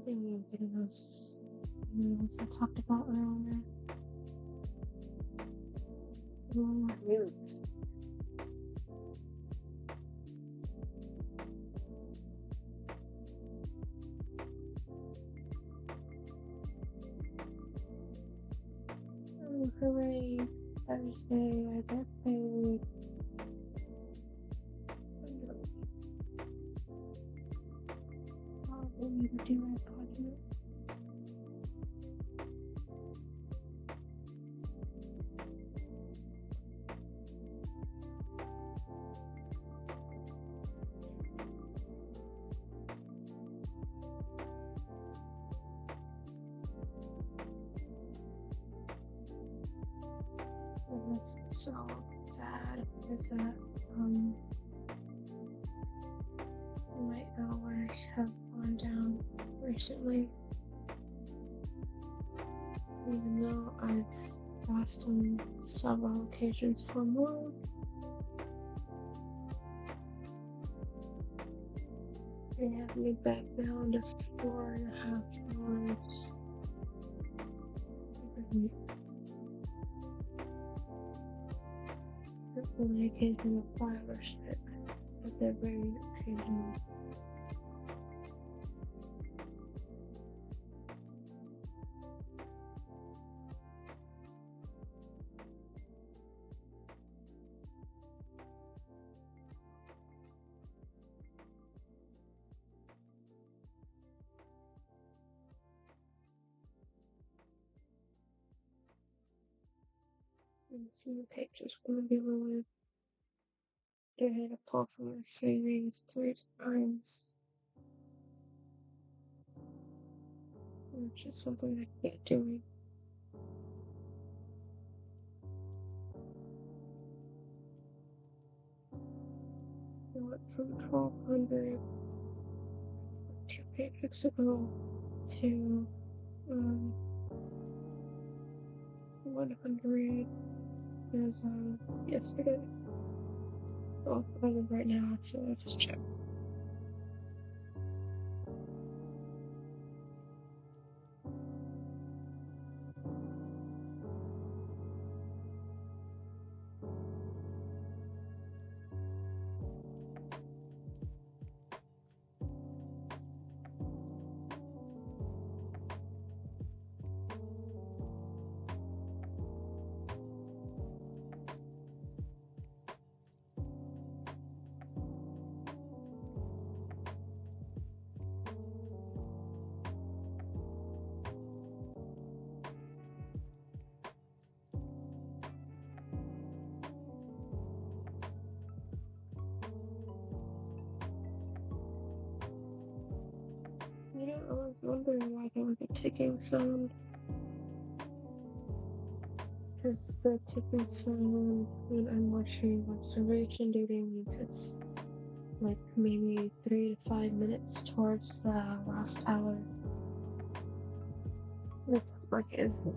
think we were getting those meals I talked about earlier. Really? Oh, hooray! Thursday, my birthday week. Oh, we need to do our podcast. And it's so sad is that my hours have gone down recently. Even though I've asked on several occasions for more. They have me back down to 4.5 hours every week. Only occasional 5 or 6, but they're very occasional. And so the page is going to be ruined. I had to pull from my savings 3 times, which is something I can't do. I went from 1,200 2 paychecks ago to 100 as yesterday. Oh, as of right now, actually, I just checked. You know, I was wondering why they would be ticking sound. Because the ticking sound when I'm watching observation duty means it's like maybe 3 to 5 minutes towards the last hour. Which like is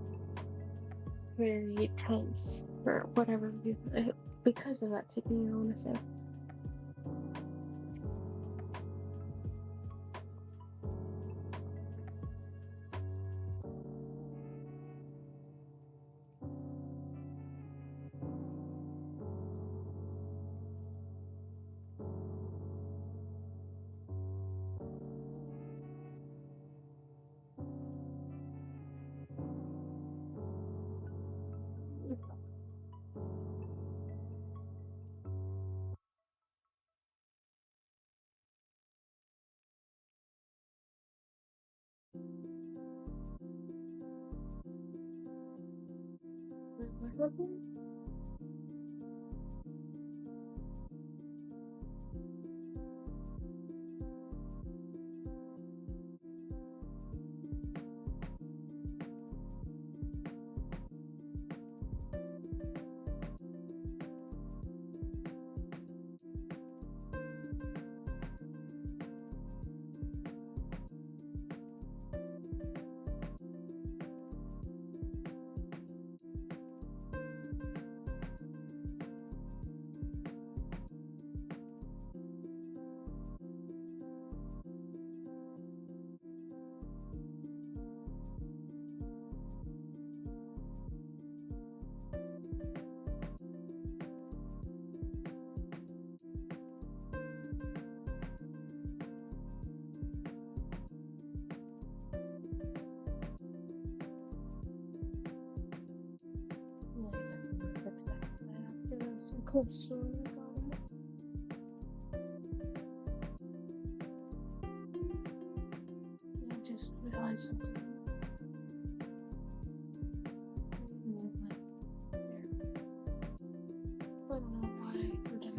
very tense for whatever reason. Because of that ticking, I want to say. What happened? so close to when I got it. I just realized something. I don't know why I did it.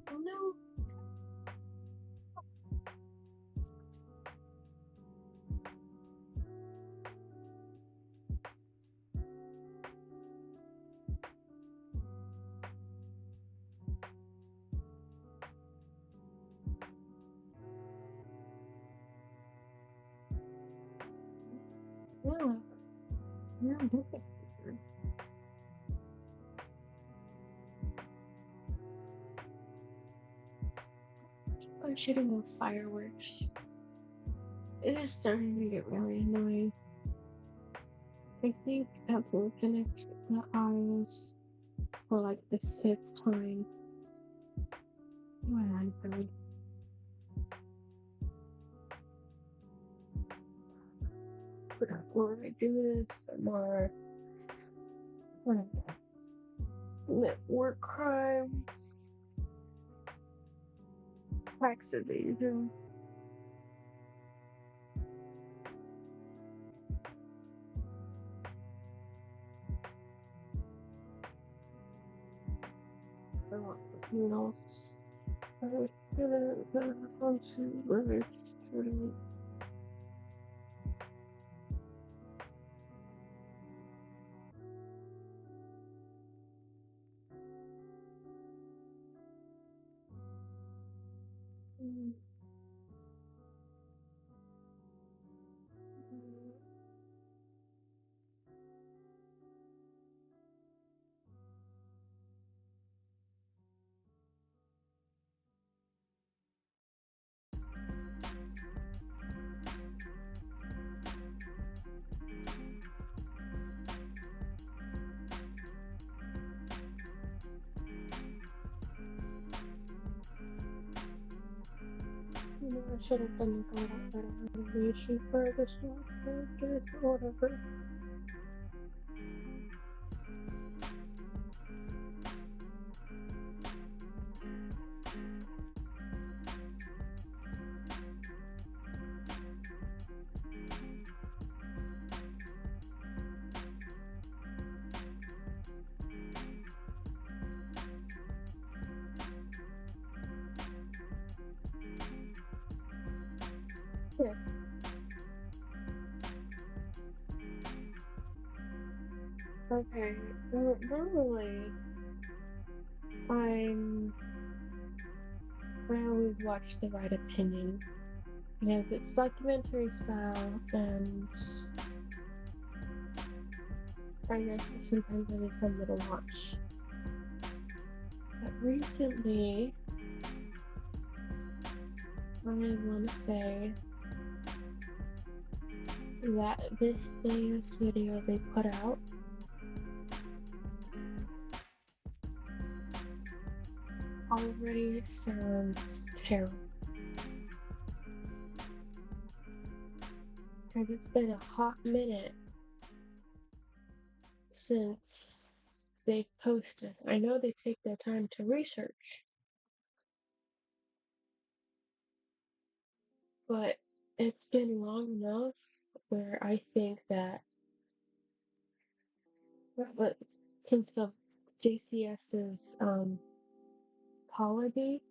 Oh no. Yeah. Yeah, that's it. I'm shooting off fireworks. It is starting to get really annoying. I think I've finished the eyes for like the 5th time. When I'm third. Before I do this, some more network crimes, tax evasion. I want something else. I was gonna have to really shooting. I should have done the god out better motivation for this one. Good, whatever. Yeah. Okay. Normally, I always watch The Right Opinion because it's documentary style and I guess sometimes it is fun to watch. But recently, I want to say that this latest video they put out already sounds terrible. Because it's been a hot minute since they posted. I know they take their time to research, but it's been long enough where I think that but since the JCS's apology,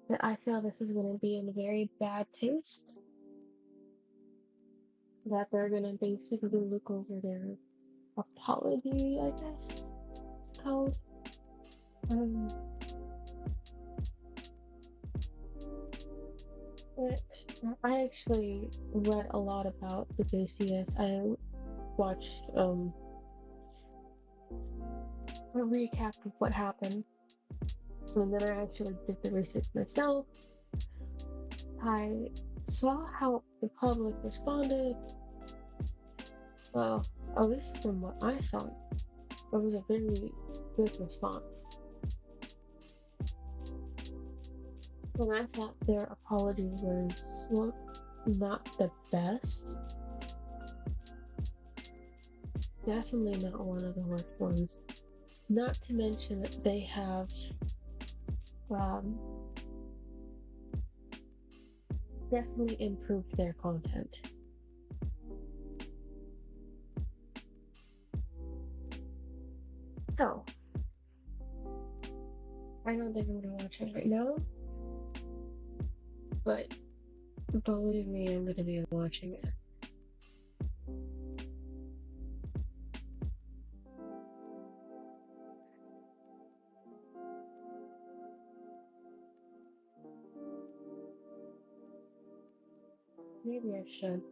that I feel this is going to be in very bad taste. That they're going to basically look over their apology, I guess it's called. Um, but I actually read a lot about the JCS. I watched a recap of what happened, and then I actually did the research myself. I saw how the public responded. Well, at least from what I saw, it was a very good response. And I thought their apology was, well, not the best. Definitely not one of the worst ones. Not to mention that they have definitely improved their content. So, I don't think I'm gonna watch it right now, but believe me, I'm gonna be watching it. Maybe I should.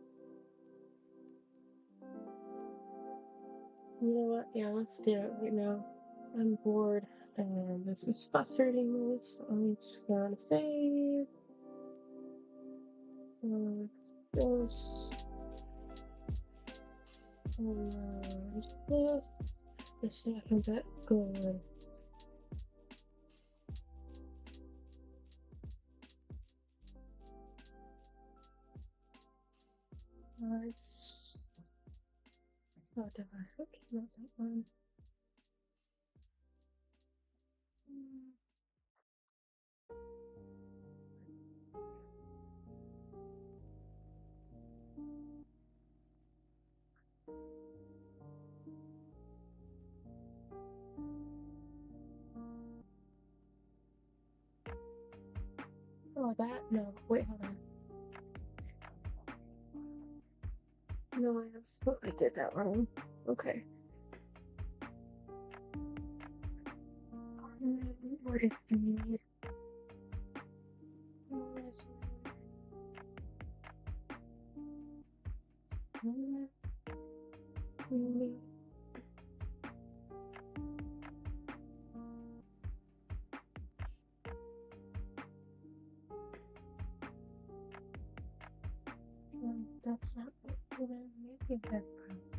You know what? Yeah, let's do it right now. I'm bored and this is frustrating me, so I'm just gonna save. This. This. Just so I can get going. Nice. Oh, did I? Okay, not that one. Oh, that? No. Wait, hold on. No, I did that wrong. Okay. What did the that's not what maybe that's probably.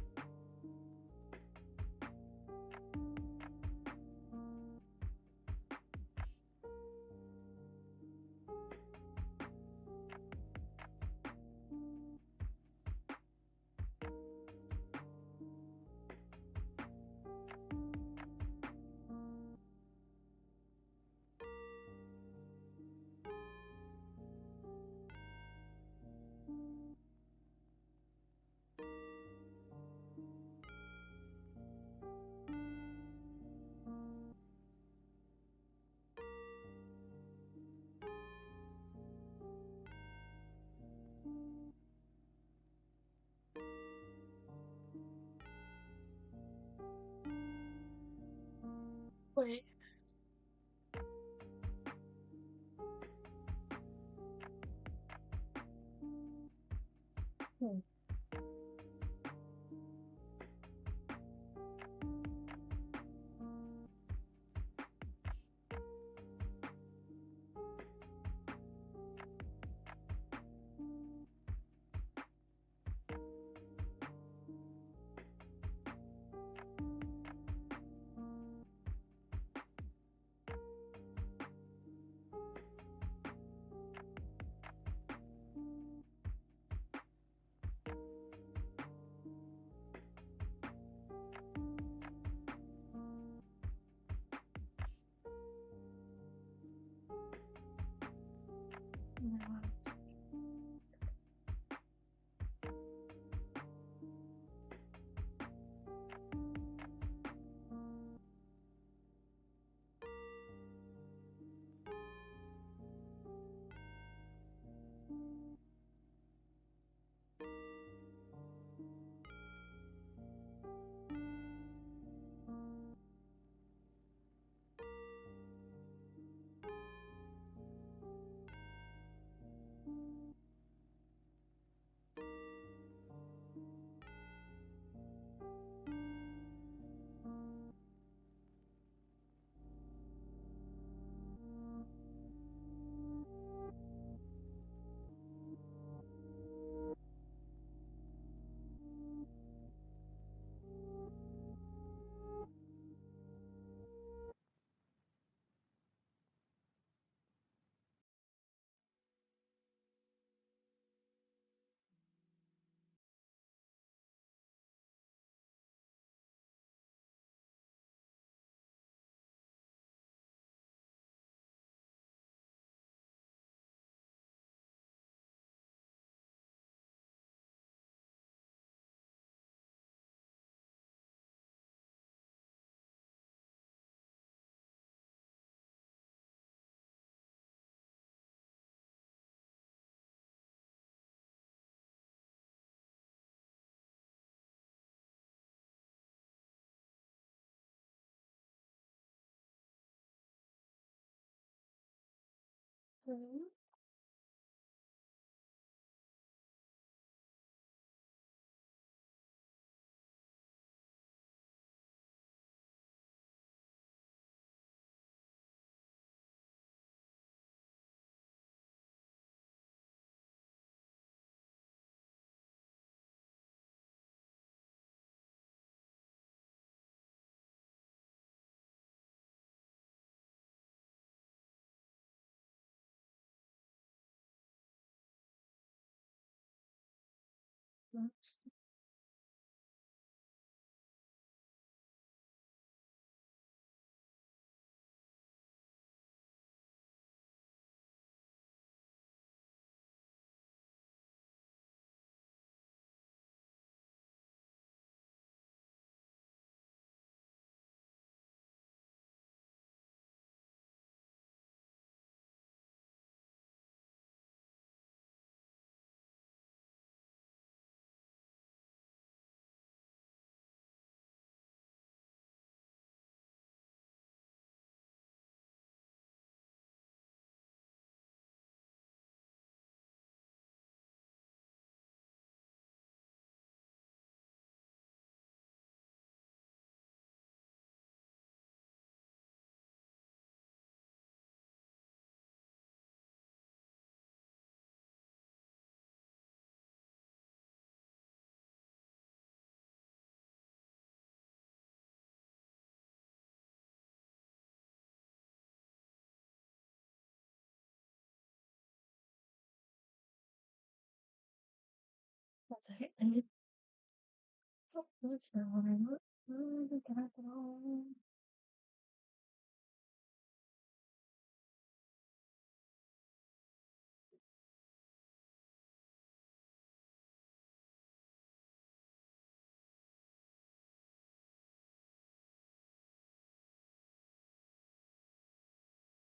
Wait. Hmm. Mhm. Oops. One second. Oh, that's not what I want.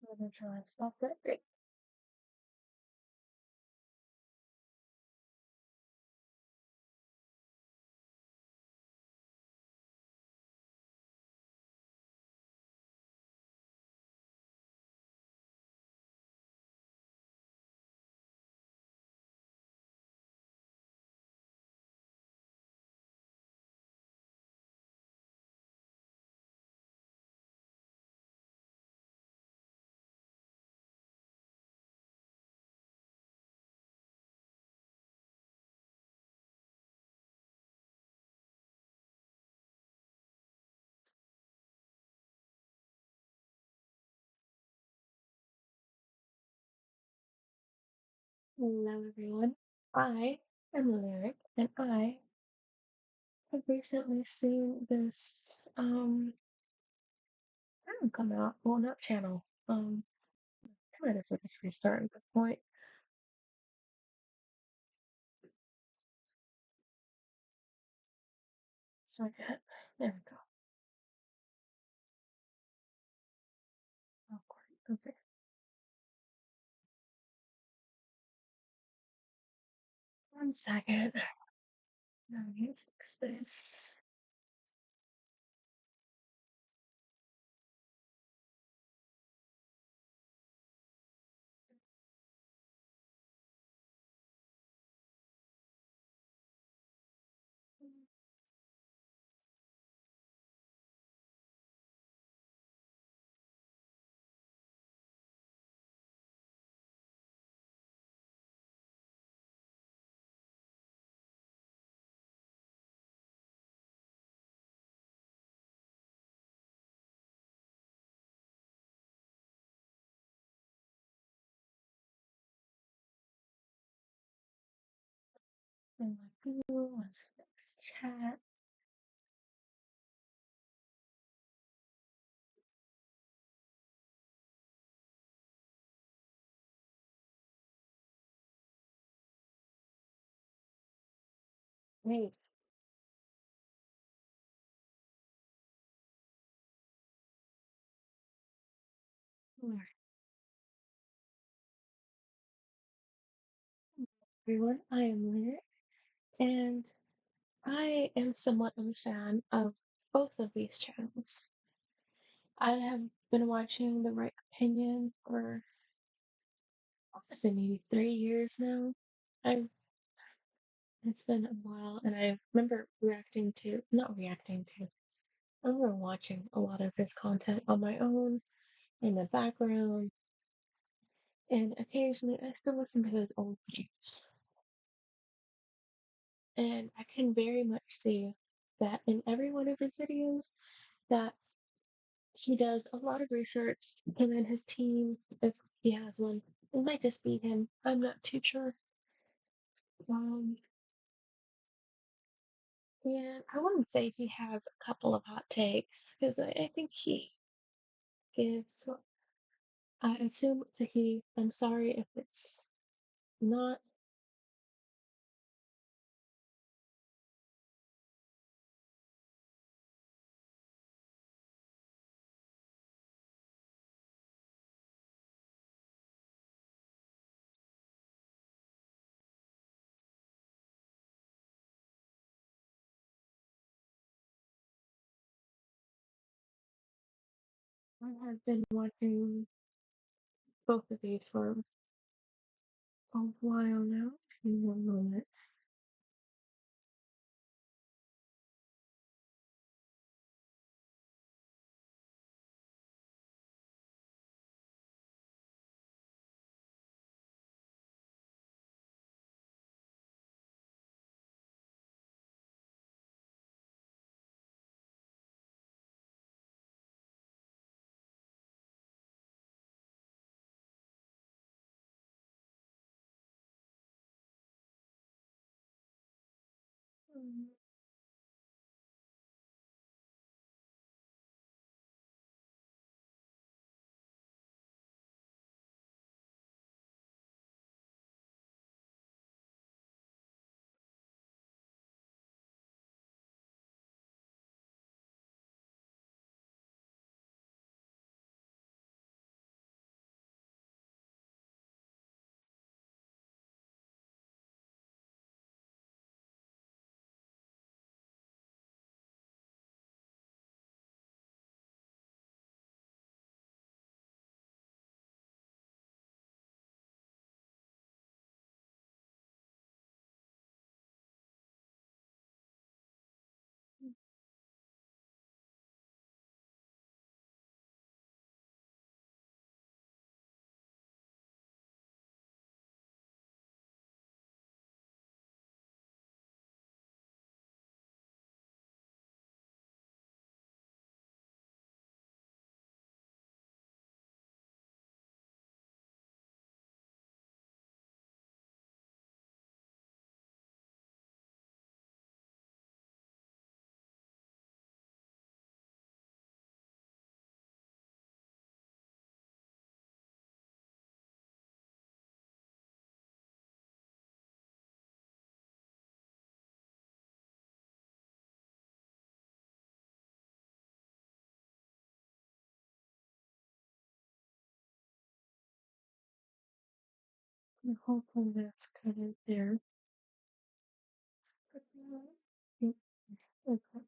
I'm gonna try and stop that. Great. Hello, everyone. I am Lyric, and I have recently seen this channel come out. Well, not channel. I might as well just restart at this point. Second. There we go. Oh, great. Okay. One second. Let me fix this. And like, Google, let's fix chat. Wait. Alright, everyone, I am Lyric, and I am somewhat of a fan of both of these channels. I have been watching The Right Opinion for I say maybe 3 years now. I've It's been a while, and I remember not reacting to, I remember watching a lot of his content on my own in the background, and occasionally I still listen to his old videos. And I can very much see that in every one of his videos that he does a lot of research, him and his team, if he has one. It might just be him. I'm not too sure. Um, and I wouldn't say he has a couple of hot takes because I think he gives. I assume it's a he. I'm sorry if it's not. I have been watching both of these for a while now. Give me one moment. Mm, hopefully that's kind of there. Mm, okay.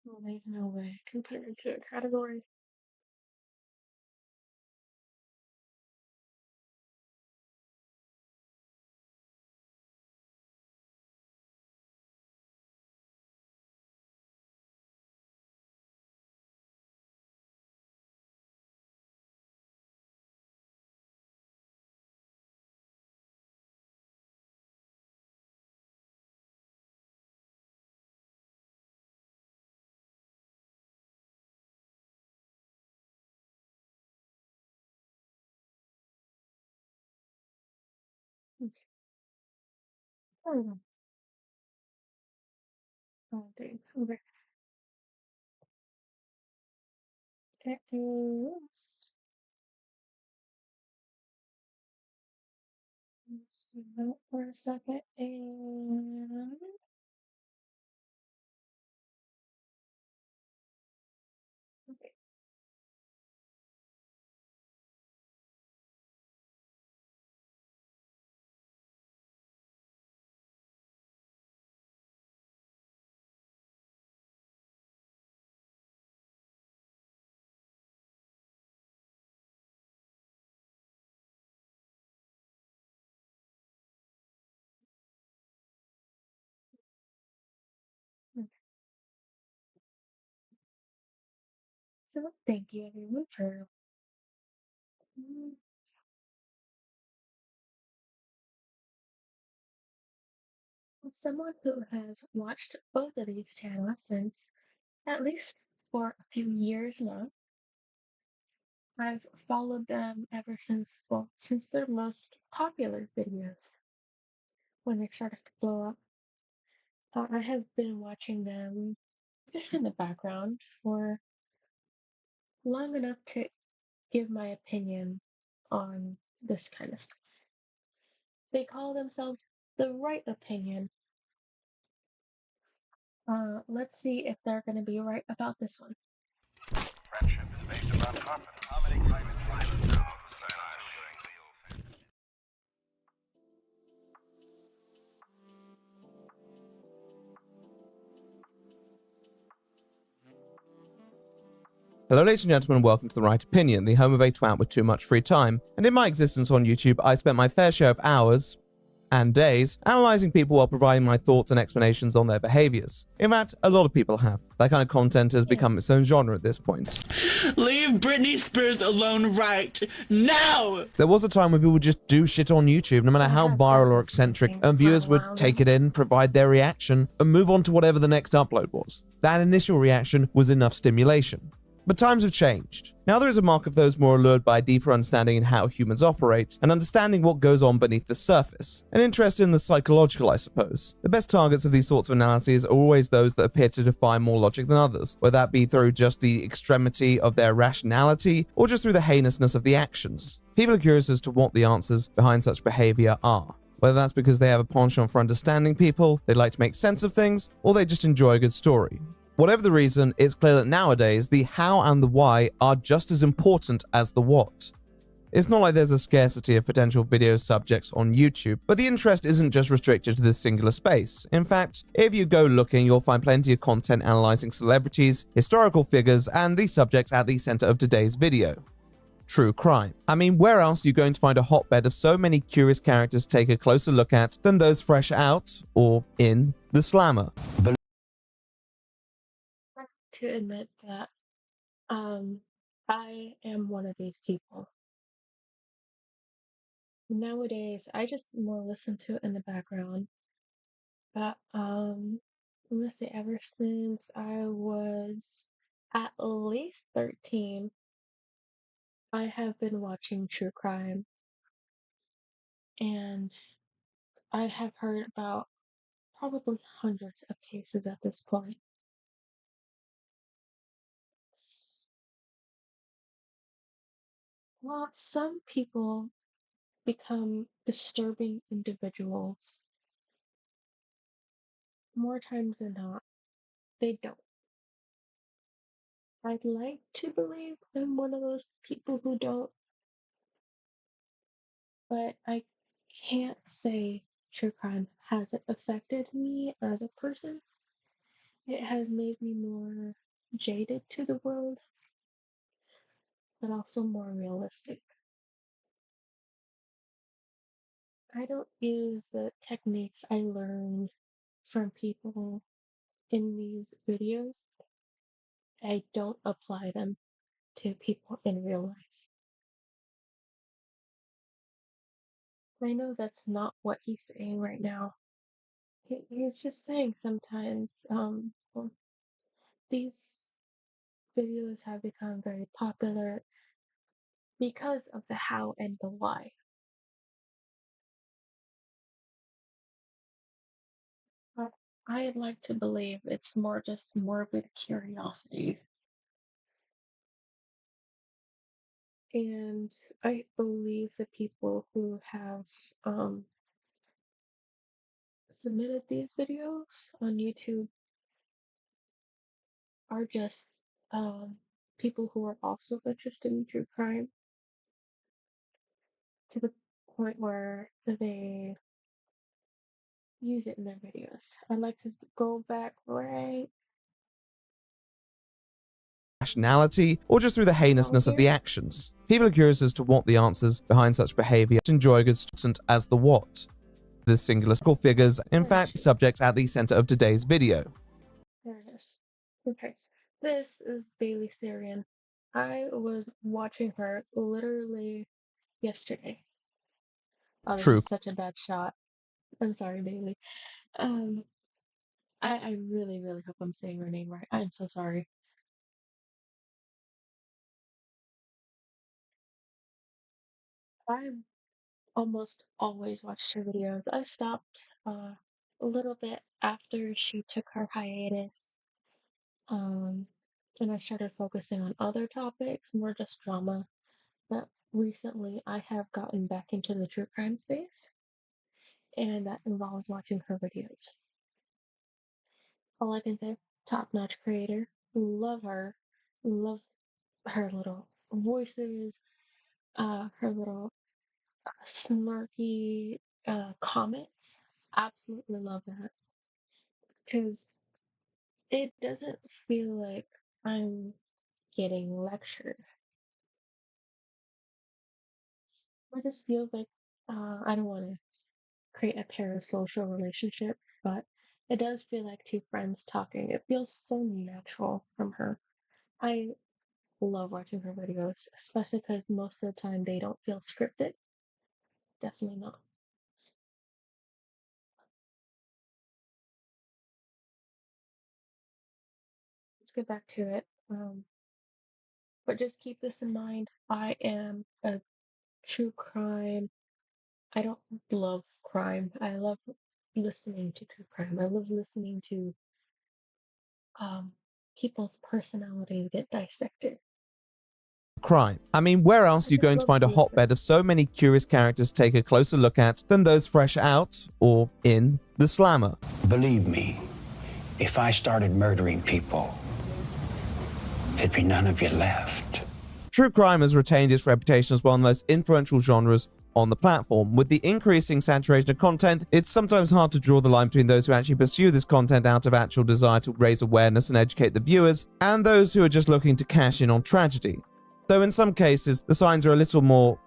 Well, there's no way I can put it into a category. Hmm. Oh, dang. Okay. It is. Let's do that for a second. And. Okay. Okay. So, thank you everyone for. Mm, Someone who has watched both of these channels since at least for a few years now. I've followed them ever since, well, since their most popular videos when they started to blow up. I have been watching them just in the background for long enough to give my opinion on this kind of stuff. They call themselves the right opinion. Let's see if they're going to be right about this one. Hello ladies and gentlemen, welcome to The Right Opinion, the home of a twat with too much free time. And in my existence on YouTube, I spent my fair share of hours and days analysing people while providing my thoughts and explanations on their behaviours. In fact, a lot of people have. That kind of content has become its own genre at this point. Leave Britney Spears alone right now! There was a time when people would just do shit on YouTube, no matter I how have viral done or the same eccentric, thing and for a viewers would while take now. it in, provide their reaction, and move on to whatever the next upload was. That initial reaction was enough stimulation. But times have changed. Now there is a mark of those more allured by a deeper understanding in how humans operate, and understanding what goes on beneath the surface. An interest in the psychological, I suppose. The best targets of these sorts of analyses are always those that appear to defy more logic than others, whether that be through just the extremity of their rationality, or just through the heinousness of the actions. People are curious as to what the answers behind such behavior are. Whether that's because they have a penchant for understanding people, they like to make sense of things, or they just enjoy a good story. Whatever the reason, it's clear that nowadays the how and the why are just as important as the what. It's not like there's a scarcity of potential video subjects on YouTube, but the interest isn't just restricted to this singular space. In fact, if you go looking, you'll find plenty of content analyzing celebrities, historical figures, and these subjects at the center of today's video. True crime. I mean, where else are you going to find a hotbed of so many curious characters to take a closer look at than those fresh out, or in, the slammer? I have to admit that I am one of these people. Nowadays, I just more listen to it in the background. But I'm gonna say ever since I was at least 13, I have been watching true crime, and I have heard about probably hundreds of cases at this point. S- Well, some people become disturbing individuals. More times than not, they don't. I'd like to believe I'm one of those people who don't, but I can't say true crime hasn't affected me as a person. It has made me more jaded to the world, but also more realistic. I don't use the techniques I learned from people in these videos. I don't apply them to people in real life. I know that's not what he's saying right now. He's just saying sometimes well, these videos have become very popular because of the how and the why. But I'd like to believe it's more just morbid curiosity. And I believe the people who have um, submitted these videos on YouTube are just people who are also interested in true crime to the point where they use it in their videos. I'd like to go back right Rationality, or just through the heinousness of the here. actions. People are curious as to what the answers behind such behavior enjoy a good student as the what. The singular figures, in fact, subjects at the center of today's video. There it is. Okay. This is Bailey Syrian. I was watching her literally yesterday. Oh, this True. is such a bad shot. I'm sorry, Bailey. Um, I really, really hope I'm saying her name right. I'm so sorry. I've almost always watched her videos. I stopped a little bit after she took her hiatus. Um, and I started focusing on other topics, more just drama. But recently I have gotten back into the true crime space, and that involves watching her videos. All I can say, top-notch creator. Love her. Love her little voices, her little snarky comments. Absolutely love that. Because it doesn't feel like I'm getting lectured. It just feels like I don't want to create a parasocial relationship, but it does feel like two friends talking. It feels so natural from her. I love watching her videos, especially because most of the time they don't feel scripted. Definitely not. Let's get back to it. But just keep this in mind. I am a true crime. I don't love crime. I love listening to true crime. I love listening to um, people's personalities get dissected. Crime. I mean, where else I are you just going to love find to a listen. hotbed of so many curious characters to take a closer look at than those fresh out, or in, the slammer? Believe me, if I started murdering people, there'd be none of you left. True crime has retained its reputation as one of the most influential genres on the platform. With the increasing saturation of content, it's sometimes hard to draw the line between those who actually pursue this content out of actual desire to raise awareness and educate the viewers, and those who are just looking to cash in on tragedy. Though in some cases, the signs are a little more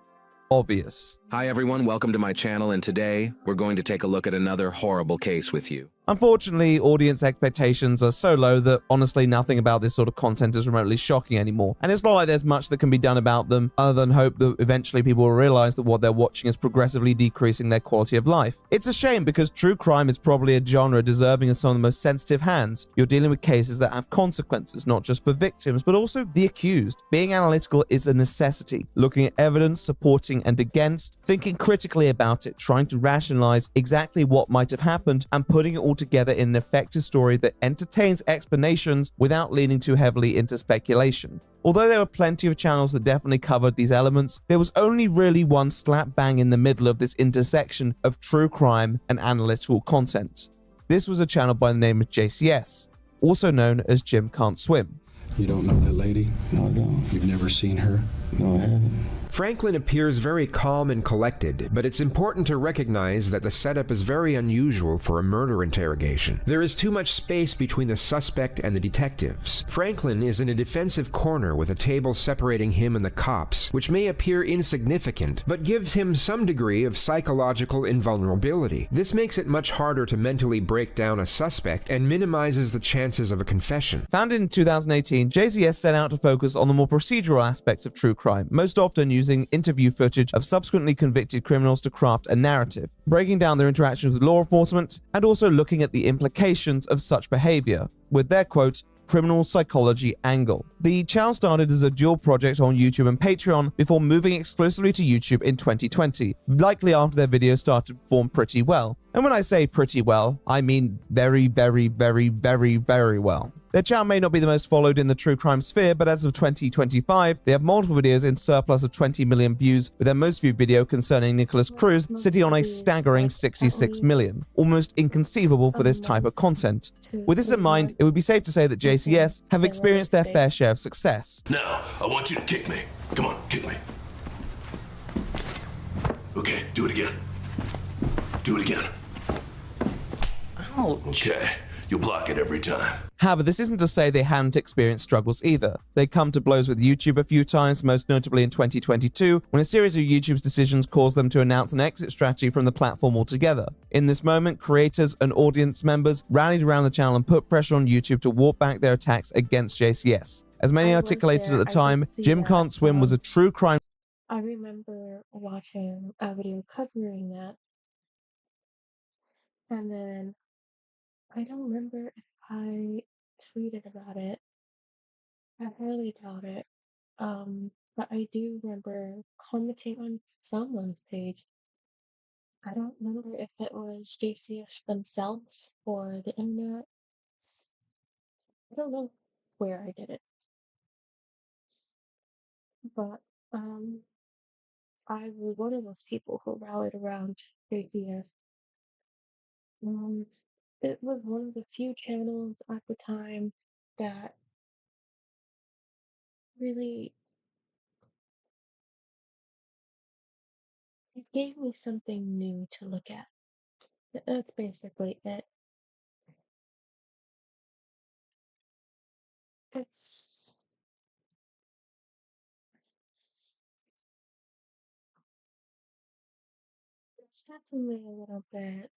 obvious. Hi everyone, welcome to my channel, and today we're going to take a look at another horrible case with you. Unfortunately, audience expectations are so low that honestly nothing about this sort of content is remotely shocking anymore, and it's not like there's much that can be done about them other than hope that eventually people will realize that what they're watching is progressively decreasing their quality of life. It's a shame because true crime is probably a genre deserving of some of the most sensitive hands. You're dealing with cases that have consequences, not just for victims, but also the accused. Being analytical is a necessity, looking at evidence, supporting and against, thinking critically about it, trying to rationalize exactly what might have happened, and putting it all together in an effective story that entertains explanations without leaning too heavily into speculation. Although there were plenty of channels that definitely covered these elements, there was only really one slap bang in the middle of this intersection of true crime and analytical content. This was a channel by the name of JCS, also known as Jim Can't Swim. You don't know that lady? No, I don't. You've never seen her? No, I haven't. Franklin appears very calm and collected, but it's important to recognize that the setup is very unusual for a murder interrogation. There is too much space between the suspect and the detectives. Franklin is in a defensive corner with a table separating him and the cops, which may appear insignificant, but gives him some degree of psychological invulnerability. This makes it much harder to mentally break down a suspect and minimizes the chances of a confession. Founded in 2018, JCS set out to focus on the more procedural aspects of true crime, most often using interview footage of subsequently convicted criminals to craft a narrative, breaking down their interactions with law enforcement, and also looking at the implications of such behavior, with their quote, criminal psychology angle. The channel started as a dual project on YouTube and Patreon before moving exclusively to YouTube in 2020, likely after their videos started to perform pretty well. And when I say pretty well, I mean very, very, very, very, very well. Their channel may not be the most followed in the true crime sphere, but as of 2025, they have multiple videos in surplus of 20 million views, with their most viewed video concerning Nicholas Cruz sitting on a staggering 66 million, almost inconceivable for this type of content. With this in mind, it would be safe to say that JCS have experienced their fair share of success. Now, I want you to kick me. Come on, kick me. Okay, do it again. Do it again. Ouch. Okay, you'll block it every time. However, this isn't to say they hadn't experienced struggles either. They come to blows with YouTube a few times, most notably in 2022, when a series of YouTube's decisions caused them to announce an exit strategy from the platform altogether. In this moment, creators and audience members rallied around the channel and put pressure on YouTube to walk back their attacks against JCS. As many articulated at the time, Jim Can't Swim was a true crime. I remember watching a video covering that, and then I don't remember if I tweeted about it. I highly doubt it. But I do remember commenting on someone's page. I don't remember if it was JCS themselves or the internet. I don't know where I did it, but I was one of those people who rallied around JCS. Um, it was one of the few channels at the time that really it gave me something new to look at. That's basically it. It's it's definitely a little bit.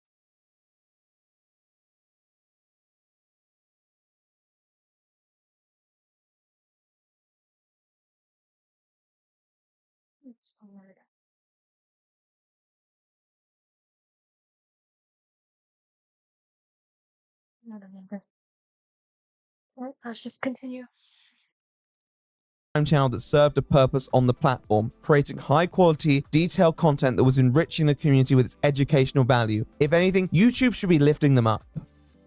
It's hard. I don't remember. Alright, let's just continue. Channel that served a purpose on the platform, creating high-quality, detailed content that was enriching the community with its educational value. If anything, YouTube should be lifting them up.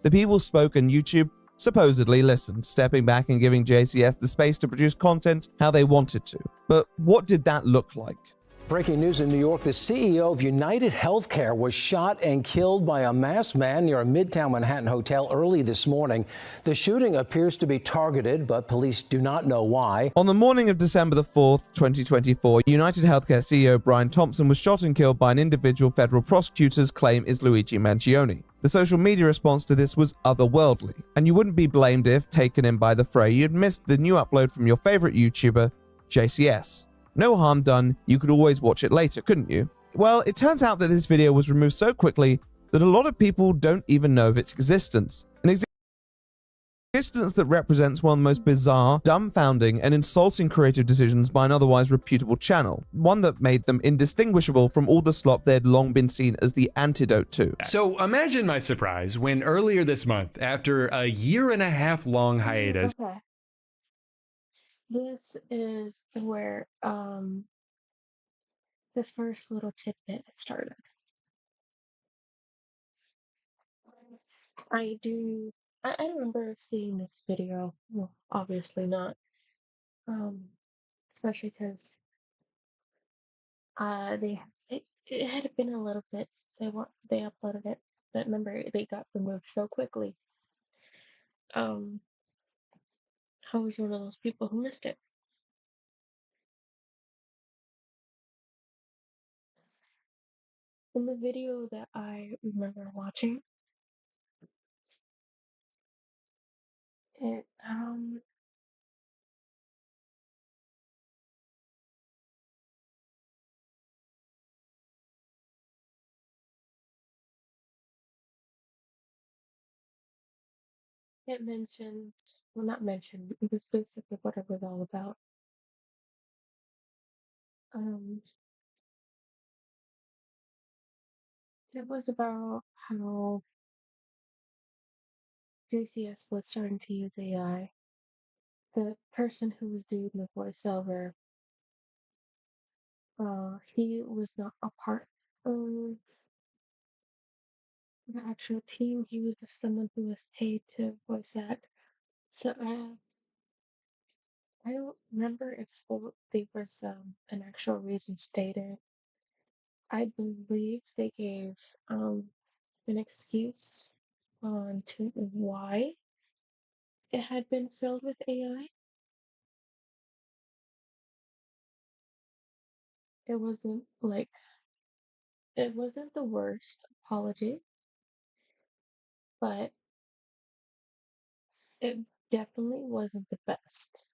The people spoke and YouTube supposedly listened, stepping back and giving JCS the space to produce content how they wanted to. But what did that look like? Breaking news in New York, the CEO of United Healthcare was shot and killed by a masked man near a Midtown Manhattan hotel early this morning. The shooting appears to be targeted, but police do not know why. On the morning of December the 4th, 2024, United Healthcare CEO Brian Thompson was shot and killed by an individual federal prosecutors claim is Luigi Mangione. The social media response to this was otherworldly, and you wouldn't be blamed if, taken in by the fray, you'd missed the new upload from your favorite YouTuber, JCS. No harm done, you could always watch it later, couldn't you? Well, it turns out that this video was removed so quickly that a lot of people don't even know of its existence. An existence that represents one of the most bizarre, dumbfounding, and insulting creative decisions by an otherwise reputable channel, one that made them indistinguishable from all the slop they'd long been seen as the antidote to. So imagine my surprise when earlier this month, after a 1.5 year long hiatus, Okay. This is where the first little tidbit started. I don't remember seeing this video. Well, obviously not. Especially because it had been a little bit since they uploaded it. But remember, they got removed so quickly. I was one of those people who missed it. In the video that I remember watching, it it mentioned, well, not mentioned, it was basically what it was all about. Um, it was about how JCS was starting to use AI. The person who was doing the voiceover, he was not a part of the actual team. He was just someone who was paid to voice act. So I don't remember if there was an actual reason stated. I believe they gave an excuse on to why it had been filled with AI. It wasn't like it wasn't the worst apology, but it definitely wasn't the best.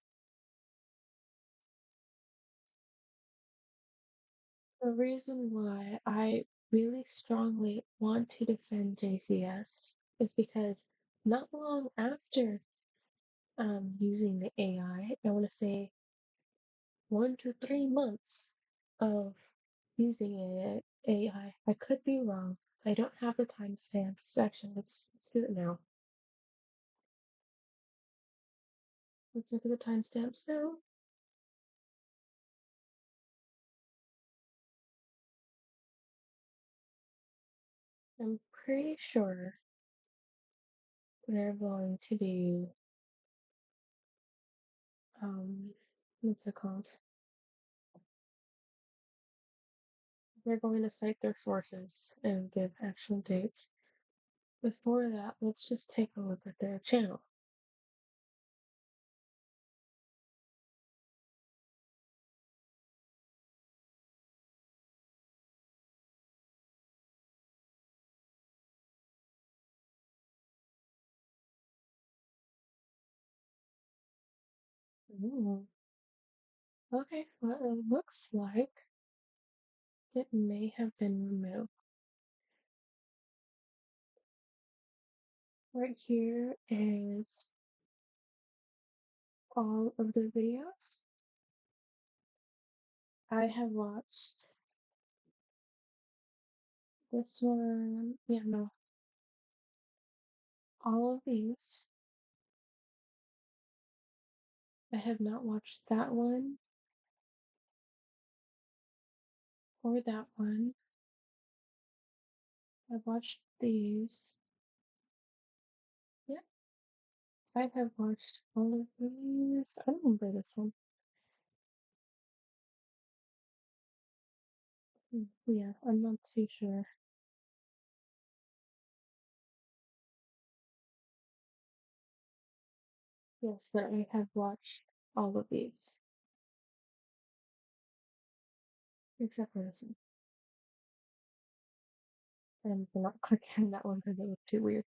The reason why I really strongly want to defend JCS is because not long after using the AI, I want to say 1 to 3 months of using AI. I could be wrong. I don't have the timestamps. Actually, let's do it now. Let's look at the timestamps now. I'm pretty sure they're going to be what's it called? They're going to cite their sources and give actual dates. Before that, let's just take a look at their channel. Ooh. Okay, well, it looks like it may have been removed. Right here is all of the videos. I have watched this one, yeah, no, all of these. I have not watched that one or that one. I've watched these. Yep, I have watched all of these. I don't remember this one. Yeah, I'm not too sure. Yes, but I have watched all of these, except for this one. And I'm not clicking on that one because it was too weird.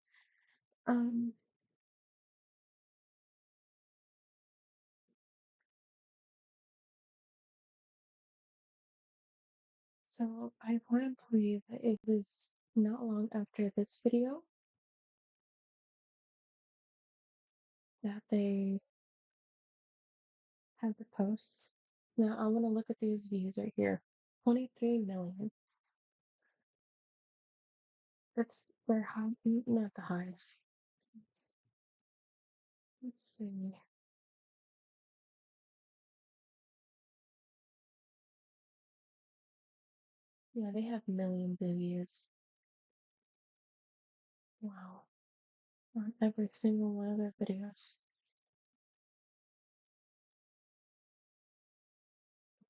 Um, so I want to believe that it was not long after this video that they had the posts. Now I want to look at these views right here. 23 million. That's their high, not the highest. Let's see. Yeah, they have millions of views. Wow. On every single one of their videos.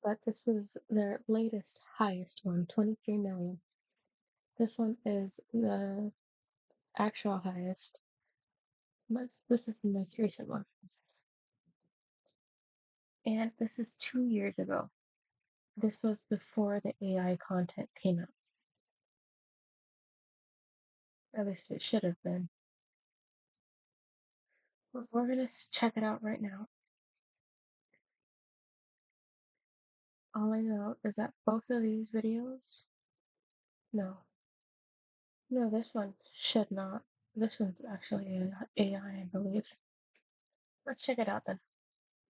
But this was their latest highest one, 23 million. This one is the actual highest. This is the most recent one. And this is 2 years ago. This was before the AI content came out. At least it should have been. But we're gonna check it out right now. All I know is that both of these videos, no, no, this one should not. This one's actually AI, I believe. Let's check it out then.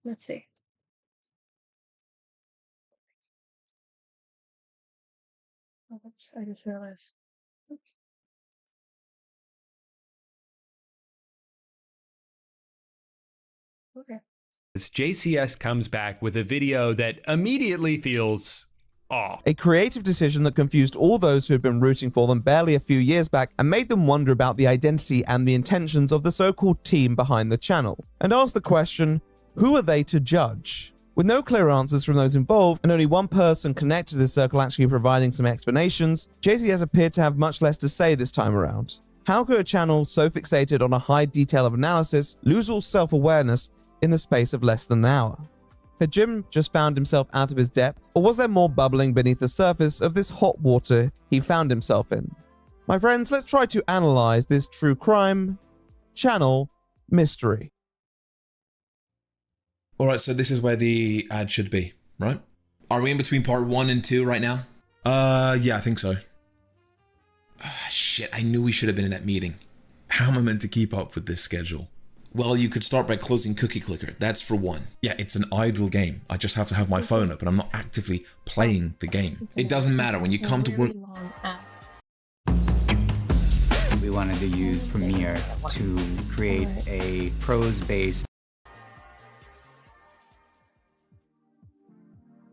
Let's see. Oh, oops, I just realized. Oops. Okay. JCS comes back with a video that immediately feels off. A creative decision that confused all those who had been rooting for them barely a few years back and made them wonder about the identity and the intentions of the so-called team behind the channel, and ask the question, who are they to judge? With no clear answers from those involved, and only one person connected to this circle actually providing some explanations, JCS appeared to have much less to say this time around. How could a channel so fixated on a high detail of analysis lose all self-awareness in the space of less than an hour? Had Jim just found himself out of his depth, or was there more bubbling beneath the surface of this hot water he found himself in? My friends, let's try to analyze this true crime channel mystery. Alright, so this is where the ad should be, right? Are we in between part 1 and 2 right now? Yeah, I think so. Shit, I knew we should have been in that meeting. How am I meant to keep up with this schedule? Well, you could start by closing Cookie Clicker, that's for one. Yeah, it's an idle game. I just have to have my phone up and I'm not actively playing the game. It doesn't matter when you come to work. We wanted to use Premiere to create a prose-based.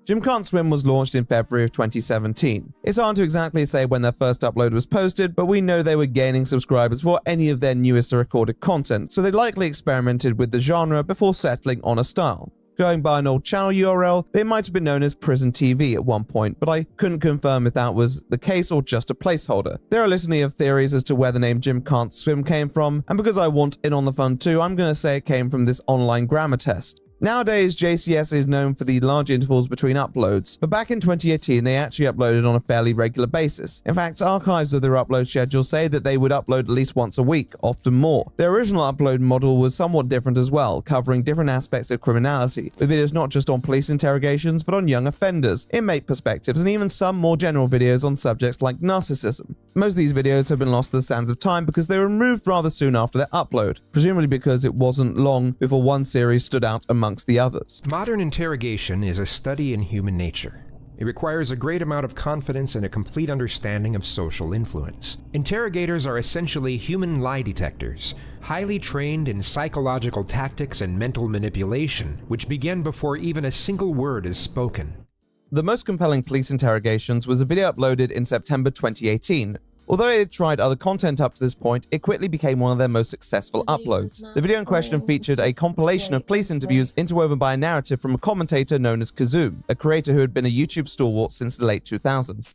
Jim Can't Swim was launched in February of 2017. It's hard to exactly say when their first upload was posted, but we know they were gaining subscribers for any of their newest recorded content, so they likely experimented with the genre before settling on a style. Going by an old channel URL, they might have been known as Prison TV at one point, but I couldn't confirm if that was the case or just a placeholder. There are a litany of theories as to where the name Jim Can't Swim came from, and because I want in on the fun too, I'm gonna say it came from this online grammar test. Nowadays, JCS is known for the large intervals between uploads, but back in 2018 they actually uploaded on a fairly regular basis. In fact, archives of their upload schedule say that they would upload at least once a week, often more. Their original upload model was somewhat different as well, covering different aspects of criminality, with videos not just on police interrogations but on young offenders, inmate perspectives, and even some more general videos on subjects like narcissism. Most of these videos have been lost to the sands of time because they were removed rather soon after their upload, presumably because it wasn't long before one series stood out amongst the others. Modern interrogation is a study in human nature. It requires a great amount of confidence and a complete understanding of social influence. Interrogators are essentially human lie detectors, highly trained in psychological tactics and mental manipulation, which begin before even a single word is spoken. The most compelling police interrogations was a video uploaded in September 2018. Although it had tried other content up to this point, it quickly became one of their most successful uploads. The video in question featured a compilation of police interviews interwoven by a narrative from a commentator known as Kazoom, a creator who had been a YouTube stalwart since the late 2000s.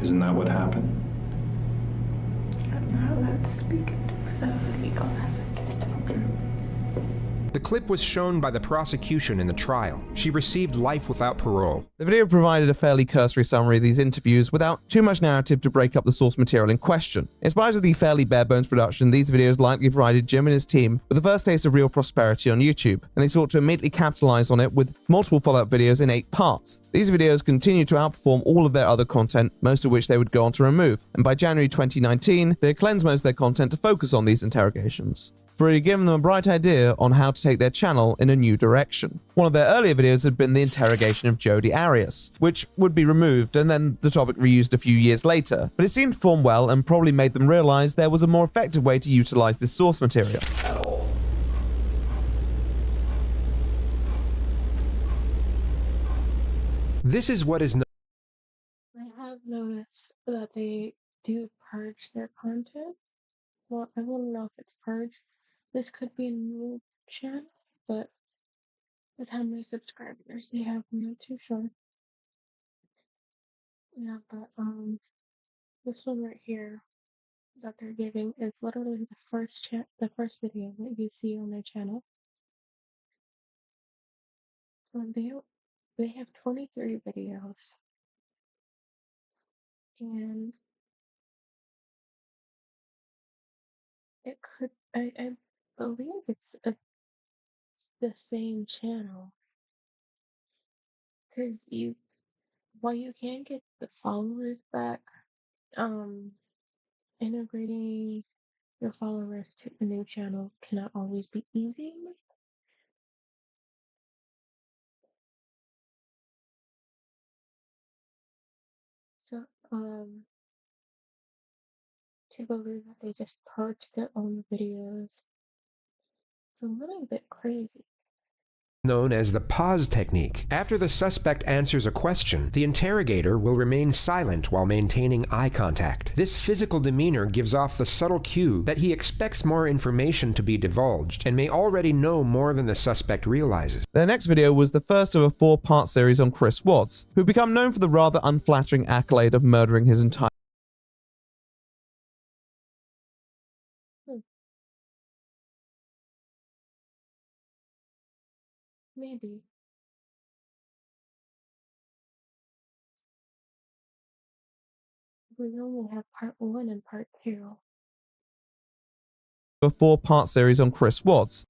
Isn't that what happened? I'm not allowed to speak it without legal evidence. The clip was shown by the prosecution in the trial. She received life without parole. The video provided a fairly cursory summary of these interviews without too much narrative to break up the source material in question. In spite of the fairly bare-bones production, these videos likely provided Jim and his team with the first taste of real prosperity on YouTube, and they sought to immediately capitalize on it with multiple follow-up videos in 8 parts. These videos continued to outperform all of their other content, most of which they would go on to remove, and by January 2019, they had cleansed most of their content to focus on these interrogations, for it had given them a bright idea on how to take their channel in a new direction. One of their earlier videos had been the interrogation of Jodi Arias, which would be removed and then the topic reused a few years later, but it seemed to perform well and probably made them realize there was a more effective way to utilize this source material. This is what is I have noticed that they do purge their content. Well, I won't know if it's purge. This could be a new channel, but with how many subscribers they have, I'm not too sure. Yeah, but this one right here that they're giving is literally the first video that you see on their channel. They have 23 videos, and It could, I believe it's the same channel. Because while you can get the followers back, um, integrating your followers to a new channel cannot always be easy. So, to believe that they just purged their own videos, it's a little bit crazy. Known as the pause technique. After the suspect answers a question, the interrogator will remain silent while maintaining eye contact. This physical demeanor gives off the subtle cue that he expects more information to be divulged and may already know more than the suspect realizes. Their next video was the first of a 4-part series on Chris Watts, who became known for the rather unflattering accolade of murdering his entire Maybe. We only have part 1 and part 2. a 4-part series on Chris Watts,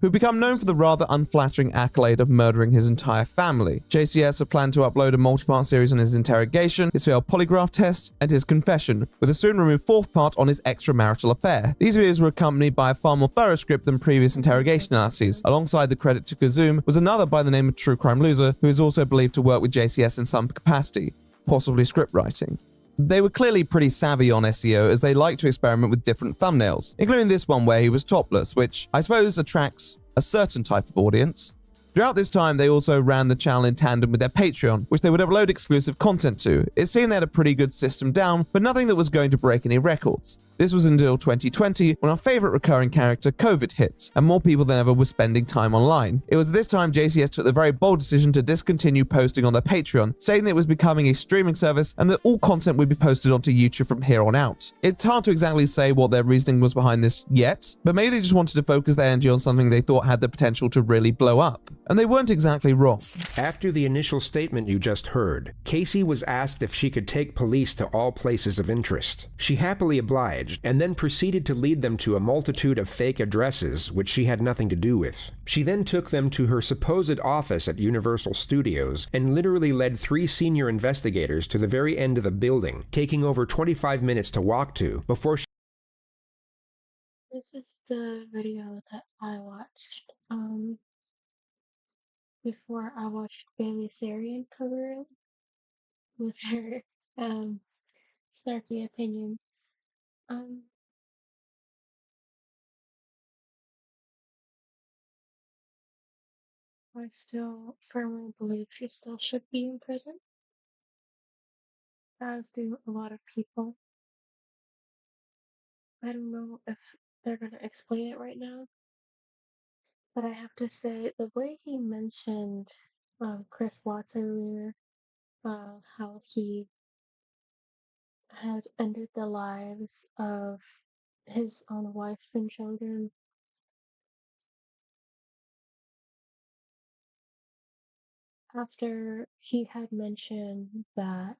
who become known for the rather unflattering accolade of murdering his entire family. JCS have planned to upload a multi-part series on his interrogation, his failed polygraph test, and his confession, with a soon-removed 4th part on his extramarital affair. These videos were accompanied by a far more thorough script than previous interrogation analyses. Alongside the credit to Kazoom was another by the name of True Crime Loser, who is also believed to work with JCS in some capacity, possibly script writing. They were clearly pretty savvy on SEO, as they like to experiment with different thumbnails, including this one where he was topless, which I suppose attracts a certain type of audience. Throughout this time, they also ran the channel in tandem with their Patreon, which they would upload exclusive content to. It seemed they had a pretty good system down, but nothing that was going to break any records. This was until 2020, when our favorite recurring character, COVID, hit, and more people than ever were spending time online. It was this time JCS took the very bold decision to discontinue posting on their Patreon, saying that it was becoming a streaming service and that all content would be posted onto YouTube from here on out. It's hard to exactly say what their reasoning was behind this yet, but maybe they just wanted to focus their energy on something they thought had the potential to really blow up. And they weren't exactly wrong. After the initial statement you just heard, Casey was asked if she could take police to all places of interest. She happily obliged, and then proceeded to lead them to a multitude of fake addresses which she had nothing to do with. She then took them to her supposed office at Universal Studios and literally led 3 senior investigators to the very end of the building, taking over 25 minutes to walk to before she... This is the video that I watched before I watched Bailey Sarian cover it with her snarky opinions. Um, I still firmly believe she still should be in prison, as do a lot of people. I don't know if they're gonna explain it right now, but I have to say the way he mentioned Chris Watts earlier, how he had ended the lives of his own wife and children. After he had mentioned that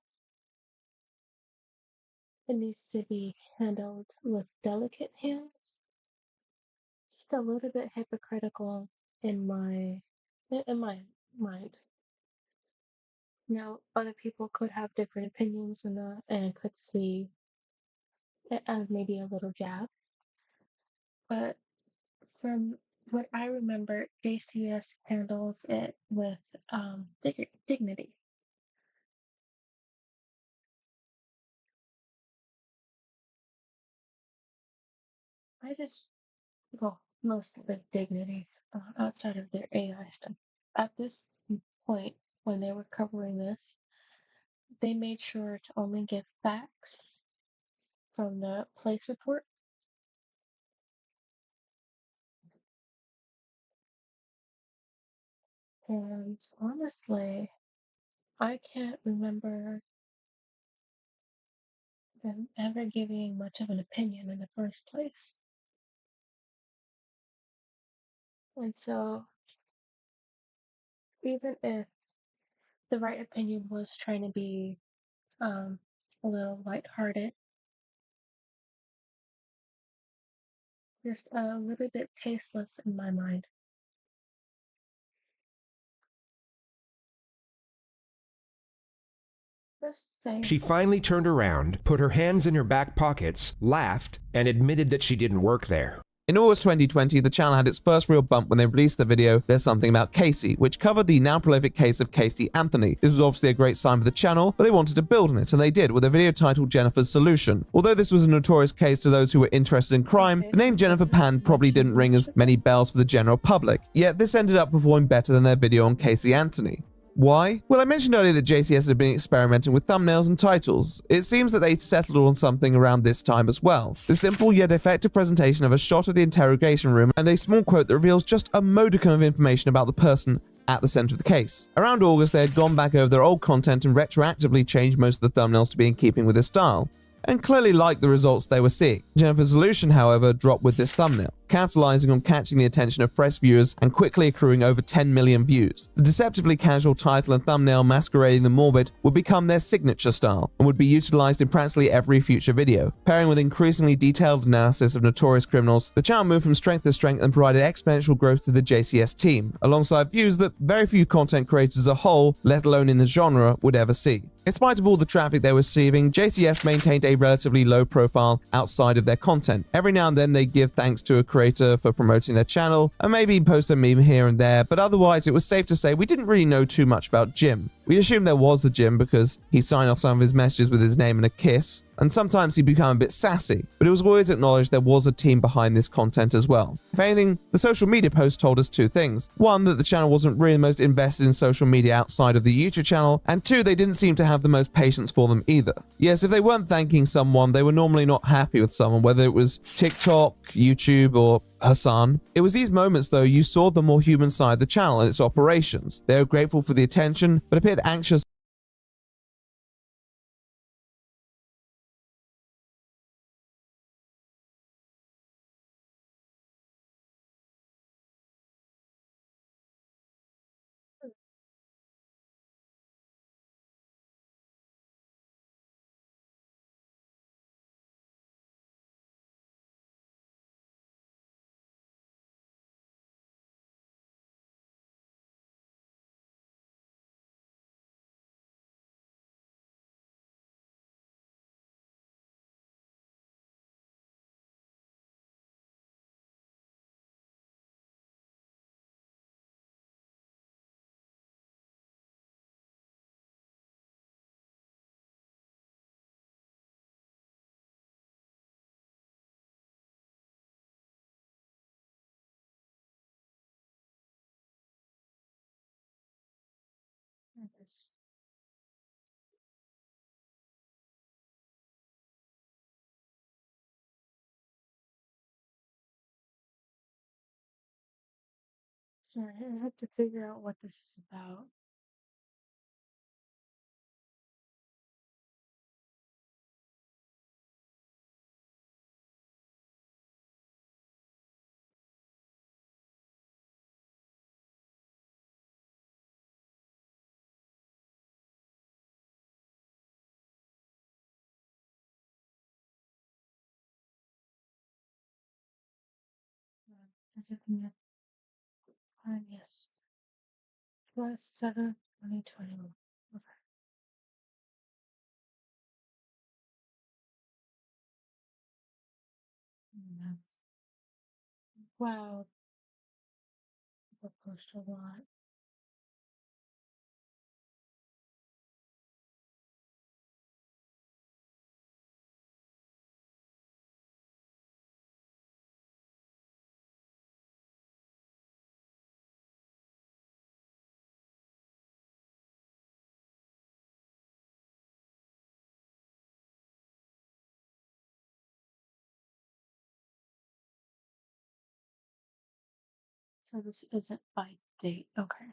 it needs to be handled with delicate hands, just a little bit hypocritical in my mind. Now, other people could have different opinions on that and could see it as maybe a little jab, but from what I remember, JCS handles it with dignity. I just, well, mostly dignity outside of their AI stuff. At this point, when they were covering this, they made sure to only give facts from the police report. And honestly, I can't remember them ever giving much of an opinion in the first place. And so, even if the right opinion was trying to be a little lighthearted, just a little bit tasteless in my mind. Just saying. She finally turned around, put her hands in her back pockets, laughed, and admitted that she didn't work there. In August 2020, the channel had its first real bump when they released the video There's Something About Casey, which covered the now prolific case of Casey Anthony. This was obviously a great sign for the channel, but they wanted to build on it, and they did with a video titled Jennifer's Solution. Although this was a notorious case to those who were interested in crime, the name Jennifer Pan probably didn't ring as many bells for the general public, yet this ended up performing better than their video on Casey Anthony. Why? Well, I mentioned earlier that JCS had been experimenting with thumbnails and titles. It seems that they settled on something around this time as well. The simple yet effective presentation of a shot of the interrogation room and a small quote that reveals just a modicum of information about the person at the center of the case. Around August, they had gone back over their old content and retroactively changed most of the thumbnails to be in keeping with their style, and clearly liked the results they were seeing. Jennifer's Solution, however, dropped with this thumbnail, capitalizing on catching the attention of fresh viewers and quickly accruing over 10 million views. The deceptively casual title and thumbnail masquerading the morbid would become their signature style and would be utilized in practically every future video. Pairing with increasingly detailed analysis of notorious criminals, the channel moved from strength to strength and provided exponential growth to the JCS team, alongside views that very few content creators as a whole, let alone in the genre, would ever see. In spite of all the traffic they were receiving, JCS maintained a relatively low profile outside of their content. Every now and then they'd give thanks to a creator for promoting their channel, and maybe post a meme here and there, but otherwise it was safe to say we didn't really know too much about Jim. We assumed there was a Jim because he signed off some of his messages with his name and a kiss, and sometimes he'd become a bit sassy, but it was always acknowledged there was a team behind this content as well. If anything, the social media post told us two things. One, that the channel wasn't really most invested in social media outside of the YouTube channel, and two, they didn't seem to have the most patience for them either. Yes, if they weren't thanking someone, they were normally not happy with someone, whether it was TikTok, YouTube, or Hassan. It was these moments though you saw the more human side of the channel and its operations. They were grateful for the attention, but appeared anxious. Sorry, I have to figure out what this is about. Yes. +7, 2021. Okay. Yes. Wow, that pushed a lot. So this isn't by date. Okay.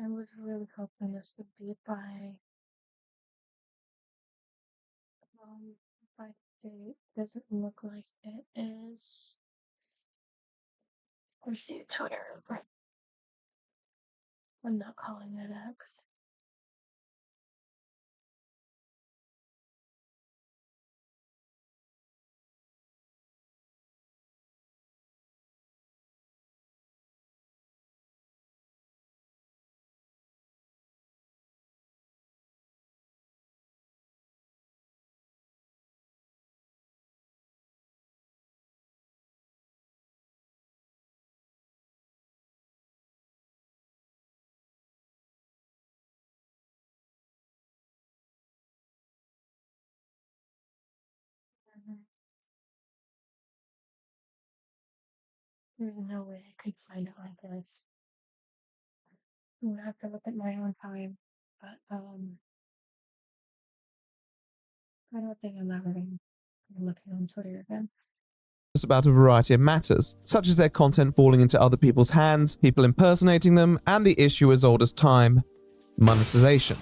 I was really hoping this would be by date. Doesn't look like it is. Let's see Twitter. I'm not calling it X. There's no way I could find it like this. I'm gonna have to look at my own time, but I don't think I'm ever gonna be looking on Twitter again. About a variety of matters, such as their content falling into other people's hands, people impersonating them, and the issue as old as time, monetization.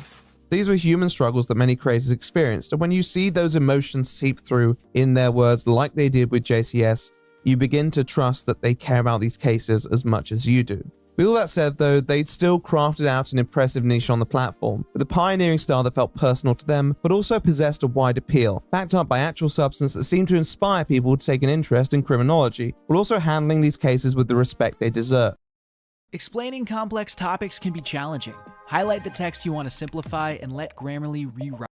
These were human struggles that many creators experienced, and when you see those emotions seep through in their words like they did with JCS, you begin to trust that they care about these cases as much as you do. With all that said though, they'd still crafted out an impressive niche on the platform, with a pioneering style that felt personal to them, but also possessed a wide appeal, backed up by actual substance that seemed to inspire people to take an interest in criminology, while also handling these cases with the respect they deserve. Explaining complex topics can be challenging. Highlight the text you want to simplify and let Grammarly rewrite.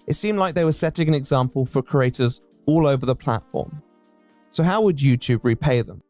It seemed like they were setting an example for creators all over the platform. So how would YouTube repay them?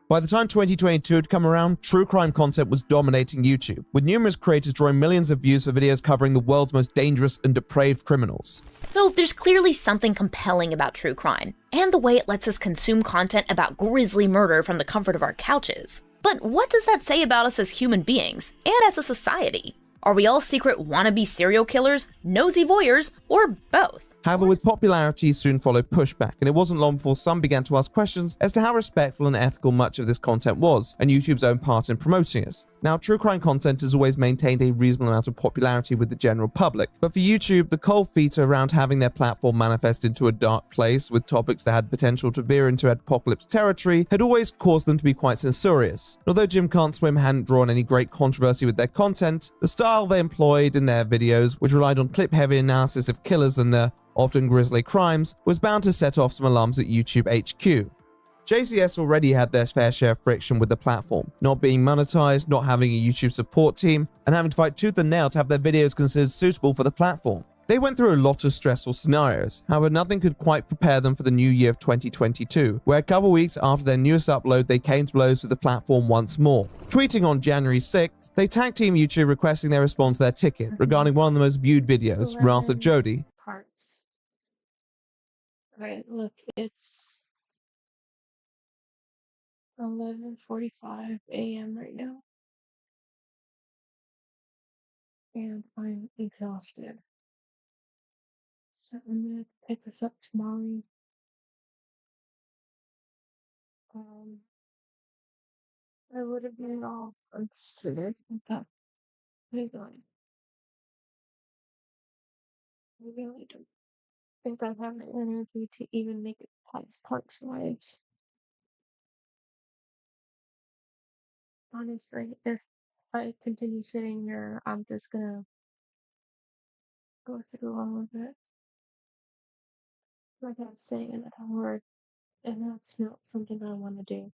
By the time 2022 had come around, true crime content was dominating YouTube, with numerous creators drawing millions of views for videos covering the world's most dangerous and depraved criminals. So there's clearly something compelling about true crime, and the way it lets us consume content about grisly murder from the comfort of our couches. But what does that say about us as human beings, and as a society? Are we all secret wannabe serial killers, nosy voyeurs, or both? However, with popularity soon followed pushback, and it wasn't long before some began to ask questions as to how respectful and ethical much of this content was, and YouTube's own part in promoting it. Now, true crime content has always maintained a reasonable amount of popularity with the general public, but for YouTube, the cold feet around having their platform manifest into a dark place with topics that had potential to veer into apocalypse territory had always caused them to be quite censorious. Although Jim Can't Swim hadn't drawn any great controversy with their content, the style they employed in their videos, which relied on clip-heavy analysis of killers and their often grisly crimes, was bound to set off some alarms at YouTube HQ. JCS already had their fair share of friction with the platform, not being monetized, not having a YouTube support team, and having to fight tooth and nail to have their videos considered suitable for the platform. They went through a lot of stressful scenarios, however nothing could quite prepare them for the new year of 2022, where a couple weeks after their newest upload they came to blows with the platform once more. Tweeting on January 6th, they tagged Team YouTube requesting their response to their ticket regarding one of the most viewed videos, Wrath of Jody. Alright, look, it's 11:45 a.m. right now, and I'm exhausted. So I'm gonna pick this up tomorrow. I would have been all considered that. Hang on. I really don't think I have the energy to even make it past punchlight. Honestly, if I continue sitting here, I'm just gonna go through all of it. Like I was saying another word, and that's not something I want to do.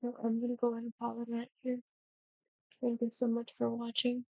So I'm gonna go ahead and pause it right here. Thank you so much for watching.